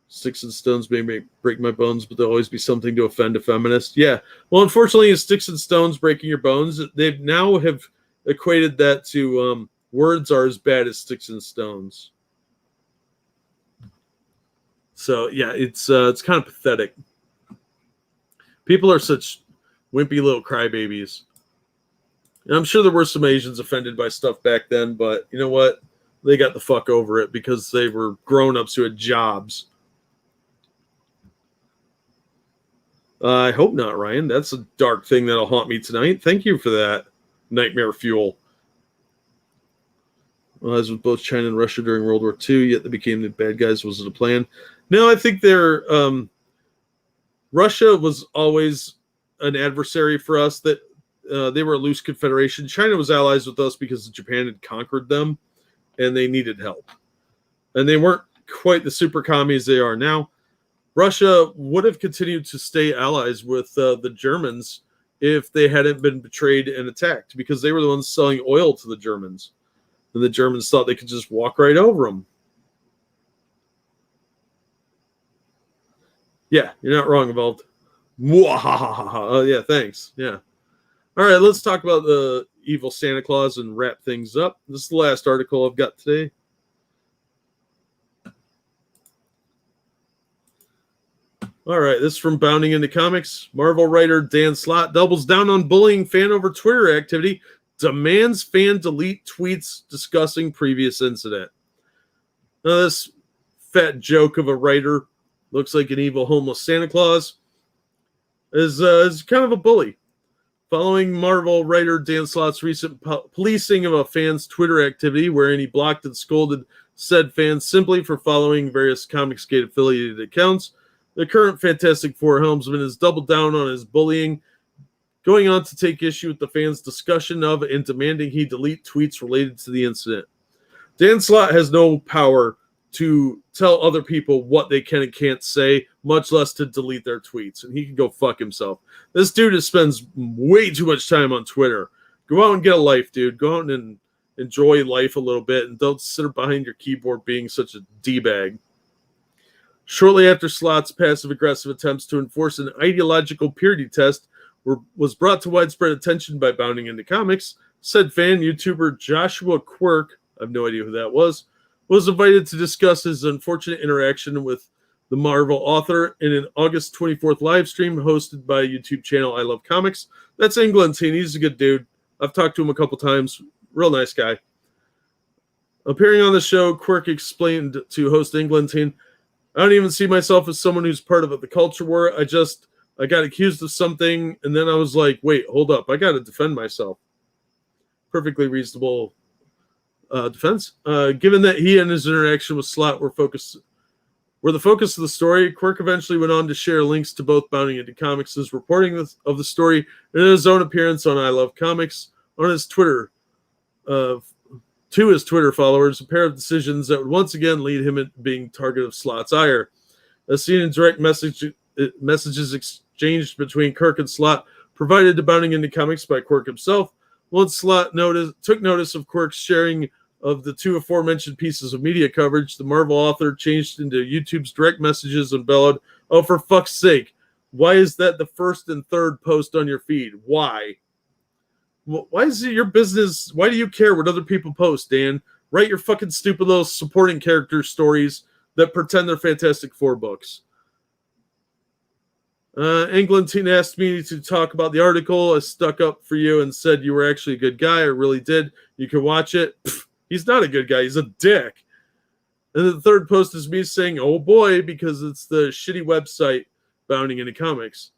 Sticks and stones may break my bones, but there'll always be something to offend a feminist. Yeah. Well, unfortunately, it's sticks and stones breaking your bones. They now have equated that to words are as bad as sticks and stones. So, yeah, it's kind of pathetic. People are such wimpy little crybabies. And I'm sure there were some Asians offended by stuff back then, but you know what? They got the fuck over it because they were grown-ups who had jobs. I hope not, Ryan. That's a dark thing that'll haunt me tonight. Thank you for that. Nightmare fuel. Well, as with both China and Russia during World War II, yet they became the bad guys. Was it a plan? No, I think Russia was always an adversary for us. That they were a loose confederation. China was allies with us because Japan had conquered them, and they needed help. And they weren't quite the super commies they are now. Russia would have continued to stay allies with the Germans if they hadn't been betrayed and attacked, because they were the ones selling oil to the Germans. And the Germans thought they could just walk right over them. Yeah, you're not wrong, Evolved. Yeah, thanks. Yeah. All right, let's talk about the evil Santa Claus and wrap things up. This is the last article I've got today. All right, this is from Bounding Into Comics. Marvel writer Dan Slott doubles down on bullying fan over Twitter activity, demands fan delete tweets discussing previous incident. Now, this fat joke of a writer looks like an evil homeless Santa Claus is kind of a bully. Following Marvel writer Dan Slott's recent policing of a fan's Twitter activity, wherein he blocked and scolded said fans simply for following various Comicsgate affiliated accounts, the current Fantastic Four helmsman has doubled down on his bullying, going on to take issue with the fans' discussion of and demanding he delete tweets related to the incident. Dan Slott has no power to tell other people what they can and can't say, much less to delete their tweets, and he can go fuck himself. This dude spends way too much time on Twitter. Go out and get a life, dude. Go out and enjoy life a little bit, and don't sit behind your keyboard being such a D-bag. Shortly after Slott's passive-aggressive attempts to enforce an ideological purity test was brought to widespread attention by Bounding Into Comics, said fan YouTuber Joshua Quirk, I have no idea who that was invited to discuss his unfortunate interaction with the Marvel author in an August 24th live stream hosted by YouTube channel I Love Comics. That's Englentine. He's a good dude. I've talked to him a couple times. Real nice guy. Appearing on the show, Quirk explained to host Englentine, I don't even see myself as someone who's part of the culture war. I got accused of something, and then I was like, wait, hold up. I got to defend myself. Perfectly reasonable defense. Given that he and his interaction with Slott were the focus of the story, Quirk eventually went on to share links to both Bounding Into Comics' reporting of the story and his own appearance on I Love Comics on his Twitter to his Twitter followers, a pair of decisions that would once again lead him at being target of Slott's ire. As seen in direct messages exchanged between Quirk and Slott, provided to Bounding Into Comics by Quirk himself, once Slott took notice of Quirk's sharing of the two aforementioned pieces of media coverage, the Marvel author changed into YouTube's direct messages and bellowed, "Oh, for fuck's sake, why is that the first and third post on your feed? Why?" Why is it your business? Why do you care what other people post, Dan? Write your fucking stupid little supporting character stories that pretend they're Fantastic Four books. Englandine asked me to talk about the article. I stuck up for you and said you were actually a good guy. I really did. You can watch it. Pfft, he's not a good guy. He's a dick. And the third post is me saying, oh boy, because it's the shitty website Bounding into Comics.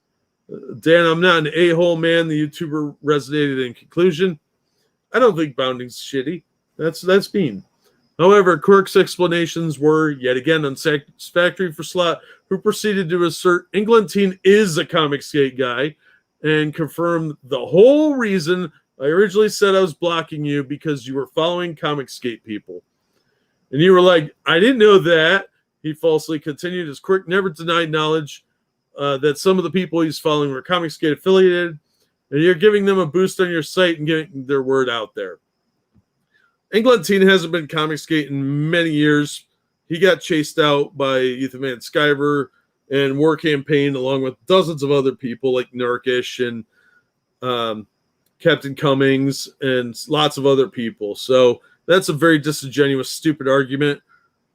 Dan, I'm not an a-hole man. The YouTuber resonated in conclusion. I don't think Bounding's shitty. That's mean. However, Quirk's explanations were, yet again, unsatisfactory for Slott, who proceeded to assert Englandine is a Comicsgate guy and confirmed the whole reason I originally said I was blocking you because you were following Comicsgate people. And you were like, I didn't know that. He falsely continued as Quirk never denied knowledge that some of the people he's following were Comicsgate affiliated, and you're giving them a boost on your site and getting their word out there. Englandine hasn't been Comicsgate in many years. He got chased out by Ethan Van Sciver and War Campaign, along with dozens of other people like Nurkish and Captain Cummings and lots of other people. So that's a very disingenuous, stupid argument.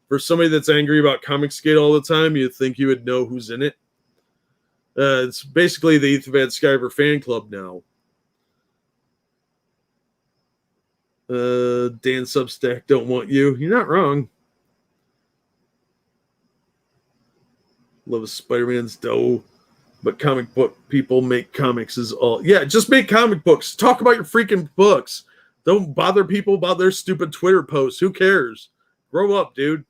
For somebody that's angry about Comicsgate all the time, you'd think you would know who's in it. It's basically the Ethan Van Sciver fan club now. Dan Substack don't want you. You're not wrong. Love Spider-Man's dough, but comic book people make comics is all. Yeah, just make comic books. Talk about your freaking books. Don't bother people about their stupid Twitter posts. Who cares? Grow up, dude.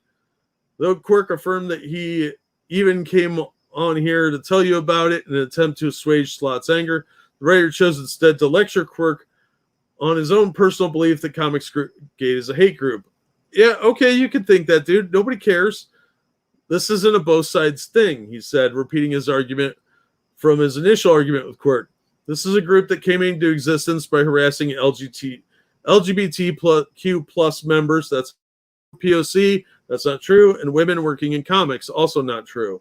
Though Quirk affirmed that he even came on here to tell you about it in an attempt to assuage Slott's anger, the writer chose instead to lecture Quirk on his own personal belief that Comicsgate is a hate group. Yeah, okay, you can think that, dude. Nobody cares. This isn't a both sides thing, he said, repeating his argument from his initial argument with Quirk. This is a group that came into existence by harassing LGBTQ plus members. That's POC. That's not true. And women working in comics. Also not true.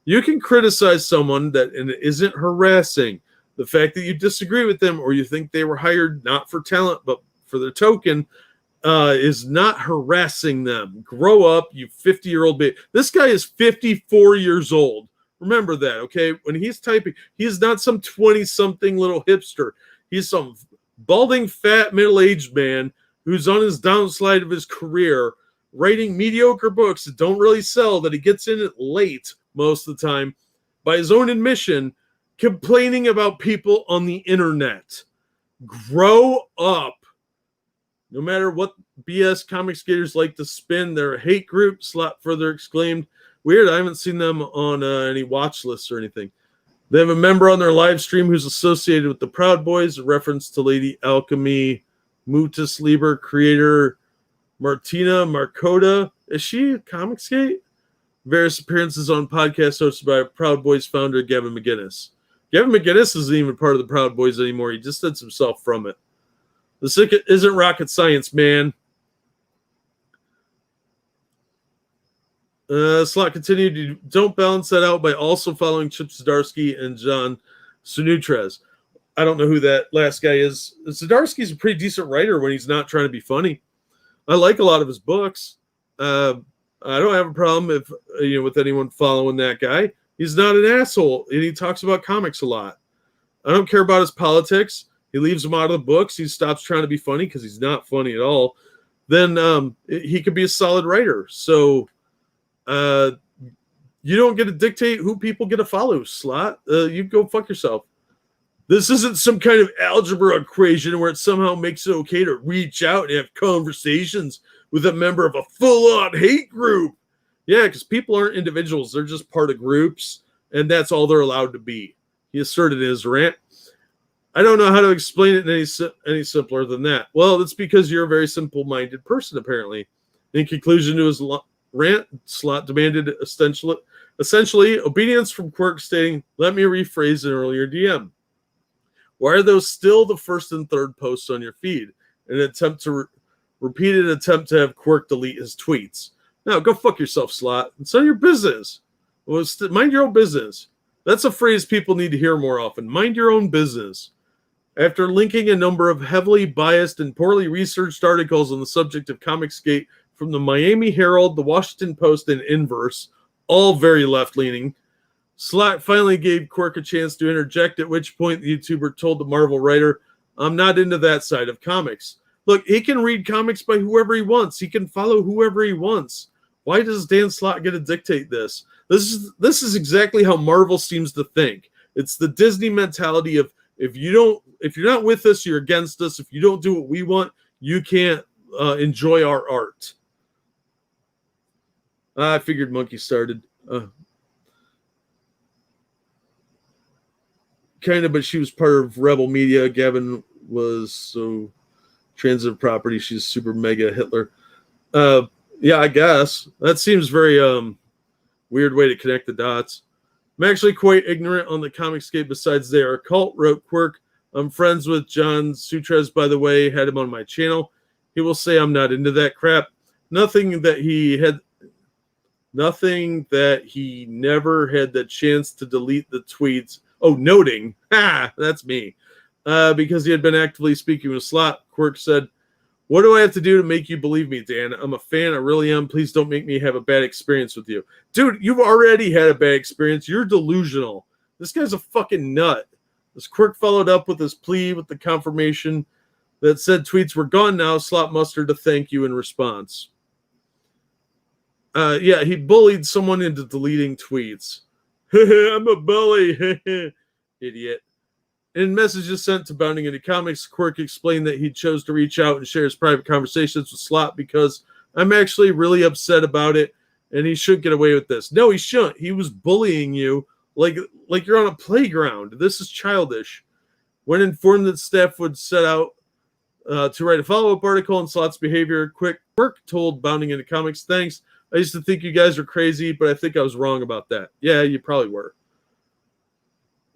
You can criticize someone that and it isn't harassing. The fact that you disagree with them or you think they were hired not for talent but for their token is not harassing them. Grow up, you 50-year-old baby. This guy is 54 years old. Remember that, okay? When he's typing, he's not some 20-something little hipster. He's some balding, fat, middle-aged man who's on his downslide of his career, writing mediocre books that don't really sell, that he gets in it late most of the time, by his own admission, complaining about people on the internet. Grow up. No matter what BS Comicsgaters like to spin, they're a hate group, Slott further exclaimed. Weird, I haven't seen them on any watch lists or anything. They have a member on their live stream who's associated with the Proud Boys, a reference to Lady Alchemy, Mutus Liber creator Martina Marcota. Is she Comicsgate? Various appearances on podcasts hosted by Proud Boys founder Gavin McGinnis. Gavin McGinnis isn't even part of the Proud Boys anymore. He distanced himself from it. This isn't rocket science, man. Slott continued, you don't balance that out by also following Chip Zdarsky and John Sunutrez. I don't know who that last guy is. Zdarsky's a pretty decent writer when he's not trying to be funny. I like a lot of his books. I don't have a problem if with anyone following that guy. He's not an asshole, and he talks about comics a lot. I don't care about his politics. He leaves them out of the books. He stops trying to be funny because he's not funny at all. Then he could be a solid writer. So you don't get to dictate who people get to follow, Slott. You go fuck yourself. This isn't some kind of algebra equation where it somehow makes it okay to reach out and have conversations with a member of a full-on hate group. Yeah, because people aren't individuals. They're just part of groups, and that's all they're allowed to be. He asserted in his rant. I don't know how to explain it any simpler than that. Well, that's because you're a very simple-minded person, apparently. In conclusion to his rant, Slott demanded essentially obedience from Quirk, stating, let me rephrase an earlier DM. Why are those still the first and third posts on your feed? An attempt to repeated attempt to have Quirk delete his tweets. Now, go fuck yourself, Slott. It's none of your business. Mind your own business. That's a phrase people need to hear more often. Mind your own business. After linking a number of heavily biased and poorly researched articles on the subject of Comicsgate from the Miami Herald, the Washington Post, and Inverse, all very left-leaning, Slott finally gave Quirk a chance to interject, at which point the YouTuber told the Marvel writer, "I'm not into that side of comics." Look, he can read comics by whoever he wants. He can follow whoever he wants. Why does Dan Slott get to dictate this? This is exactly how Marvel seems to think. It's the Disney mentality of if you're not with us, you're against us. If you don't do what we want, you can't enjoy our art. I figured Monkey started. Kind of, but she was part of Rebel Media. Gavin was so transitive property. She's super mega Hitler. Yeah, I guess. That seems very weird way to connect the dots. I'm actually quite ignorant on the Comicscape besides they are a cult, wrote Quirk. I'm friends with John Sutrez, by the way, had him on my channel. He will say I'm not into that crap. Nothing that he never had the chance to delete the tweets. Oh, noting, that's me. Because he had been actively speaking with Slott, Quirk said, "What do I have to do to make you believe me, Dan? I'm a fan. I really am. Please don't make me have a bad experience with you." Dude, you've already had a bad experience. You're delusional. This guy's a fucking nut. As Quirk followed up with his plea with the confirmation that said tweets were gone now, Slott mustered a thank you in response. Yeah, he bullied someone into deleting tweets. I'm a bully. Idiot. In messages sent to Bounding Into Comics, Quirk explained that he chose to reach out and share his private conversations with Slott because I'm actually really upset about it, and he shouldn't get away with this. No, he shouldn't. He was bullying you like you're on a playground. This is childish. When informed that staff would set out to write a follow-up article on Slott's behavior, Quirk told Bounding Into Comics, "Thanks. I used to think you guys were crazy, but I think I was wrong about that." Yeah, you probably were.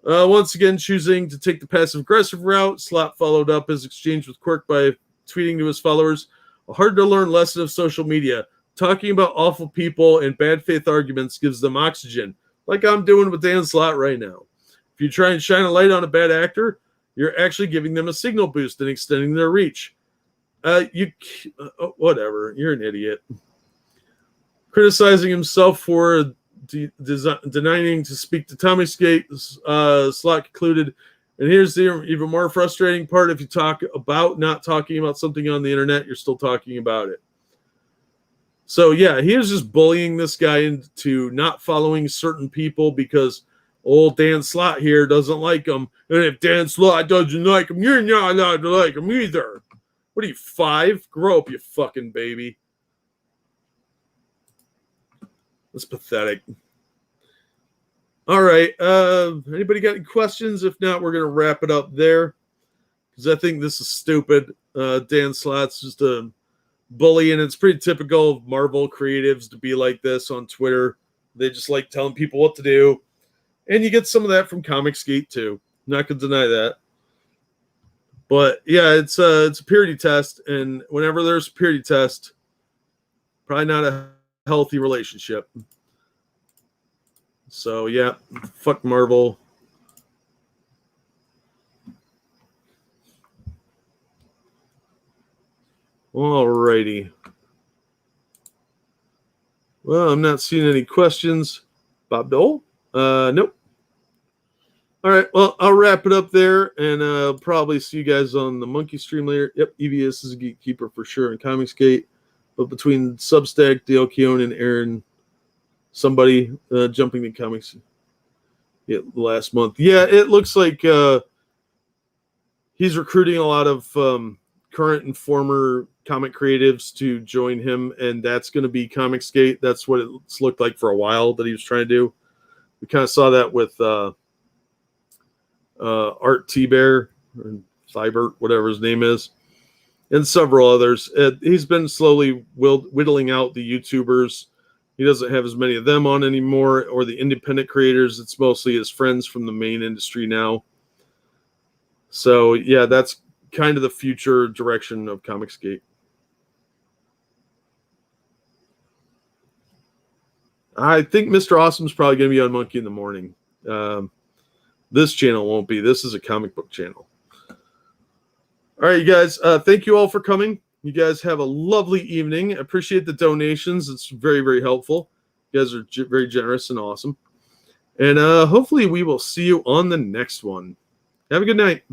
Once again, choosing to take the passive-aggressive route, Slott followed up his exchange with Quirk by tweeting to his followers, "A hard-to-learn lesson of social media. Talking about awful people and bad faith arguments gives them oxygen, like I'm doing with Dan Slott right now. If you try and shine a light on a bad actor, you're actually giving them a signal boost and extending their reach. Whatever. You're an idiot." Criticizing himself for denying to speak to Comicsgate, Slott concluded, "And here's the even more frustrating part. If you talk about not talking about something on the internet, you're still talking about it." So, yeah, he was just bullying this guy into not following certain people because old Dan Slott here doesn't like him. And if Dan Slott doesn't like him, you're not allowed to like him either. What are you, 5? Grow up, you fucking baby. That's pathetic. All right. Anybody got any questions? If not, we're going to wrap it up there because I think this is stupid. Dan Slott's just a bully, and it's pretty typical of Marvel creatives to be like this on Twitter. They just like telling people what to do. And you get some of that from Comicsgate too. Not going to deny that. But yeah, it's a purity test, and whenever there's a purity test, probably not a healthy relationship. So yeah, fuck Marvel. Alrighty. Well, I'm not seeing any questions. Bob Dole? Nope. All right, well, I'll wrap it up there, and I'll probably see you guys on the Monkey stream later. Yep, EVS is a gatekeeper for sure in Comicsgate. But between Substack, Dale Keown, and Aaron, somebody jumping to comics last month. Yeah, it looks like he's recruiting a lot of current and former comic creatives to join him, and that's going to be Comicsgate. That's what it's looked like for a while that he was trying to do. We kind of saw that with Art T-Bear, or Thibert, whatever his name is, and several others. He's been slowly whittling out the YouTubers. He doesn't have as many of them on anymore, or the independent creators. It's mostly his friends from the main industry now. So, yeah, that's kind of the future direction of Comicsgate. I think Mr. Awesome's probably going to be on Monkey in the Morning. This channel won't be. This is a comic book channel. All right, you guys. Thank you all for coming. You guys have a lovely evening. Appreciate the donations. It's very, very helpful. You guys are very generous and awesome. And hopefully we will see you on the next one. Have a good night.